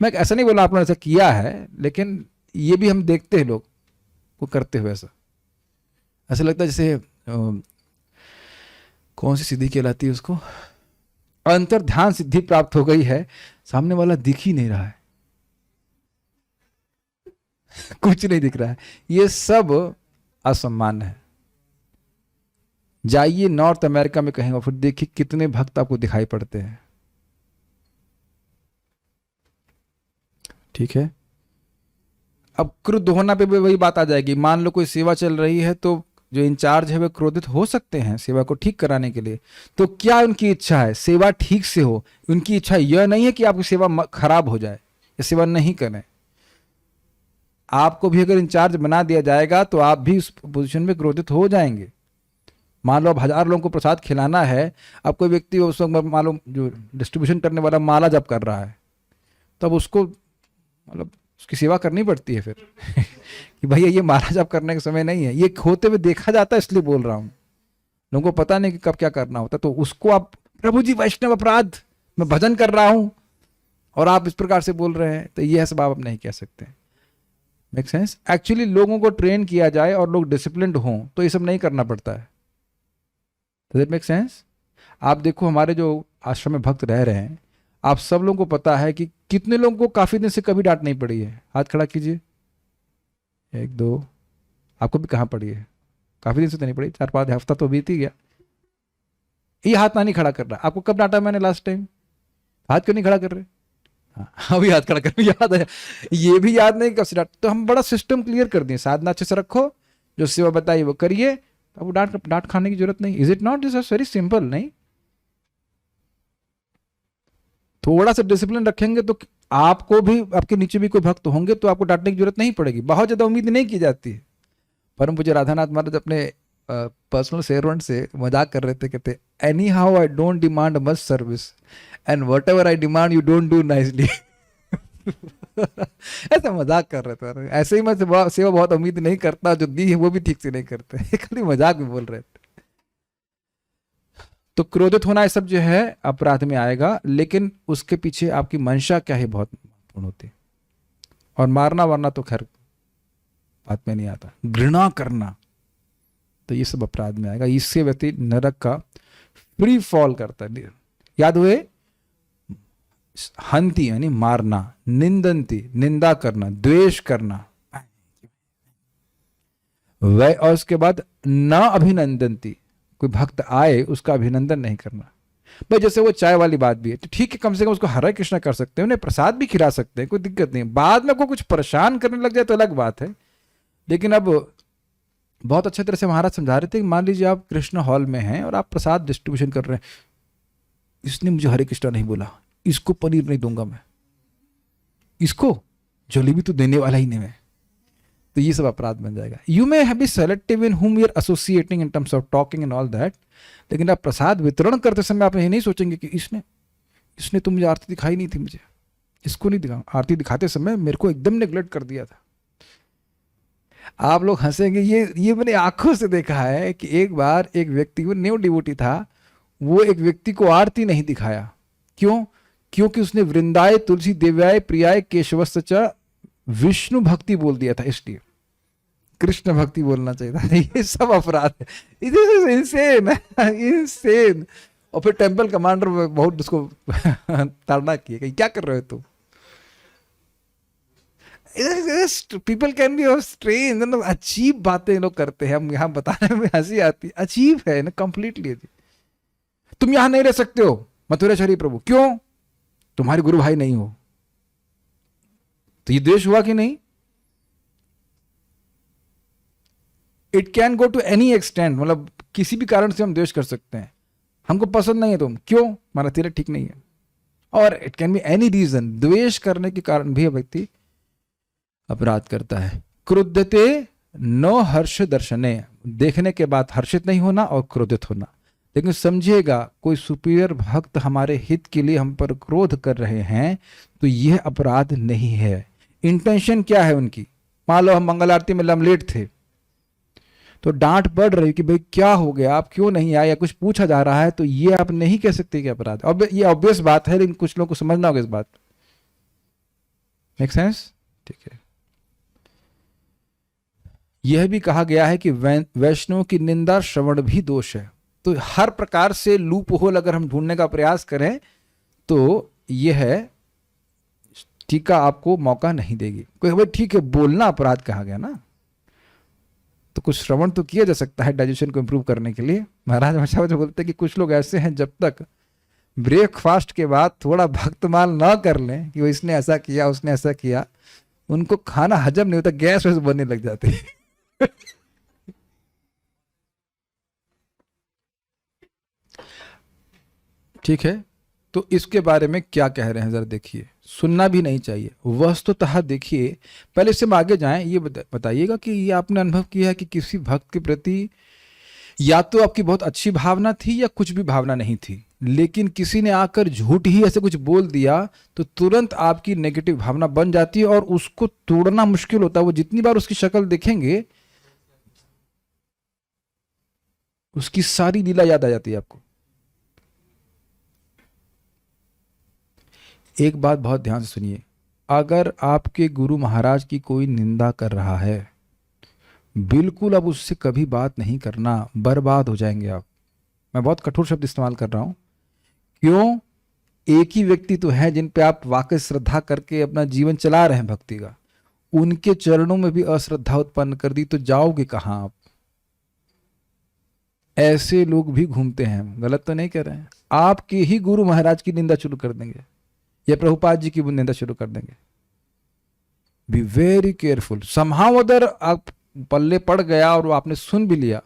मैं ऐसा नहीं बोला आपने ऐसा किया है, लेकिन ये भी हम देखते हैं लोग को करते हुए। ऐसा लगता है जैसे कौन सी सिद्धि कहलाती है उसको, अंतर ध्यान सिद्धि प्राप्त हो गई है, सामने वाला दिख ही नहीं रहा है कुछ नहीं दिख रहा है। ये सब असम्मान है। जाइए नॉर्थ अमेरिका में कहीं और फिर देखिए कितने भक्त आपको दिखाई पड़ते हैं। ठीक है, अब क्रुद्ध होना पे भी वही बात आ जाएगी। मान लो कोई सेवा चल रही है तो जो इंचार्ज है वे क्रोधित हो सकते हैं सेवा को ठीक कराने के लिए। तो क्या उनकी इच्छा है, सेवा ठीक से हो। उनकी इच्छा यह नहीं है कि आपकी सेवा खराब हो जाए या सेवा नहीं करें। आपको भी अगर इंचार्ज बना दिया जाएगा तो आप भी उस पोजीशन में क्रोधित हो जाएंगे। मान लो अब 1000 लोगों को प्रसाद खिलाना है, अब कोई व्यक्ति उस वक्त मान लो जो डिस्ट्रीब्यूशन करने वाला माला जप कर रहा है, तब उसको मतलब उसकी सेवा करनी पड़ती है फिर कि भैया ये माला जप करने का समय नहीं है। ये होते हुए देखा जाता है, इसलिए बोल रहा हूँ। लोगों को पता नहीं कि कब क्या करना होता, तो उसको आप प्रभु जी वैष्णव अपराध, मैं भजन कर रहा हूँ और आप इस प्रकार से बोल रहे हैं, तो यह सब आप नहीं कह सकते। Make sense. एक्चुअली लोगों को ट्रेन किया जाए और लोग डिसिप्लिन्ड हों तो ये सब नहीं करना पड़ता है। Does it make sense. आप देखो हमारे जो आश्रम में भक्त रह रहे हैं, आप सब लोगों को पता है कि कितने लोगों को काफी दिन से कभी डांट नहीं पड़ी है। हाथ खड़ा कीजिए, 1 2, आपको भी कहाँ पड़ी है। काफी दिन से तो नहीं पड़ी, 4-5 हफ्ता तो बीत ही गया। ये हाथ ना नहीं खड़ा कर रहा। आपको कब डांटा मैंने लास्ट टाइम? हाथ क्यों नहीं खड़ा कर रहे? हाँ, अभी हाथ खड़ा कर, याद है, ये भी याद नहीं कब से डांट। तो हम बड़ा सिस्टम क्लियर कर दिए, साधना अच्छे से रखो, जो सेवा बताइए वो करिए, अब वो डांट खाने की जरूरत नहीं। Is it not? This very simple. नहीं, थोड़ा सा डिसिप्लिन रखेंगे तो आपको भी, आपके नीचे भी कोई भक्त होंगे तो आपको डांटने की जरूरत नहीं पड़ेगी। बहुत ज्यादा उम्मीद नहीं की जाती है। परम पूज्य राधानाथ महाराज अपने पर्सनल सर्वेंट से मजाक कर रहे थे, कहते any how I don't demand much service and what ever I demand you don't do nicely. ऐसा मजाक कर रहे थे। ऐसे ही मैं सेवा बहुत उम्मीद नहीं करता, जो दी है वो भी ठीक से नहीं करते। खाली मजाक में बोल रहे थे। तो क्रोधित होना ये सब जो है अपराध में आएगा, लेकिन उसके पीछे आपकी मंशा क्या है बहुत महत्वपूर्ण होती है। और मारना वारना तो खैर बात में नहीं आता। घृणा करना तो ये सब अपराध में आएगा। इससे व्यक्ति नरक का फ्री फॉल करता है। याद हुए, हंती यानी मारना, निंदंती निंदा करना, द्वेष करना, वह, और उसके बाद न अभिनंदंती, कोई भक्त आए उसका अभिनंदन नहीं करना। भाई जैसे वो चाय वाली बात भी है, तो ठीक है, कम से कम उसको हरे कृष्णा कर सकते हैं, उन्हें प्रसाद भी खिला सकते हैं, कोई दिक्कत नहीं। बाद में कोई कुछ परेशान करने लग जाए तो अलग बात है। लेकिन अब बहुत अच्छे तरह से महाराज समझा रहे थे कि मान लीजिए आप कृष्ण हॉल में हैं और आप प्रसाद डिस्ट्रीब्यूशन कर रहे हैं, इसने मुझे हरे कृष्णा नहीं बोला, इसको पनीर नहीं दूंगा मैं, इसको जलेबी तो देने वाला ही नहीं मैं, तो ये सब अपराध बन जाएगा। You may have be selective in whom you are associating in terms of talking and all that, लेकिन आप प्रसाद वितरण करते समय आप ये नहीं सोचेंगे कि इसने तो मुझे आरती दिखाई नहीं थी, मुझे इसको नहीं दिखा, आरती दिखाते समय मेरे को एकदम नेग्लेक्ट कर दिया था। आप लोग हंसेंगे, ये मैंने आंखों से देखा है कि एक बार एक व्यक्ति, वो न्यू डिवोटी था, वो एक व्यक्ति को आरती नहीं दिखाया। क्यों? क्योंकि उसने वृंदाय तुलसी देव्याय प्रियाय केशवश्च विष्णु भक्ति बोल दिया था, इसलिए कृष्ण भक्ति बोलना चाहिए था। ये सब अपराध है। Insane insane. और फिर टेम्पल कमांडर बहुत उसको ताड़ना किया कि क्या कर रहे हो तुम। पीपल कैन बी स्ट्रेंज, अजीब बातें लोग करते हैं, हम यहाँ बताने में हंसी आती, अजीब है ना कंप्लीटली। तुम यहां नहीं रह सकते हो मथुरेश्वरी प्रभु, क्यों? तुम्हारे गुरु भाई नहीं हो। तो ये द्वेष हुआ कि नहीं? It can go to any extent, मतलब किसी भी कारण से हम द्वेष कर सकते हैं। हमको पसंद नहीं है तुम, क्यों? हमारा तीर्थ ठीक नहीं है। और it can be any reason. द्वेष करने के कारण भी व्यक्ति अपराध करता है। क्रुद्धते न हर्ष दर्शने, देखने के बाद हर्षित नहीं होना और क्रोधित होना। लेकिन समझिएगा, कोई सुपीरियर भक्त हमारे हित के लिए हम पर क्रोध कर रहे हैं तो यह अपराध नहीं है। इंटेंशन क्या है उनकी? मान लो हम मंगल आरती में लमलेट थे, तो डांट पड़ रही कि भाई क्या हो गया, आप क्यों नहीं आए, या कुछ पूछा जा रहा है, तो ये आप नहीं कह सकते कि अपराध। अब ये ऑब्वियस बात है, लेकिन कुछ लोगों को समझना होगा इस बात। Make sense? ठीक है। यह भी कहा गया है कि वैष्णव की निंदा श्रवण भी दोष है। तो हर प्रकार से लूप होल अगर हम ढूंढने का प्रयास करें तो यह टीका आपको मौका नहीं देगी। कोई भाई ठीक है, बोलना अपराध कहा गया ना, तो कुछ श्रवण तो किया जा सकता है डाइजेशन को इंप्रूव करने के लिए। महाराज हमेशा जो बोलते हैं कि कुछ लोग ऐसे हैं, जब तक ब्रेकफास्ट के बाद थोड़ा भक्तमाल ना कर लें कि वो इसने ऐसा किया उसने ऐसा किया, उनको खाना हजम नहीं होता, गैस वैसे बनने लग जाती है। ठीक है, तो इसके बारे में क्या कह रहे हैं जरा देखिए। सुनना भी नहीं चाहिए वस्तुतः। देखिए, पहले से हम आगे जाएं, ये बताइएगा कि ये आपने अनुभव किया है कि किसी भक्त के प्रति या तो आपकी बहुत अच्छी भावना थी या कुछ भी भावना नहीं थी, लेकिन किसी ने आकर झूठ ही ऐसे कुछ बोल दिया तो तुरंत आपकी नेगेटिव भावना बन जाती है और उसको तोड़ना मुश्किल होता है। वो जितनी बार उसकी शक्ल देखेंगे उसकी सारी लीला याद आ जाती है आपको। एक बात बहुत ध्यान से सुनिए, अगर आपके गुरु महाराज की कोई निंदा कर रहा है, बिल्कुल अब उससे कभी बात नहीं करना, बर्बाद हो जाएंगे आप। मैं बहुत कठोर शब्द इस्तेमाल कर रहा हूं। क्यों? एक ही व्यक्ति तो है जिन पे आप वाकई श्रद्धा करके अपना जीवन चला रहे हैं भक्ति का, उनके चरणों में भी अश्रद्धा उत्पन्न कर दी तो जाओगे कहां आप? ऐसे लोग भी घूमते हैं, हम गलत तो नहीं कह रहे हैं। आपके ही गुरु महाराज की निंदा शुरू कर देंगे या प्रभुपाद जी की निंदा शुरू कर देंगे। B very careful. Somehow other आप पल्ले पड़ गया और आपने सुन भी लिया,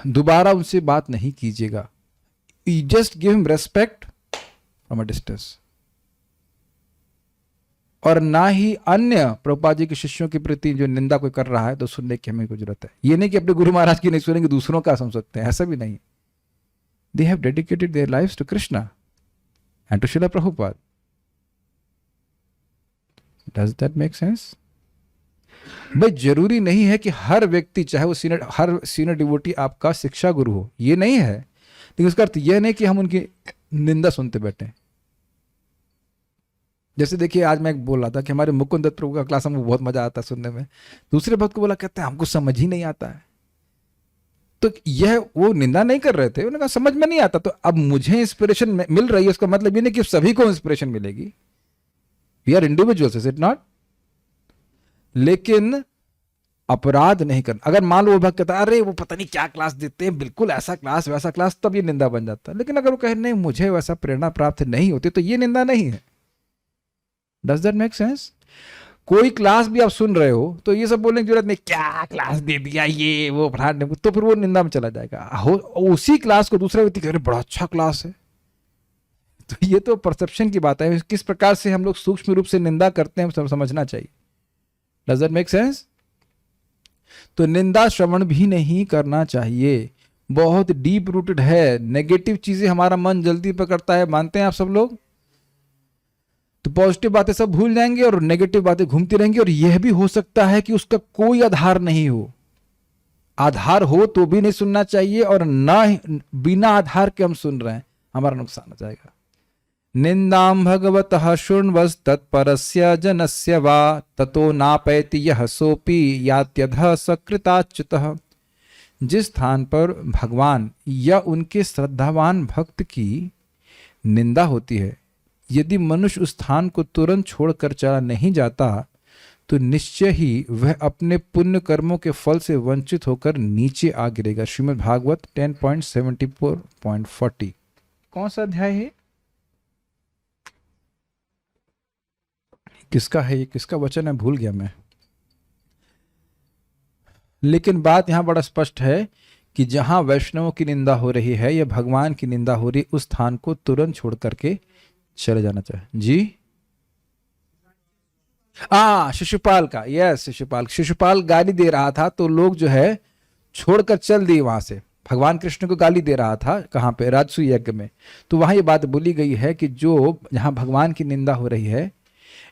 दोबारा उनसे बात नहीं कीजिएगा। You just give him respect from a distance. और ना ही अन्य प्रभुपाद जी के शिष्यों के प्रति जो निंदा कोई कर रहा है तो सुनने की हमें कोई जरूरत है। ये नहीं कि अपने गुरु महाराज की नहीं सुनेंगे, दूसरों का सुन सकते हैं, ऐसा भी नहीं। They have dedicated their lives to Krishna and to Srila Prabhupada. Does that make sense? भाई जरूरी नहीं है कि हर व्यक्ति, चाहे वो हर सीनियर डिवोटी आपका शिक्षा गुरु हो, ये नहीं है। लेकिन उसका अर्थ यह नहीं कि हम उनकी निंदा सुनते बैठे। जैसे देखिए, आज मैं बोल रहा था कि हमारे मुकुंद दत्त प्रभु का क्लास हमको बहुत मजा आता है सुनने में। दूसरे भक्त को बोला, कहते हैं हमको समझ ही नहीं आता है। तो यह वो निंदा नहीं कर रहे थे, उन्होंने कहा समझ में नहीं आता। तो अब मुझे इंस्पिरेशन मिल रही है, उसका मतलब ये नहीं कि सभी को इंस्पिरेशन मिलेगी। We are individuals, is it not? लेकिन अपराध नहीं करना। अगर मान लो वो भक्त कहता है अरे वो पता नहीं क्या क्लास देते हैं, बिल्कुल ऐसा क्लास वैसा क्लास, तब ये निंदा बन जाता है। लेकिन अगर वो कहे नहीं मुझे वैसा प्रेरणा प्राप्त नहीं होती, तो ये निंदा नहीं है। Does that make sense? कोई क्लास भी आप सुन रहे हो तो ये सब बोलने की जरूरत नहीं, क्या क्लास दे दिया ये वो फलाने, तो फिर वो निंदा में चला जाएगा। उसी क्लास को दूसरा व्यक्ति कह रहे बड़ा अच्छा क्लास है। तो ये तो परसेप्शन की बात है, किस प्रकार से हम लोग सूक्ष्म रूप से निंदा करते हैं समझना चाहिए। Does that make sense? तो निंदा श्रवण भी नहीं करना चाहिए, बहुत डीप रूटेड है। नेगेटिव चीजें हमारा मन जल्दी पकड़ता है, मानते हैं आप सब लोग? तो पॉजिटिव बातें सब भूल जाएंगे और नेगेटिव बातें घूमती रहेंगी। और यह भी हो सकता है कि उसका कोई आधार नहीं हो। आधार हो तो भी नहीं सुनना चाहिए, और ना बिना आधार के हम सुन रहे हैं, हमारा नुकसान हो जाएगा। निंदाम भगवतः शृण्वस्तत्परस्य जनस्य वा ततो नापैति यः सोपि यात्यधः सकृताच्युतः। जिस स्थान पर भगवान या उनके श्रद्धावान भक्त की निंदा होती है, यदि मनुष्य उस स्थान को तुरंत छोड़कर चला नहीं जाता तो निश्चय ही वह अपने पुण्य कर्मों के फल से वंचित होकर नीचे आ गिरेगा। श्रीमद् भागवत 10.74.40। कौन सा अध्याय है? किसका है ये, किसका वचन है, भूल गया मैं। लेकिन बात यहां बड़ा स्पष्ट है कि जहां वैष्णवों की निंदा हो रही है या भगवान की निंदा हो रही, उस स्थान को तुरंत छोड़ करके चले जाना चाहिए। जी शिशुपाल का, यस शिशुपाल गाली दे रहा था, तो लोग जो है छोड़कर चल दिए वहां से। भगवान कृष्ण को गाली दे रहा था, कहां पे? राजसूय यज्ञ में। तो वहां ये बात बोली गई है कि जो जहां भगवान की निंदा हो रही है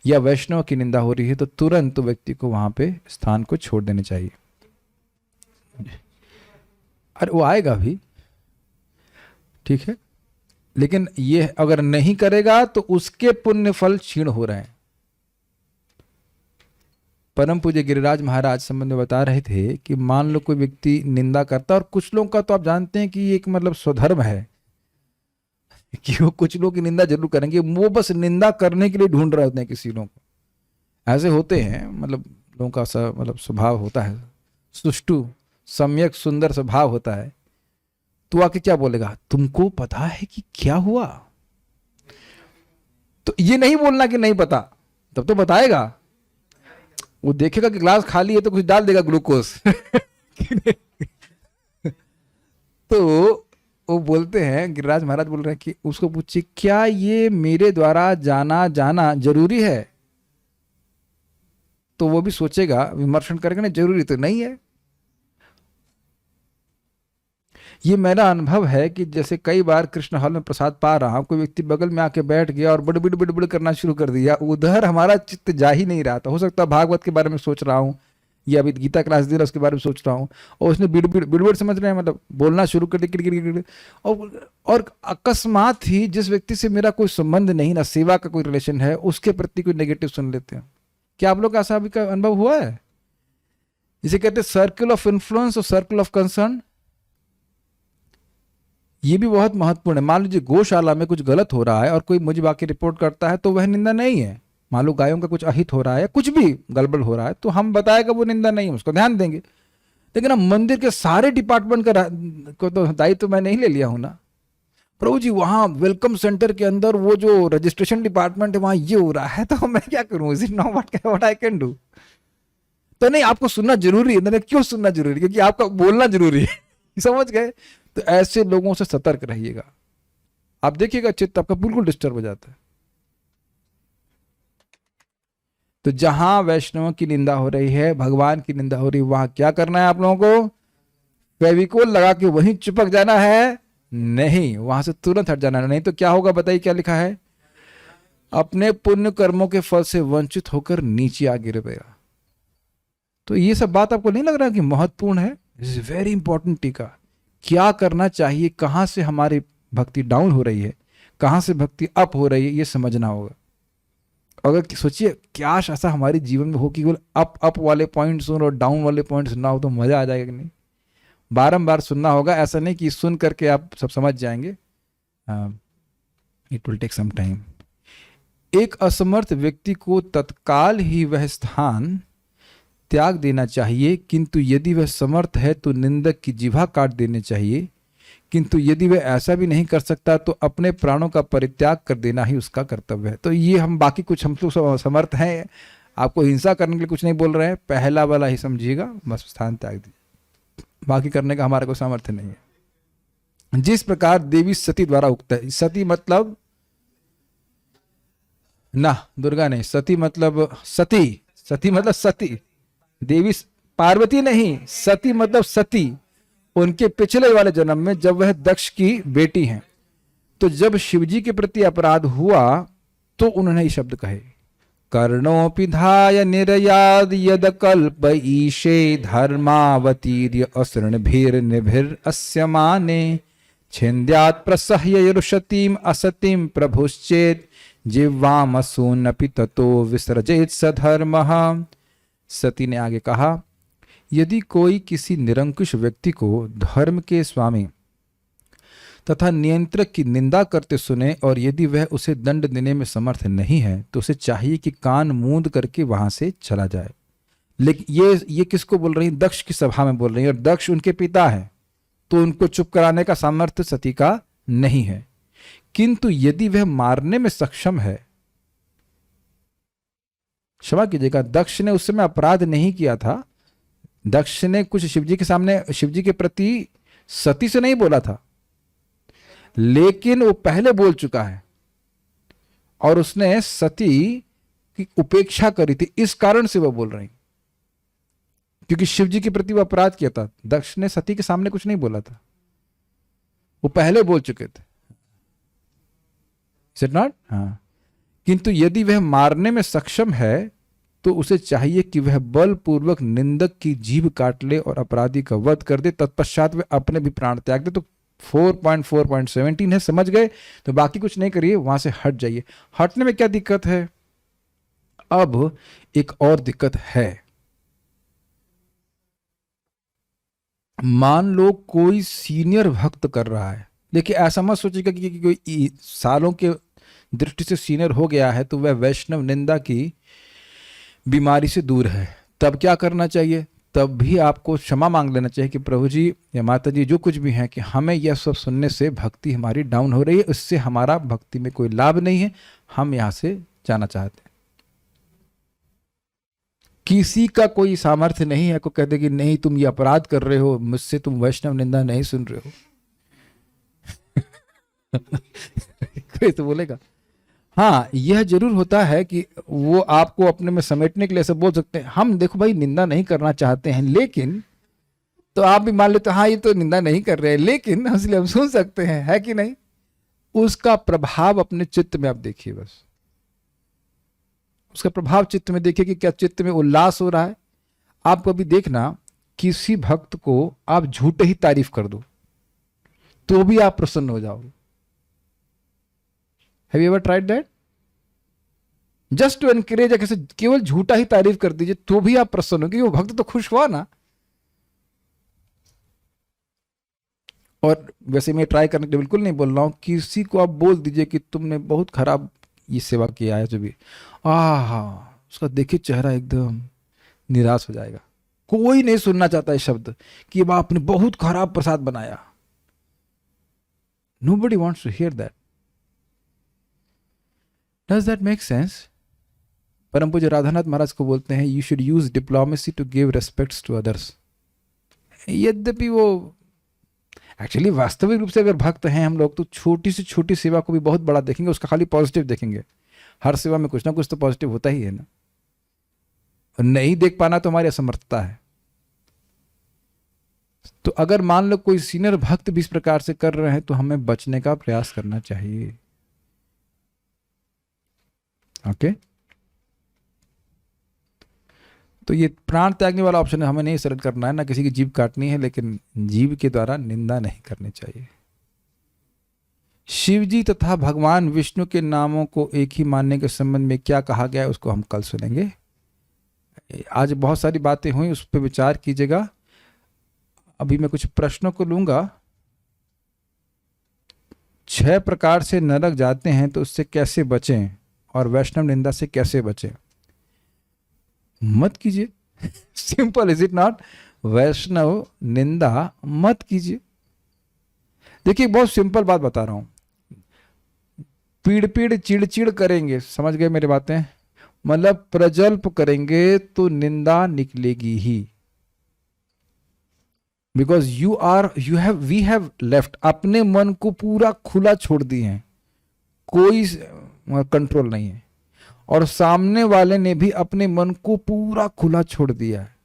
या वैष्णव की निंदा हो रही है, तो तुरंत तो व्यक्ति को वहां पे स्थान को छोड़ देने चाहिए। अरे वो आएगा भी, ठीक है, लेकिन ये अगर नहीं करेगा तो उसके पुण्य फल क्षीण हो रहे हैं। परम पूज्य गिरिराज महाराज संबंध में बता रहे थे कि मान लो कोई व्यक्ति निंदा करता, और कुछ लोगों का तो आप जानते हैं कि ये एक मतलब स्वधर्म है कि वो कुछ लोग की निंदा जरूर करेंगे, वो बस निंदा करने के लिए ढूंढ रहे होते हैं किसी लोगों को। ऐसे होते हैं, मतलब लोगों का मतलब स्वभाव होता है, सुष्टु सम्यक सुंदर स्वभाव होता है। तो आके क्या बोलेगा, तुमको पता है कि क्या हुआ? तो ये नहीं बोलना कि नहीं पता, तब तो बताएगा। वो देखेगा कि ग्लास खाली है तो कुछ डाल देगा ग्लूकोज तो वो बोलते हैं, गिरिराज महाराज बोल रहे हैं कि उसको पूछिए क्या ये मेरे द्वारा जाना जरूरी है? तो वो भी सोचेगा, विमर्शन करेगा, नहीं जरूरी तो नहीं है। ये मेरा अनुभव है कि जैसे कई बार कृष्ण हॉल में प्रसाद पा रहा हूं, कोई व्यक्ति बगल में आके बैठ गया और बड़ बिड़ करना शुरू कर दिया, उधर हमारा चित्त जा ही नहीं रहा था। हो सकता है भागवत के बारे में सोच रहा हूँ या अभी गीता क्लास दे रहा उसके बारे में सोच रहा हूँ, और उसने बिड़बिड़ समझ रहे हैं, मतलब बोलना शुरू कर दिया, और अकस्मात ही जिस व्यक्ति से मेरा कोई संबंध नहीं, ना सेवा का कोई रिलेशन है, उसके प्रति कोई नेगेटिव सुन लेते हैं। क्या आप लोग का ऐसा अभी का अनुभव हुआ है? जिसे कहते हैं सर्कल ऑफ इन्फ्लुएंस और सर्कल ऑफ कंसर्न। ये भी बहुत महत्वपूर्ण है। मान लीजिए गौशाला में कुछ गलत हो रहा है और कोई मुझे बाकी रिपोर्ट करता है, तो वह निंदा नहीं है। मान लो गायों का कुछ अहित हो रहा है, कुछ भी गड़बड़ हो रहा है, तो हम बताएगा वो निंदा नहीं है, उसको ध्यान देंगे। लेकिन अब मंदिर के सारे डिपार्टमेंट का को तो दायित्व मैं नहीं ले लिया हूं ना। प्रभु जी वहां वेलकम सेंटर के अंदर वो जो रजिस्ट्रेशन डिपार्टमेंट है वहां ये हो रहा है, तो मैं क्या करूं? Is it not what I can do? तो नहीं, आपको सुनना जरूरी है। मैंने क्यों सुनना जरूरी है? क्योंकि आपका बोलना जरूरी है। समझ गए? तो ऐसे लोगों से सतर्क रहिएगा। आप देखिएगा चित्त आपका बिल्कुल डिस्टर्ब हो जाता है। तो जहां वैष्णवों की निंदा हो रही है, भगवान की निंदा हो रही है, वहां क्या करना है आप लोगों को? फेविकोल लगा के वहीं चिपक जाना है? नहीं, वहां से तुरंत हट जाना है। नहीं तो क्या होगा बताइए, क्या लिखा है? अपने पुण्य कर्मों के फल से वंचित होकर नीचे आ गिरेगा। तो ये सब बात आपको नहीं लग रहा कि महत्वपूर्ण है? दिस इज वेरी इंपॉर्टेंट टीका। क्या करना चाहिए, कहां से हमारी भक्ति डाउन हो रही है, कहां से भक्ति अप हो रही है, ये समझना होगा। अगर सोचिए क्या ऐसा हमारे जीवन में हो कि केवल अप वाले पॉइंट्स हो और डाउन वाले पॉइंट्स ना हो, तो मजा आ जाएगा कि नहीं? बारंबार सुनना होगा। ऐसा नहीं कि सुन करके आप सब समझ जाएंगे। It will take some time. एक असमर्थ व्यक्ति को तत्काल ही वह स्थान त्याग देना चाहिए, किंतु यदि वह समर्थ है तो निंदक की जिह्वा काट देनी चाहिए, किंतु यदि वह ऐसा भी नहीं कर सकता तो अपने प्राणों का परित्याग कर देना ही उसका कर्तव्य है। तो ये हम बाकी कुछ हम लोग समर्थ हैं, आपको हिंसा करने के लिए कुछ नहीं बोल रहे हैं, पहला वाला ही समझिएगा, बस स्थान त्याग दीजिए। बाकी करने का हमारा कोई सामर्थ्य नहीं है। जिस प्रकार देवी सती द्वारा उक्त है, सती मतलब ना दुर्गा नहीं, सती मतलब सती, सती मतलब सती, देवी पार्वती नहीं, सती मतलब सती। उनके पिछले वाले जन्म में जब वह दक्ष की बेटी हैं, तो जब शिवजी के प्रति अपराध हुआ तो उन्होंने ये शब्द कहे, कर्णोपिधाय निर्याद यद कल्प ईशे धर्मावतीर्य असृण भीर निभिर अस्यमाने छिन्द्यात् प्रसह्य रुषतीम असतीम प्रभुश्चेत जिह्वामसूनपि ततो विसर्जेत सधर्मः। सती ने आगे कहा, यदि कोई किसी निरंकुश व्यक्ति को धर्म के स्वामी तथा नियंत्रक की निंदा करते सुने और यदि वह उसे दंड देने में समर्थ नहीं है तो उसे चाहिए कि कान मूंद करके वहां से चला जाए। लेकिन ये किसको बोल रही? दक्ष की सभा में बोल रही है, और दक्ष उनके पिता है, तो उनको चुप कराने का सामर्थ्य सती का नहीं है। किंतु यदि वह मारने में सक्षम है, क्षमा कीजिएगा, दक्ष ने उस समय अपराध नहीं किया था। दक्ष ने कुछ शिवजी के सामने, शिवजी के प्रति सती से नहीं बोला था, लेकिन वो पहले बोल चुका है और उसने सती की उपेक्षा करी थी, इस कारण से वह बोल रही, क्योंकि शिवजी के प्रति वो अपराध किया था। दक्ष ने सती के सामने कुछ नहीं बोला था, वो पहले बोल चुके थे। Is it not? हाँ। किंतु यदि वह मारने में सक्षम है तो उसे चाहिए कि वह बलपूर्वक निंदक की जीभ काट ले और अपराधी का वध कर दे, तत्पश्चात वह अपने भी प्राण त्याग दे। तो 4.4.17 है, समझ गए? तो बाकी कुछ नहीं करिए, वहां से हट जाइए। हटने में क्या दिक्कत है? अब एक और दिक्कत है। मान लो कोई सीनियर भक्त कर रहा है, लेकिन ऐसा मत सोचिएगा कि कोई सालों के दृष्टि से सीनियर हो गया है तो वह वैष्णव निंदा की बीमारी से दूर है। तब क्या करना चाहिए? तब भी आपको क्षमा मांग लेना चाहिए कि प्रभु जी या माता जी जो कुछ भी हैं, कि हमें यह सब सुनने से भक्ति हमारी डाउन हो रही है, इससे हमारा भक्ति में कोई लाभ नहीं है, हम यहां से जाना चाहते हैं। किसी का कोई सामर्थ्य नहीं है को कहते कि नहीं तुम ये अपराध कर रहे हो, मुझसे तुम वैष्णव निंदा नहीं सुन रहे हो। कोई तो बोलेगा। हाँ, यह जरूर होता है कि वो आपको अपने में समेटने के लिए ऐसे बोल सकते हैं, हम देखो भाई निंदा नहीं करना चाहते हैं, लेकिन तो आप भी मान लेते हाँ ये तो निंदा नहीं कर रहे हैं, लेकिन इसलिए हम सुन सकते हैं, है कि नहीं? उसका प्रभाव अपने चित्त में आप देखिए, बस उसका प्रभाव चित्त में देखिए कि क्या चित्त में उल्लास हो रहा है। आप कभी देखना किसी भक्त को आप झूठे ही तारीफ कर दो तो भी आप प्रसन्न हो जाओगे। Have you ever tried that? Just to encourage, कैसे केवल झूठा ही तारीफ कर दीजिए तो भी आप प्रसन्न हो, क्योंकि वो भक्त तो खुश हुआ ना। और वैसे मैं ट्राई करने के लिए बिल्कुल नहीं बोल रहा हूं, किसी को आप बोल दीजिए कि तुमने बहुत खराब ये सेवा किया है, जो भी उसका देखिए चेहरा एकदम निराश हो जाएगा। कोई नहीं सुनना चाहता है शब्द कि बाप ने बहुत खराब प्रसाद बनाया. Nobody wants to hear that. Does that make sense? परम पूज्य राधानाथ महाराज को बोलते हैं you should use diplomacy to give respects to others. यद्यपि वो एक्चुअली वास्तविक रूप से अगर भक्त हैं हम लोग तो छोटी से छोटी सेवा को भी बहुत बड़ा देखेंगे, उसका खाली पॉजिटिव देखेंगे. हर सेवा में कुछ ना कुछ तो पॉजिटिव होता ही है ना. और नहीं देख पाना तो हमारी असमर्थता है. तो अगर मान लो कोई सीनियर भक्त भी इस प्रकार से कर रहे हैं तो हमें बचने का प्रयास करना चाहिए. ओके तो ये प्राण त्यागने वाला ऑप्शन है, हमें नहीं सेलेक्ट करना है, ना किसी की जीभ काटनी है, लेकिन जीव के द्वारा निंदा नहीं करनी चाहिए. शिव जी तथा भगवान विष्णु के नामों को एक ही मानने के संबंध में क्या कहा गया है उसको हम कल सुनेंगे. आज बहुत सारी बातें हुई, उस पर विचार कीजिएगा. अभी मैं कुछ प्रश्नों को लूंगा. 6 प्रकार से नरक जाते हैं तो उससे कैसे बचें और वैष्णव निंदा से कैसे बचें. मत कीजिए. Simple is it not. Vaishnava निंदा मत कीजिए. देखिए बहुत सिंपल बात बता रहा हूं. पीड़ चिड़ करेंगे, समझ गए मेरी बातें, मतलब प्रजल्प करेंगे तो निंदा निकलेगी ही. बिकॉज वी हैव लेफ्ट, अपने मन को पूरा खुला छोड़ दिए हैं, कोई कंट्रोल नहीं है. और सामने वाले ने भी अपने मन को पूरा खुला छोड़ दिया है.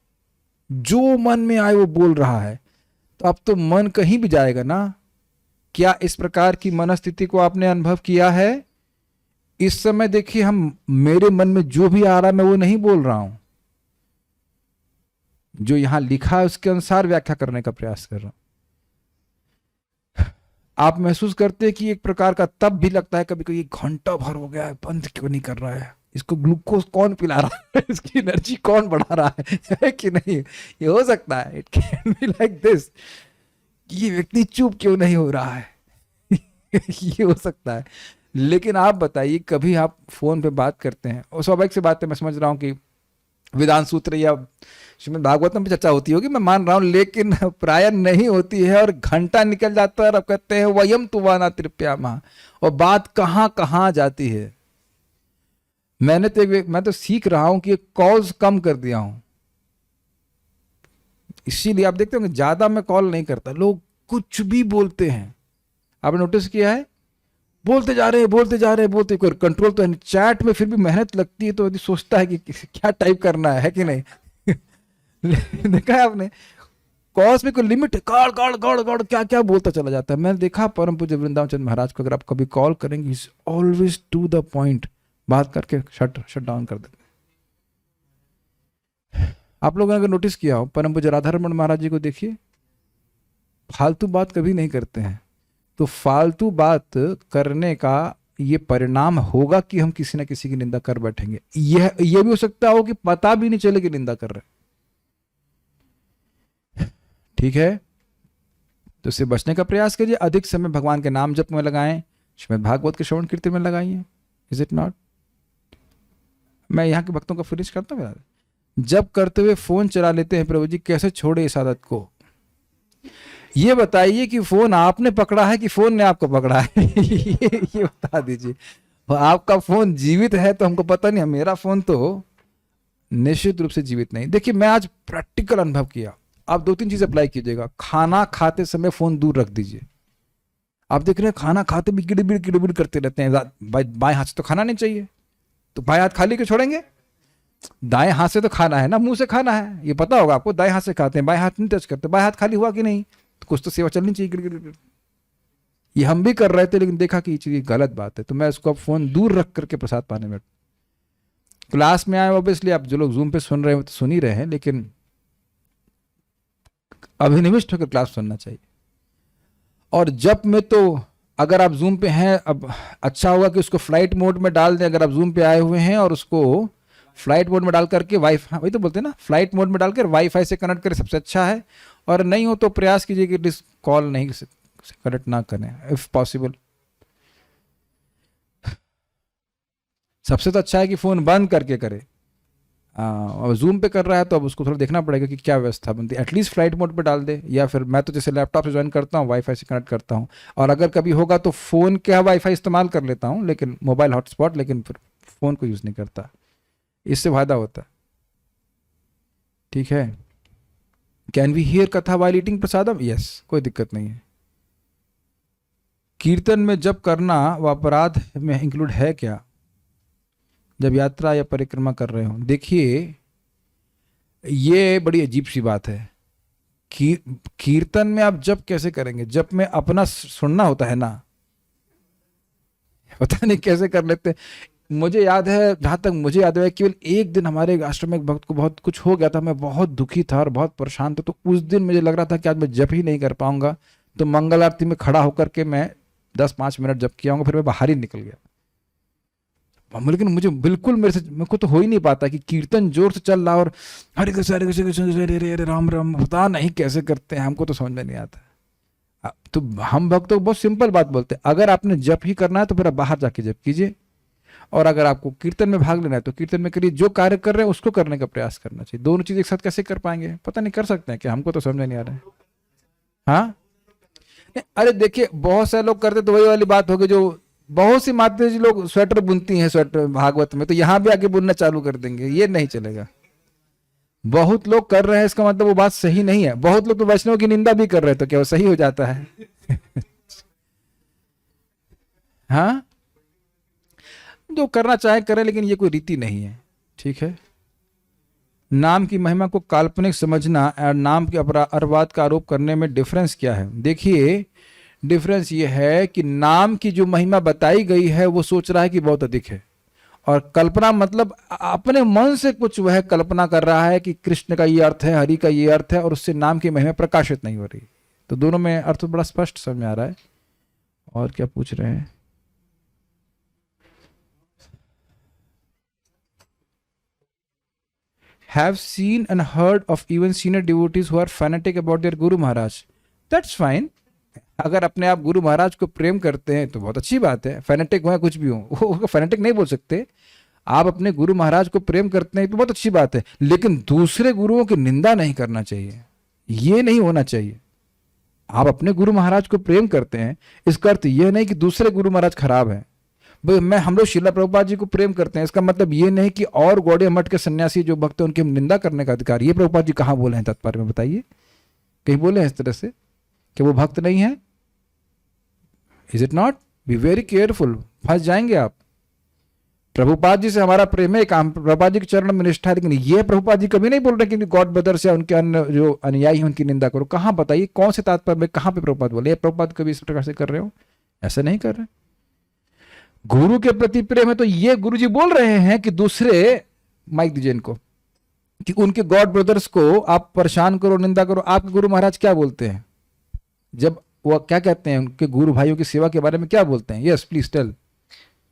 जो मन में आए वो बोल रहा है. तो अब तो मन कहीं भी जाएगा ना. क्या इस प्रकार की मनस्थिति को आपने अनुभव किया है? इस समय देखिए हम मेरे मन में जो भी आ रहा है मैं वो नहीं बोल रहा हूं, जो यहां लिखा है उसके अनुसार व्याख्या करने का प्रयास कर रहा हूं. आप महसूस करते हैं कि एक प्रकार का तब भी लगता है कभी कभी घंटा भर हो गया है, बंद क्यों नहीं कर रहा है, इसको ग्लूकोज कौन पिला रहा है, इसकी एनर्जी कौन बढ़ा रहा है कि नहीं. ये हो सकता है, it can be like this, ये व्यक्ति चुप क्यों नहीं हो रहा है. ये हो सकता है. लेकिन आप बताइए कभी आप फोन पे बात करते हैं, और स्वाभाविक सी बात है, मैं समझ रहा हूं कि वेदांत सूत्र या श्रीमद् भागवतम पे चर्चा होती होगी, मैं मान रहा हूं, लेकिन प्राय नहीं होती है. और घंटा निकल जाता है और अब कहते हैं वयम तुवाना तृप्यामा, और बात कहां कहां जाती है. मैं तो सीख रहा हूं कि कॉल्स कम कर दिया हूं. इसीलिए आप देखते होंगे ज्यादा मैं कॉल नहीं करता. लोग कुछ भी बोलते हैं, आपने नोटिस किया है, बोलते जा रहे हैं, कोई कंट्रोल तो है. चैट में फिर भी मेहनत लगती है, तो यदि सोचता है कि क्या टाइप करना है कि नहीं. देखा है आपने, कॉल्स में कोई लिमिट है, गाड़ क्या क्या बोलता चला जाता है. मैंने देखा परम पूज्य वृंदावन चंद्र महाराज को, अगर आप कभी कॉल करेंगे is always to the point, बात करके शट डाउन कर देते. आप लोगों ने अगर नोटिस किया हो, परम पूज्य राधारमण महाराज जी को देखिए, फालतू बात कभी नहीं करते हैं. तो फालतू बात करने का ये परिणाम होगा कि हम किसी ना किसी की निंदा कर बैठेंगे. यह भी हो सकता हो कि पता भी नहीं चले कि निंदा कर रहे. ठीक है, तो इससे बचने का प्रयास कीजिए. अधिक समय भगवान के नाम जप में लगाएं, श्रीमद् भागवत के श्रवण कीर्तन में लगाइए. Is it not? मैं यहाँ के भक्तों का फिनिश करता हूँ. जब करते हुए फोन चला लेते हैं प्रभु जी, कैसे छोड़े इस आदत को. ये बताइए कि फोन आपने पकड़ा है कि फोन ने आपको पकड़ा है. ये बता दीजिए. आपका फोन जीवित है तो हमको पता नहीं, मेरा फोन तो निश्चित रूप से जीवित नहीं. देखिए मैं आज प्रैक्टिकल अनुभव किया. आप 2-3 चीज अप्लाई कीजिएगा. खाना खाते समय फोन दूर रख दीजिए. आप देख रहे हैं खाना खाते भी किड़बिड़ करते रहते हैं. बाएं हाथ से तो खाना नहीं चाहिए, तो बाएं हाथ खाली क्यों छोड़ेंगे. दाएं हाथ से तो खाना है ना, मुंह से खाना है, ये पता होगा आपको. दाएं हाथ से खाते हैं, बाएं हाथ नहीं टच करते. बाएं हाथ खाली हुआ कि नहीं, तो कुछ तो सेवा चलनी चाहिए. ये हम भी कर रहे थे, लेकिन देखा कि ये चीज गलत बात है, तो मैं उसको अब फोन दूर रख करके प्रसाद पाने में. क्लास में आए ऑब्वियसली, आप जो लोग जूम पे सुन रहे हो तो सुन ही रहे हैं, लेकिन अभिनिविष्ट होकर क्लास सुनना चाहिए. और जब में तो अगर आप जूम पे हैं, अब अच्छा होगा कि उसको फ्लाइट मोड में डाल दें. अगर आप जूम पे आए हुए हैं और उसको फ्लाइट मोड में डाल करके वाईफाई, वही तो बोलते हैं ना, फ्लाइट मोड में डालकर वाईफाई से कनेक्ट करें, सबसे अच्छा है. और नहीं हो तो प्रयास कीजिए कि कॉल नहीं कनेक्ट ना करें इफ पॉसिबल. सबसे तो अच्छा है कि फोन बंद करके करें. और जूम पे कर रहा है तो अब उसको थोड़ा देखना पड़ेगा कि क्या व्यवस्था बनती है, एटलीस्ट फ्लाइट मोड पे डाल दे, या फिर मैं तो जैसे लैपटॉप से ज्वाइन करता हूँ, वाईफाई से कनेक्ट करता हूँ, और अगर कभी होगा तो फ़ोन का वाईफाई इस्तेमाल कर लेता हूँ, लेकिन मोबाइल हॉटस्पॉट, लेकिन फिर फ़ोन को यूज़ नहीं करता, इससे फ़ायदा होता है। ठीक है, कैन वी हियर कथा वाइल ईटिंग प्रसादम? यस, कोई दिक्कत नहीं है। कीर्तन में जब करना वह अपराध में इंक्लूड है क्या, जब यात्रा या परिक्रमा कर रहे हो? देखिए, ये बड़ी अजीब सी बात है। कीर्तन में आप जब कैसे करेंगे? जब में अपना सुनना होता है ना, पता नहीं कैसे कर लेते हैं। मुझे याद है, जहाँ तक मुझे याद है, केवल एक दिन हमारे आश्रम में एक भक्त को बहुत कुछ हो गया था, मैं बहुत दुखी था और बहुत परेशान था, तो उस दिन मुझे लग रहा था कि आज मैं जप ही नहीं कर पाऊंगा, तो मंगल आरती में खड़ा होकर के मैं 10-5 मिनट जप किया हूँ, फिर मैं बाहर ही निकल गया। लेकिन मुझे बिल्कुल मेरे को तो हो ही नहीं पाता कि कीर्तन जोर से चल रहा और हरे कृष्ण हरे कृष्ण कृष्ण हरे हरे हरे राम राम, पता नहीं कैसे करते हैं, हमको तो समझ में नहीं आता। तो हम भक्तों को बहुत सिंपल बात बोलते हैं, अगर आपने जप ही करना है तो फिर आप बाहर जाके जप कीजिए, और अगर आपको कीर्तन में भाग लेना है तो कीर्तन में करिए, जो कार्य कर रहे हैं उसको करने का प्रयास करना चाहिए। दोनों चीज एक साथ कैसे कर पाएंगे, पता नहीं कर सकते हैं क्या, हमको तो समझ में नहीं आ रहा है। हाँ, अरे देखिए, बहुत सारे लोग करते तो वही वाली बात होगी, जो बहुत सी माता जी लोग स्वेटर बुनती हैं, स्वेटर भागवत में, तो यहाँ भी आके बुनना चालू कर देंगे, ये नहीं चलेगा। बहुत लोग कर रहे हैं, इसका मतलब वो बात सही नहीं है। बहुत लोग तो वैष्णव की निंदा भी कर रहे हैं, तो क्या वो सही हो जाता है? हाँ, जो करना चाहे करें, लेकिन ये कोई रीति नहीं है। ठीक है, नाम की महिमा को काल्पनिक समझना और नाम के अपवाद का आरोप करने में डिफरेंस क्या है? देखिए, डिफरेंस ये है कि नाम की जो महिमा बताई गई है वो सोच रहा है कि बहुत अधिक है, और कल्पना मतलब अपने मन से कुछ वह कल्पना कर रहा है कि कृष्ण का ये अर्थ है, हरि का ये अर्थ है, और उससे नाम की महिमा प्रकाशित नहीं हो रही। तो दोनों में अर्थ बड़ा स्पष्ट समझ में आ रहा है। और क्या पूछ रहे हैं? Have seen and heard of even senior devotees who are fanatic about their Guru Maharaj. That's fine. अगर अपने आप गुरु महाराज को प्रेम करते हैं तो बहुत अच्छी बात है, फैनेटिक हो कुछ भी हो, उसको फैनेटिक नहीं बोल सकते। आप अपने गुरु महाराज को प्रेम करते हैं तो बहुत अच्छी बात है, लेकिन दूसरे गुरुओं की निंदा नहीं करना चाहिए, ये नहीं होना चाहिए। आप अपने गुरु महाराज को प्रेम करते हैं, इसका अर्थ यह नहीं कि दूसरे गुरु महाराज खराब है। हम लोग श्रीला प्रभुपाद जी को प्रेम करते हैं, इसका मतलब ये नहीं कि और गौड़े मठ के सन्यासी जो भक्त हैं उनकी हम निंदा करने का अधिकार। ये प्रभुपाद जी कहाँ बोले हैं तात्पर्य में, बताइए, कहीं बोले हैं इस तरह से कि वो भक्त नहीं है? Is it not? B very careful, फंस जाएंगे आप। प्रभुपाद जी से हमारा प्रेम है, काम प्रभुपाद जी के चरण में निष्ठा है, लेकिन ये प्रभुपाद जी कभी नहीं बोल रहे कि गॉड ब्रदर्स या उनके अन्य जो अनुयायी हैं उनकी निंदा करो। कहाँ बताइए, कौन से तात्पर्य में, कहाँ पे प्रभुपाद बोले? प्रभुपाद कभी इस प्रकार से कर रहे हो? ऐसा नहीं कर रहे। गुरु के प्रति प्रेम है तो ये गुरु जी बोल रहे हैं कि दूसरे, माइक दीजिए इनको, कि उनके गॉड ब्रदर्स को आप परेशान करो, निंदा करो। आपके गुरु महाराज क्या बोलते हैं? जब वो क्या कहते हैं, उनके गुरु भाइयों की सेवा के बारे में क्या बोलते हैं? Yes please tell.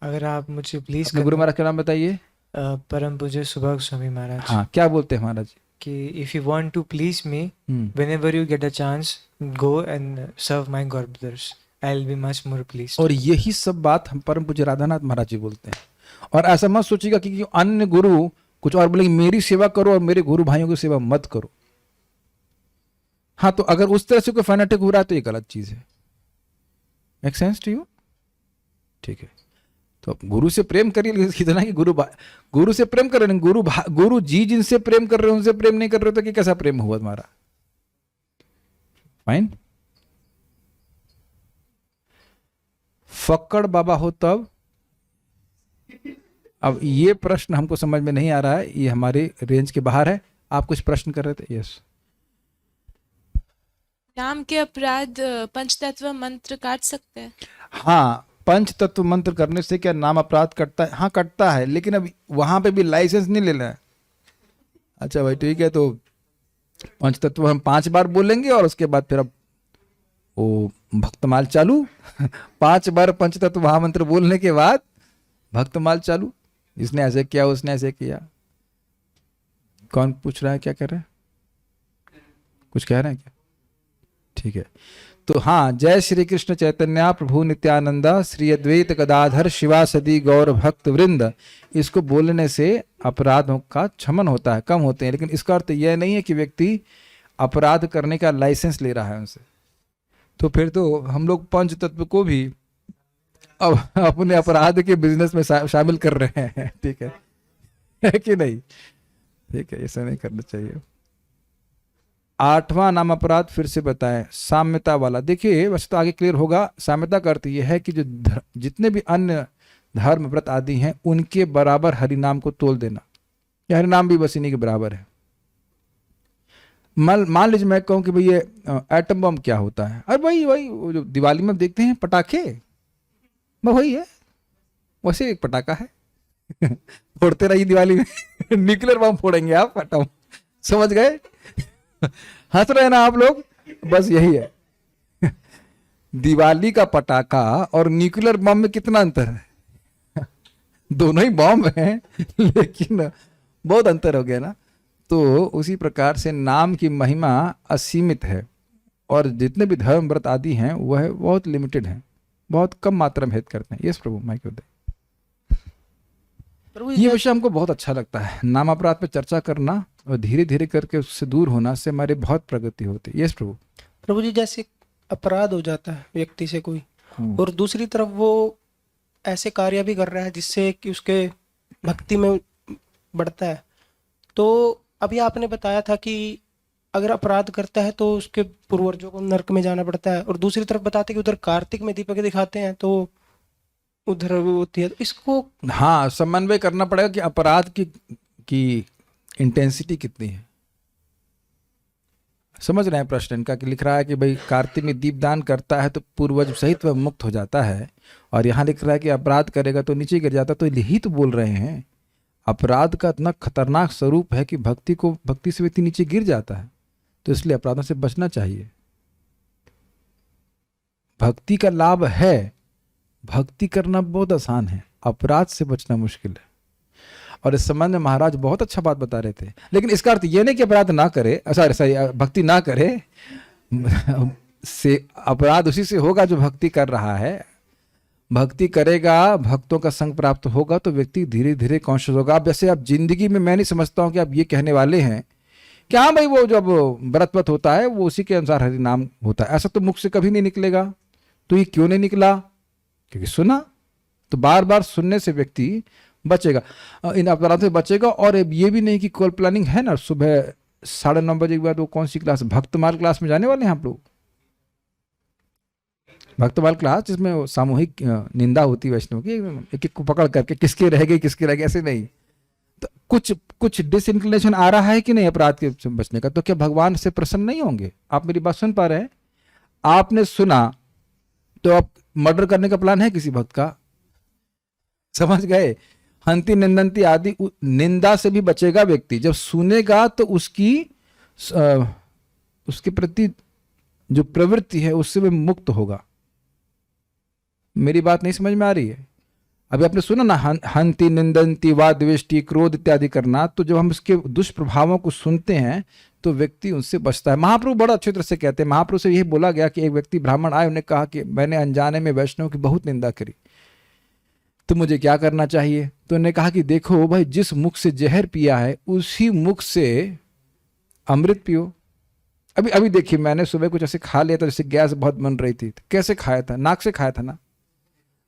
अगर आप मुझे प्लीज गुरु महाराज का नाम बताइए। परम पूज्य सुभाग स्वामी महाराज। हाँ, क्या बोलते हैं महाराज? कि if you want to please me, whenever you get a chance, go and serve my god brothers, I will be much more pleased. और यही सब बात हम परम पूज्य राधानाथ महाराज जी बोलते हैं। और ऐसा मत सोचिएगा कि अन्य गुरु कुछ और बोलेंगे, मेरी सेवा करो और मेरे गुरु भाइयों की सेवा मत करो। हाँ, तो अगर उस तरह से कोई फैनेटिक हो रहा है तो ये गलत चीज है। Make sense to you? ठीक है, तो गुरु से प्रेम करिए, इतना कि गुरु से प्रेम कर रहे हैं, गुरु जी जिनसे प्रेम कर रहे हैं उनसे प्रेम नहीं कर रहे, तो कि कैसा प्रेम हुआ तुम्हारा? फाइन। फक्कड़ बाबा हो तब? अब ये प्रश्न हमको समझ में नहीं आ रहा है, ये हमारे रेंज के बाहर है। आप कुछ प्रश्न कर रहे थे? यस। नाम के अपराध पंचतत्व मंत्र काट सकते हैं? हाँ, पंच तत्व मंत्र करने से क्या नाम अपराध कटता है? हाँ, कटता है, लेकिन अब वहां पे भी लाइसेंस नहीं लेना है। अच्छा भाई, ठीक है, तो पंच तत्व हम 5 बार बोलेंगे और उसके बाद फिर अब वो भक्तमाल चालू। 5 बार पंच तत्व महामंत्र बोलने के बाद भक्तमाल चालू। इसने ऐसे किया, उसने ऐसे किया। कौन पूछ रहा है, क्या कर रहे हैं? कुछ कह रहे हैं क्या? ठीक है, तो हाँ, जय श्री कृष्ण चैतन्य प्रभु नित्यानंदा श्री अद्वैत गदाधर शिवासदि गौर भक्त वृंद, इसको बोलने से अपराधों का क्षमन होता है, कम होते हैं। लेकिन इसका अर्थ यह नहीं है कि व्यक्ति अपराध करने का लाइसेंस ले रहा है उनसे। तो फिर तो हम लोग पंच तत्व को भी अब अपने अपराध के बिजनेस में शामिल कर रहे हैं, ठीक है कि नहीं? ठीक है, ऐसा नहीं करना चाहिए। 8वां नाम अपराध फिर से बताएं, साम्यता वाला। देखिए वैसे तो आगे क्लियर होगा। साम्यता का अर्थ यह है कि जो जितने भी अन्य धर्म व्रत आदि हैं उनके बराबर हरिनाम को तोल देना। या हरिनाम भी बस इन्हीं के बराबर है। मान लीजिए मैं कहूं कि भाई ये एटम बम क्या होता है, अरे भाई वही वो जो दिवाली में देखते हैं पटाखे, वही है, वैसे एक पटाखा है फोड़ते रहिए दिवाली में न्यूक्लियर बम फोड़ेंगे आप, एटम, समझ गए? हंस रहे हैं ना आप लोग? बस यही है दिवाली का पटाखा और न्यूक्लियर बम में कितना अंतर है? दोनों ही बम हैं लेकिन बहुत अंतर हो गया ना। तो उसी प्रकार से नाम की महिमा असीमित है और जितने भी धर्म व्रत आदि हैं वह बहुत लिमिटेड हैं, बहुत कम मात्रा में हित करते हैं। यस प्रभु, माइक दे। ये विषय हमको बहुत अच्छा लगता है, नाम अपराध पे चर्चा करना और धीरे धीरे करके उससे दूर होना से हमारी बहुत प्रगति होती है। यस प्रभु। प्रभु जी, जैसे अपराध हो जाता है व्यक्ति से कोई, और दूसरी तरफ वो ऐसे कार्य भी कर रहा है जिससे कि उसके भक्ति में बढ़ता है, तो अभी आपने बताया था कि अगर अपराध करता है तो उसके पूर्वजों को नरक में जाना पड़ता है, और दूसरी तरफ बताते कि उधर कार्तिक में दीपक दिखाते हैं तो उधर वो होती है। तो इसको हाँ समन्वय करना पड़ेगा कि अपराध की इंटेंसिटी कितनी है। समझ रहे हैं प्रश्न इनका? कि लिख रहा है कि भाई कार्तिक में दीपदान करता है तो पूर्वज सहित वह मुक्त हो जाता है, और यहाँ लिख रहा है कि अपराध करेगा तो नीचे गिर जाता है। तो यही तो बोल रहे हैं, अपराध का इतना खतरनाक स्वरूप है कि भक्ति से व्यक्ति नीचे गिर जाता है। तो इसलिए अपराधों से बचना चाहिए। भक्ति का लाभ है, भक्ति करना बहुत आसान है, अपराध से बचना मुश्किल है। और इस संबंध में महाराज बहुत अच्छा बात बता रहे थे। लेकिन इसका अर्थ यह नहीं कि अपराध ना करे, सॉरी भक्ति ना करे से अपराध उसी से होगा जो भक्ति कर रहा है। भक्ति करेगा, भक्तों का संग प्राप्त होगा तो व्यक्ति धीरे धीरे कॉन्शियस होगा। अब जैसे आप जिंदगी में, मैं नहीं समझता हूं कि आप ये कहने वाले हैं कि हाँ भाई वो जब व्रत होता है वो उसी के अनुसार हरि नाम होता है, ऐसा तो मुख से कभी नहीं निकलेगा। तो ये क्यों नहीं निकला? क्योंकि सुना। तो बार बार सुनने से व्यक्ति बचेगा, इन अपराधों से बचेगा। और ये भी नहीं कि कॉल प्लानिंग है ना, सुबह 9:30 बजे के बाद वो कौन सी क्लास, भक्तमाल क्लास में जाने वाले हैं आप लोग? भक्तमाल क्लास जिसमें वो सामूहिक निंदा होती है वैष्णव की, एक एक को पकड़ करके किसके रह गई किसके रह गए, ऐसे नहीं। तो कुछ डिसइंक्लिनेशन आ रहा है कि नहीं अपराध के बचने का, तो क्या भगवान से प्रसन्न नहीं होंगे? आप मेरी बात सुन पा रहे हैं? आपने सुना तो आप मर्डर करने का प्लान है किसी भक्त का? समझ गए? हंति निंदंती आदि निंदा से भी बचेगा व्यक्ति। जब सुनेगा तो उसके प्रति जो प्रवृत्ति है उससे भी मुक्त होगा। मेरी बात नहीं समझ में आ रही है? अभी आपने सुना ना, हंति निंदंती वाद द्वेष्टि क्रोध इत्यादि करना। तो जब हम उसके दुष्प्रभावों को सुनते हैं तो व्यक्ति उनसे बचता है। महाप्रभु बड़ा अच्छी तरह से कहते हैं, महाप्रभु से यही बोला गया कि एक व्यक्ति ब्राह्मण आए, उन्हें कहा कि मैंने अनजाने में वैष्णव की बहुत निंदा करी, तो मुझे क्या करना चाहिए? तो उन्होंने कहा कि देखो भाई, जिस मुख से जहर पिया है उसी मुख से अमृत पियो। अभी देखिए, मैंने सुबह कुछ ऐसे खा लिया था, जैसे गैस बहुत बन रही थी। कैसे खाया था? नाक से खाया था ना,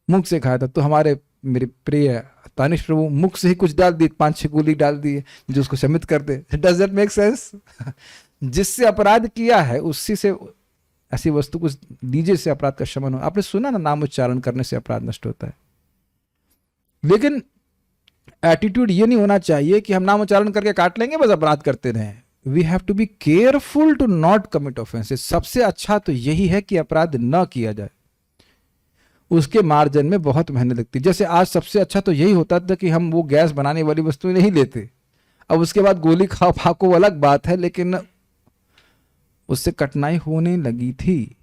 मुख से खाया था। तो हमारे मेरे प्रिय तानिश प्रभु मुख से ही कुछ डाल दी, 5-6 गोली डाल दी जो उसको शमित कर दे। Does that make sense? जिससे अपराध किया है उसी से ऐसी वस्तु कुछ दीजिए से अपराध का शमन हो। आपने सुना ना, नाम उच्चारण करने से अपराध नष्ट होता है। लेकिन एटीट्यूड ये नहीं होना चाहिए कि हम नाम उच्चारण करके काट लेंगे बस अपराध करते रहें। We have to be careful to not commit offences. सबसे अच्छा तो यही है कि अपराध न किया जाए, उसके मार्जिन में बहुत मेहनत लगती। जैसे आज सबसे अच्छा तो यही होता था कि हम वो गैस बनाने वाली वस्तुएं नहीं लेते। अब उसके बाद गोली खाओ फाको अलग बात है, लेकिन उससे कठिनाई होने लगी थी।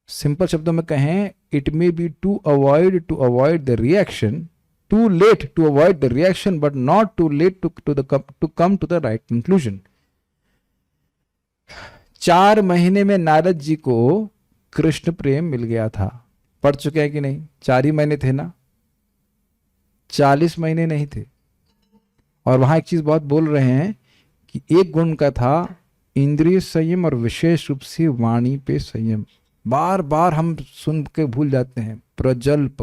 सिंपल शब्दों में कहें, it may be to avoid the reaction, too late to avoid the reaction, but not too late to come to the right conclusion. 4 महीने में नारद जी को कृष्ण प्रेम मिल गया था। पढ़ चुके हैं कि नहीं? 4 ही महीने थे ना, 40 महीने नहीं थे। और वहां एक चीज बहुत बोल रहे हैं कि एक गुण का था इंद्रिय संयम और विशेष रूप से वाणी पे संयम। बार बार हम सुन के भूल जाते हैं। प्रजल्प,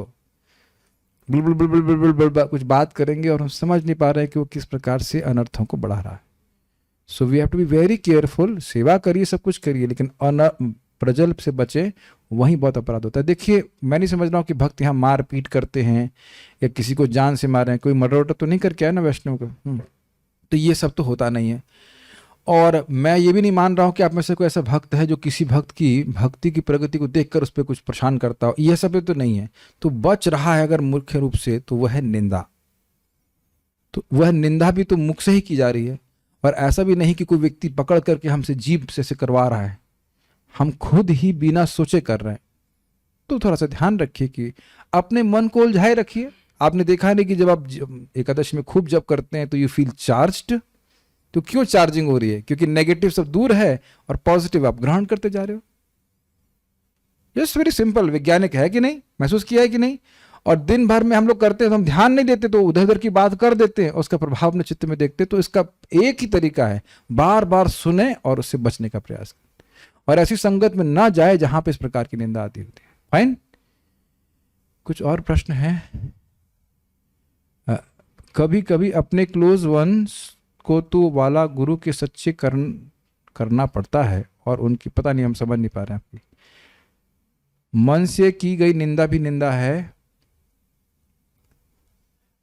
बुलबुल बुलबुल बुलबुल बुलबुल कुछ बात करेंगे और हम समझ नहीं पा रहे हैं कि वो किस प्रकार से अनर्थों को बढ़ा रहा है। So we have to be very careful. सेवा करिए, सब कुछ करिए, लेकिन प्रजल्प से बचे, वहीं बहुत अपराध होता है। देखिए, मैं नहीं समझ रहा हूँ कि भक्त यहाँ मार पीट करते हैं या किसी को जान से मार रहे हैं। कोई मर्डर वर्डर तो नहीं करके आया ना वैष्णव का? तो ये सब तो होता नहीं है। और मैं ये भी नहीं मान रहा हूँ कि आप में से कोई ऐसा भक्त है जो किसी भक्त की भक्ति की प्रगति को देखकर उस पर कुछ परेशान करता हो। यह सब तो नहीं है। तो बच रहा है अगर मुख्य रूप से, तो वह है निंदा। तो वह निंदा भी तो मुख से ही की जा रही है। और ऐसा भी नहीं कि कोई व्यक्ति पकड़ करके हमसे जीभ से करवा रहा है, हम खुद ही बिना सोचे कर रहे हैं। तो थोड़ा सा ध्यान रखिए कि अपने मन को उलझाए रखिए। आपने देखा नहीं कि जब आप एकादशी में खूब जप करते हैं तो यू फील चार्ज्ड। तो क्यों चार्जिंग हो रही है? क्योंकि नेगेटिव सब दूर है और पॉजिटिव आप ग्रहण करते जा रहे हो। Just very simple. वैज्ञानिक है कि नहीं? महसूस किया है कि नहीं? और दिन भर में हम लोग करते हैं तो हम ध्यान नहीं देते, तो उधर उधर की बात कर देते हैं, उसका प्रभाव अपने चित्त में देखते। तो इसका एक ही तरीका है, बार बार सुने और उससे बचने का प्रयास करें और ऐसी संगत में ना जाए जहां पे इस प्रकार की निंदा आती होती है। फाइन। कुछ और प्रश्न है? कभी कभी अपने क्लोज वंस को तो वाला गुरु के सच्चे करना पड़ता है और उनकी पता नहीं, हम समझ नहीं पा रहे हैं आपकी। मन से की गई निंदा भी निंदा है।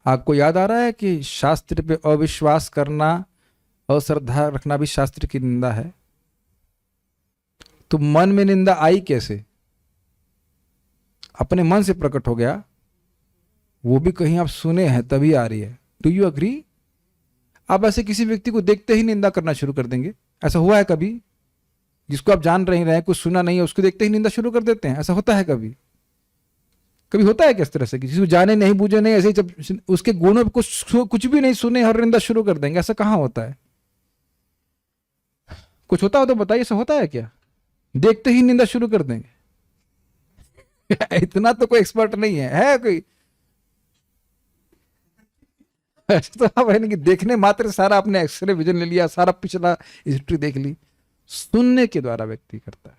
आपको याद आ रहा है कि शास्त्र पे अविश्वास करना, अश्रद्धा रखना भी शास्त्र की निंदा है। तो मन में निंदा आई कैसे? अपने मन से प्रकट हो गया, वो भी कहीं आप सुने हैं तभी आ रही है। Do you agree? आप ऐसे किसी व्यक्ति को देखते ही निंदा करना शुरू कर देंगे? ऐसा हुआ है कभी? जिसको आप जान रहे हैं, कुछ सुना नहीं है, उसको देखते ही निंदा शुरू कर देते हैं। ऐसा होता है कभी? कभी होता है किस तरह से? किसी को जाने नहीं बूझे नहीं, ऐसे ही जब उसके गुणों पे कुछ भी नहीं सुने और निंदा शुरू कर देंगे। ऐसा कहाँ होता है? कुछ होता हो तो बताइए, ऐसा होता है क्या? देखते ही निंदा शुरू कर देंगे? इतना तो कोई एक्सपर्ट नहीं है कोई? तो आप है कि देखने मात्र सारा आपने एक्सरे विजन ले लिया, सारा पिछला हिस्ट्री देख ली। सुनने के द्वारा व्यक्ति करता है।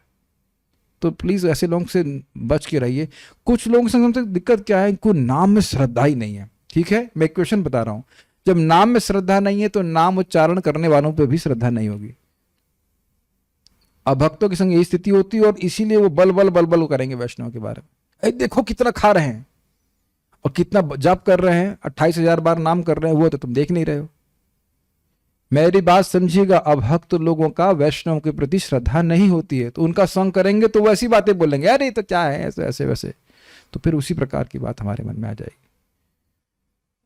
तो प्लीज ऐसे लोगों से बच के रहिए। कुछ लोगों से हमसे दिक्कत क्या है, इनको नाम में श्रद्धा ही नहीं है। ठीक है, मैं क्वेश्चन बता रहा हूं। जब नाम में श्रद्धा नहीं है तो नाम उच्चारण करने वालों पे भी श्रद्धा नहीं होगी। अभक्तों के संग यही स्थिति होती है और इसीलिए वो बल बल बल बल करेंगे वैष्णव के बारे में। देखो कितना खा रहे हैं और कितना जप कर रहे हैं, 28,000 बार नाम कर रहे हैं, वो तो तुम देख नहीं रहे हो। मेरी बात समझिएगा, अभक्त लोगों का वैष्णव के प्रति श्रद्धा नहीं होती है, तो उनका संग करेंगे तो वैसी बातें बोलेंगे, अरे तो क्या है ऐसे ऐसे वैसे। तो फिर उसी प्रकार की बात हमारे मन में आ जाएगी,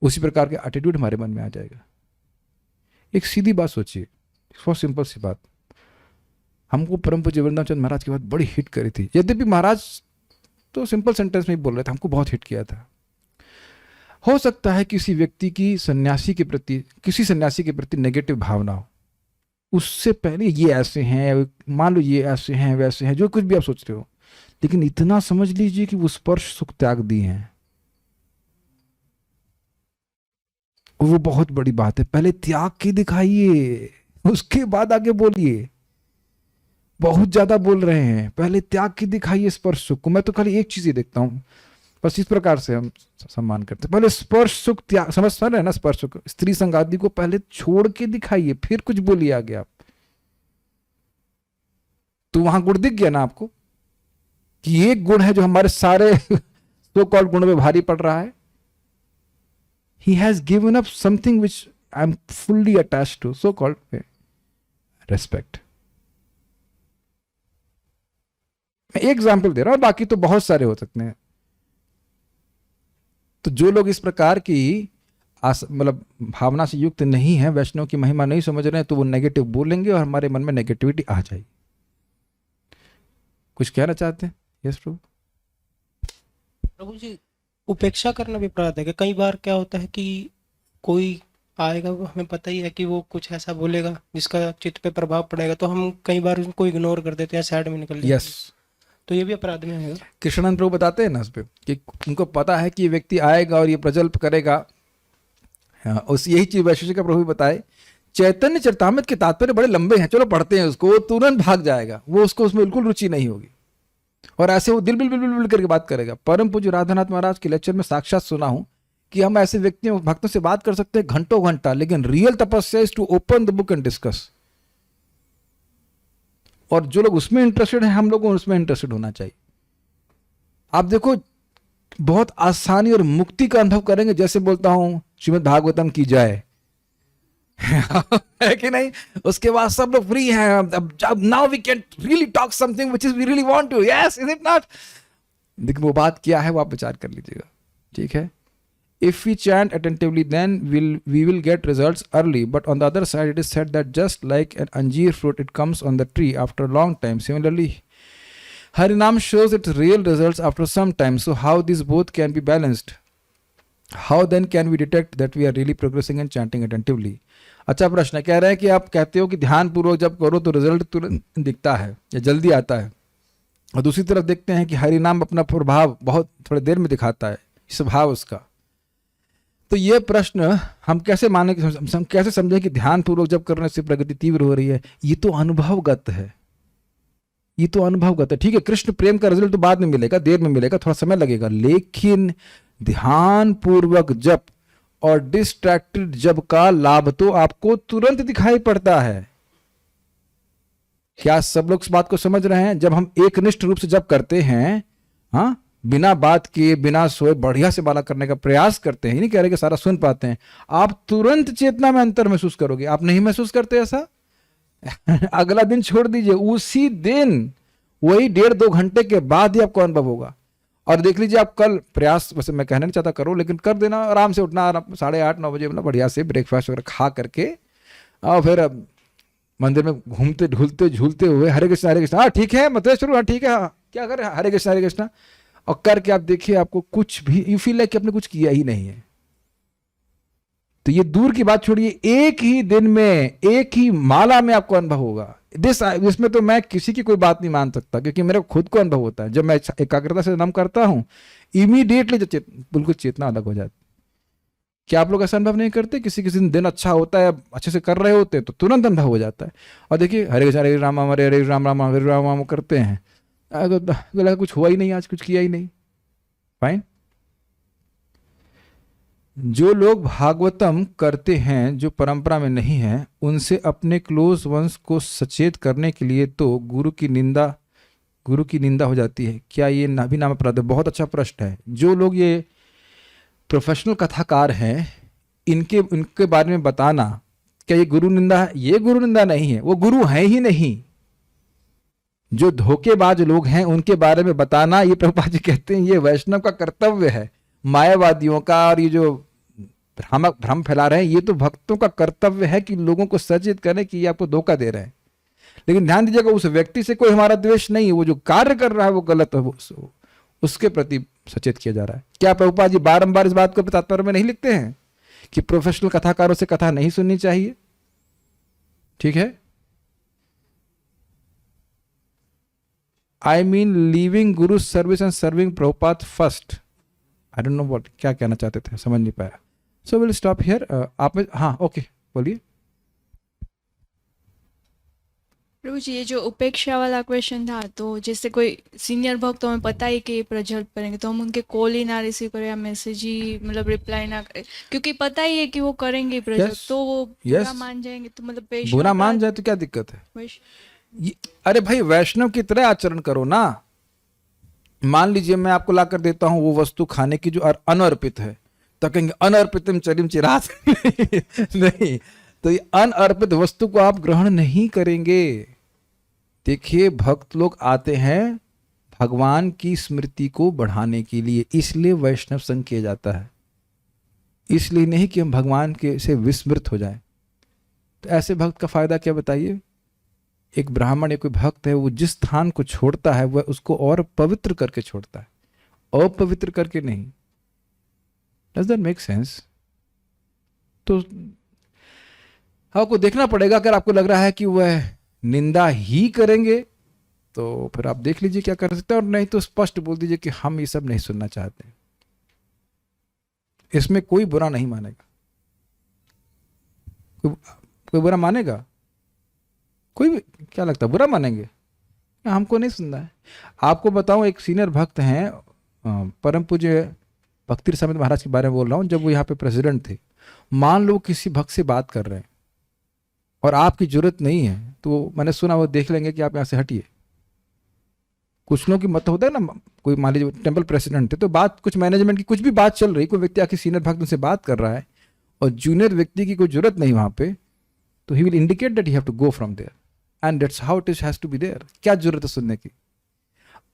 उसी प्रकार के एटीट्यूड हमारे मन में आ जाएगा। एक सीधी बात सोचिए, बहुत सिंपल सी बात। हमको परम पूज्य वृंदावन चंद्र महाराज की बात बड़ी हिट करी थी। यद्यपि महाराज तो सिंपल सेंटेंस में ही बोल रहे थे, हमको बहुत हिट किया था। हो सकता है किसी व्यक्ति की किसी सन्यासी के प्रति नेगेटिव भावना हो, उससे पहले ये ऐसे हैं, मान लो ये ऐसे हैं वैसे हैं, जो कुछ भी आप सोच रहे हो, लेकिन इतना समझ लीजिए कि वो स्पर्श सुख त्याग दिए हैं। वो बहुत बड़ी बात है। पहले त्याग के दिखाइए, उसके बाद आगे बोलिए। बहुत ज्यादा बोल रहे हैं, पहले त्याग के दिखाइए स्पर्श सुख को। मैं तो खाली एक चीज ही देखता हूं, बस इस प्रकार से हम सम्मान करते हैं। पहले स्पर्श सुख त्याग, समझ रहे हैं ना? स्पर्श सुख, स्त्री संग आदि को पहले छोड़ के दिखाइए, फिर कुछ बोलिए आगे आप। तो वहां गुण दिख गया ना आपको कि एक गुण है जो हमारे सारे सो कॉल्ड गुणों पे भारी पड़ रहा है। He has given up something which I am fully attached to, so called respect. मैं एक एग्जाम्पल दे रहा हूं, बाकी तो बहुत सारे हो सकते हैं। तो जो लोग इस प्रकार की मतलब भावना से युक्त नहीं है, वैष्णव की महिमा नहीं समझ रहे हैं, तो वो नेगेटिव बोलेंगे और हमारे मन में नेगेटिविटी आ जाएगी। कुछ कहना चाहते हैं? यस प्रभु। प्रभु जी, उपेक्षा करना भी अपराध है? कई बार क्या होता है कि कोई आएगा, वो हमें पता ही है कि वो कुछ ऐसा बोलेगा जिसका चित्त पे प्रभाव पड़ेगा, तो हम कई बार उनको इग्नोर कर देते हैं, साइड में निकल जाते हैं। यस। तो ये भी अपराध में आएगा। कृष्णानंद प्रभु बताते हैं ना उस पे कि उनको पता है कि ये व्यक्ति आएगा और ये प्रजल्प करेगा। हाँ, उस यही चीज वैशेषिक प्रभु भी बताए। चैतन्य चरितामृत के तात्पर्य बड़े लंबे हैं, चलो पढ़ते हैं उसको, वो तुरंत भाग जाएगा, वो उसको उसमें बिल्कुल रुचि नहीं होगी और ऐसे वो दिल बिल बिल बिल बिल करके बात करेगा। परम पूज्य राधानाथ महाराज के लेक्चर में साक्षात सुना हूं कि हम ऐसे व्यक्तियों भक्तों से बात कर सकते हैं घंटों घंटा, लेकिन रियल तपस्या is to open the book and discuss. और जो लोग उसमें इंटरेस्टेड हैं, हम लोगों को उसमें इंटरेस्टेड होना चाहिए। आप देखो बहुत आसानी और मुक्ति का अनुभव करेंगे, जैसे बोलता हूं श्रीमद् भागवतम की जय है कि नहीं। उसके बाद सब लोग फ्री हैं, अब now we can really talk something which is we really want to, yes is it not. लेकिन वो बात क्या है वो आप विचार कर लीजिएगा, ठीक है। If we chant attentively, then we will get results early. But on the other side, it is said that just like an anjeer fruit, it comes on the tree after a long time. Similarly, Harinam shows its real results after some time. So how these both can be balanced? How then can we detect that we are really progressing and chanting attentively? अच्छा प्रश्न कह रहे हैं कि आप कहते हो कि ध्यान पूर्वक जब करो तो रिजल्ट तुरंत दिखता है या जल्दी आता है, और दूसरी तरफ देखते हैं कि हरिनाम अपना प्रभाव बहुत थोड़ी देर में दिखाता है, स्वभाव उसका। तो ये प्रश्न हम कैसे माने, हम कैसे समझें कि ध्यान पूर्वक जब करने से प्रगति तीव्र हो रही है? ये तो अनुभवगत है, ये तो अनुभवगत है। ठीक है, कृष्ण प्रेम का रिजल्ट तो बाद में मिलेगा, देर में मिलेगा, थोड़ा समय लगेगा, लेकिन ध्यान पूर्वक जप और डिस्ट्रैक्टेड जप का लाभ तो आपको तुरंत दिखाई पड़ता है। क्या सब लोग इस बात को समझ रहे हैं? जब हम एकनिष्ठ रूप से जप करते हैं, हाँ, बिना बात किए बिना सोए बढ़िया से माला करने का प्रयास करते हैं, नहीं कह रहे कि सारा सुन पाते हैं, आप तुरंत चेतना में अंतर महसूस करोगे। आप नहीं महसूस करते ऐसा? अगला दिन छोड़ दीजिए, उसी दिन वही 1.5-2 घंटे के बाद ही आपको अनुभव होगा। और देख लीजिए, आप कल प्रयास, वैसे मैं कहना नहीं चाहता करो, लेकिन कर देना, आराम से उठना 8:30-9 बजे, मतलब बढ़िया से ब्रेकफास्ट वगैरह खा करके, और फिर मंदिर में घूमते ढूलते झूलते हुए हरे कृष्णा, हाँ ठीक है मतलब शुरू, हाँ ठीक है, हाँ क्या करें, हरे कृष्णा, और करके आप देखिए आपको कुछ भी, यू फील लाइक कि आपने कुछ किया ही नहीं है। तो ये दूर की बात छोड़िए, एक ही दिन में, एक ही माला में आपको अनुभव होगा। इसमें तो मैं किसी की कोई बात नहीं मान सकता, क्योंकि मेरे खुद को अनुभव होता है। जब मैं एकाग्रता से नम करता हूं, इमीडिएटली बिल्कुल चेतना अलग हो जाती। क्या आप लोग ऐसा अनुभव नहीं करते? किसी किसी दिन अच्छा होता है, अच्छे से कर रहे होते हैं तो तुरंत अनुभव हो जाता है। और देखिए हरे हरे राम हरे राम राम हरे राम करते हैं, तो कुछ हुआ ही नहीं, आज कुछ किया ही नहीं। फाइन। जो लोग भागवतम करते हैं जो परंपरा में नहीं है, उनसे अपने क्लोज वंस को सचेत करने के लिए तो गुरु की निंदा हो जाती है। क्या ये भी नाम अपराध है? बहुत अच्छा प्रश्न है। जो लोग ये प्रोफेशनल कथाकार हैं, इनके बारे में बताना क्या ये गुरु निंदा है? ये गुरु निंदा नहीं है, वो गुरु है ही नहीं। जो धोखेबाज लोग हैं उनके बारे में बताना, ये प्रभुपाद जी कहते हैं ये वैष्णव का कर्तव्य है। मायावादियों का और ये जो भ्रम फैला रहे हैं, ये तो भक्तों का कर्तव्य है कि लोगों को सचेत करें कि ये आपको धोखा दे रहे हैं। लेकिन ध्यान दीजिएगा, उस व्यक्ति से कोई हमारा द्वेष नहीं है, वो जो कार्य कर रहा है वो गलत है, उसके प्रति सचेत किया जा रहा है। क्या प्रभुपाद जी बारंबार इस बात को तात्पर्य में नहीं लिखते हैं कि प्रोफेशनल कथाकारों से कथा नहीं सुननी चाहिए? ठीक है, I mean leaving Guru service and serving Prabhupada first. I don't know what, क्या कहना चाहते थे, समझ नहीं पाया। So will stop here. आप में, हाँ ओके बोलिए। प्रभु जी, ये जो उपेक्षा वाला क्वेश्चन था, तो जैसे कोई सीनियर भक्त तो हमें पता ही कि प्रज्वलित करेंगे, तो हम उनके कॉल ही ना रिसीव करें या मैसेज ही मतलब रिप्लाई ना करें, क्योंकि पता ही है कि वो करेंगे प्रज्वलित, तो वो बुरा मान जाएंगे। तो मतलब बुरा मान जाए तो क्या दिक्कत है? अरे भाई, वैष्णव की तरह आचरण करो ना। मान लीजिए मैं आपको लाकर देता हूं वो वस्तु खाने की जो अनर्पित है, तो कहेंगे अनर्पितम चरिम चिरात नहीं, तो ये अनर्पित वस्तु को आप ग्रहण नहीं करेंगे। देखिए, भक्त लोग आते हैं भगवान की स्मृति को बढ़ाने के लिए, इसलिए वैष्णव संघ किया जाता है, इसलिए नहीं कि हम भगवान के से विस्मृत हो जाएं। तो ऐसे भक्त का फायदा क्या बताइए? एक ब्राह्मण या कोई भक्त है, वो जिस स्थान को छोड़ता है वह उसको और पवित्र करके छोड़ता है, अपवित्र करके नहीं। Does that make sense? तो आपको देखना पड़ेगा, अगर आपको लग रहा है कि वह निंदा ही करेंगे तो फिर आप देख लीजिए क्या कर सकते हैं, और नहीं तो स्पष्ट बोल दीजिए कि हम ये सब नहीं सुनना चाहते। इसमें कोई बुरा नहीं मानेगा। कोई बुरा मानेगा? कोई भी, क्या लगता है बुरा मानेंगे? हमको नहीं सुनना है। आपको बताऊं, एक सीनियर भक्त हैं, परम पूज्य भक्ति समित महाराज के बारे में बोल रहा हूं। जब वो यहाँ पे प्रेसिडेंट थे, मान लो किसी भक्त से बात कर रहे हैं और आपकी जरूरत नहीं है, तो मैंने सुना वो देख लेंगे कि आप यहाँ से हटिए। कुछ लोगों की मत होता है ना, कोई मान लीजिए टेम्पल प्रेसिडेंट थे, तो बात कुछ मैनेजमेंट की कुछ भी बात चल रही, कोई व्यक्ति आके सीनियर भक्त उनसे बात कर रहा है और जूनियर व्यक्ति की कोई जरूरत नहीं वहां पे, तो he will indicate that you have to go from there, and that's how it has to be there. क्या जरूरत है सुनने की?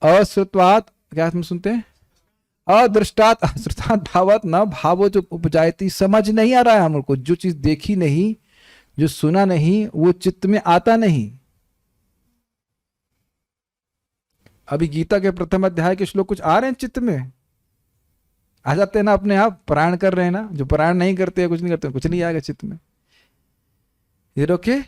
अश्रुत्वात्, क्या हम सुनते हैं? अदृष्टात् अश्रुतात् भावात् न भावो जो उपजायती। समझ नहीं आ रहा है हमको, जो चीज देखी नहीं, जो सुना नहीं, वो चित्त में आता नहीं। अभी गीता के प्रथम अध्याय के श्लोक कुछ आ रहे हैं चित्त में? आ जाते हैं ना अपने आप। पारायण कर रहे हैं ना, जो पारायण नहीं करते, कुछ नहीं करते, कुछ नहीं आएगा चित्त में। ये ओके,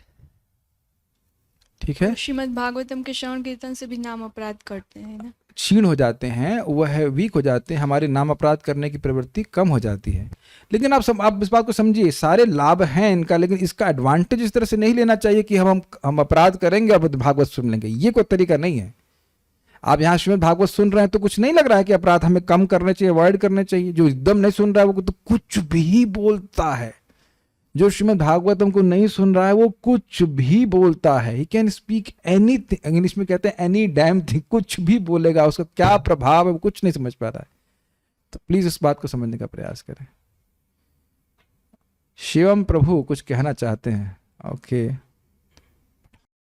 ठीक है। श्रीमद् भागवतम के श्रवण कीर्तन से भी नाम अपराध करते हैं ना, क्षीण हो जाते हैं, वह वीक हो जाते हैं, हमारे नाम अपराध करने की प्रवृत्ति कम हो जाती है। लेकिन आप इस बात को समझिए, सारे लाभ हैं इनका, लेकिन इसका एडवांटेज इस तरह से नहीं लेना चाहिए कि हम अपराध करेंगे और भागवत सुन लेंगे। ये कोई तरीका नहीं है। आप यहाँ श्रीमद् भागवत सुन रहे हैं तो कुछ नहीं लग रहा है कि अपराध हमें कम करने चाहिए, अवॉइड करने चाहिए। जो एकदम नहीं सुन रहा है वो तो कुछ भी बोलता है। जो श्रीमद् भागवतम को नहीं सुन रहा है वो कुछ भी बोलता है। He can speak anything, English में कहते हैं एनी डैम थिंग, कुछ भी बोलेगा, उसका क्या प्रभाव है वो कुछ नहीं समझ पा रहा है। तो प्लीज इस बात को समझने का प्रयास करें। शिवम प्रभु कुछ कहना चाहते हैं। ओके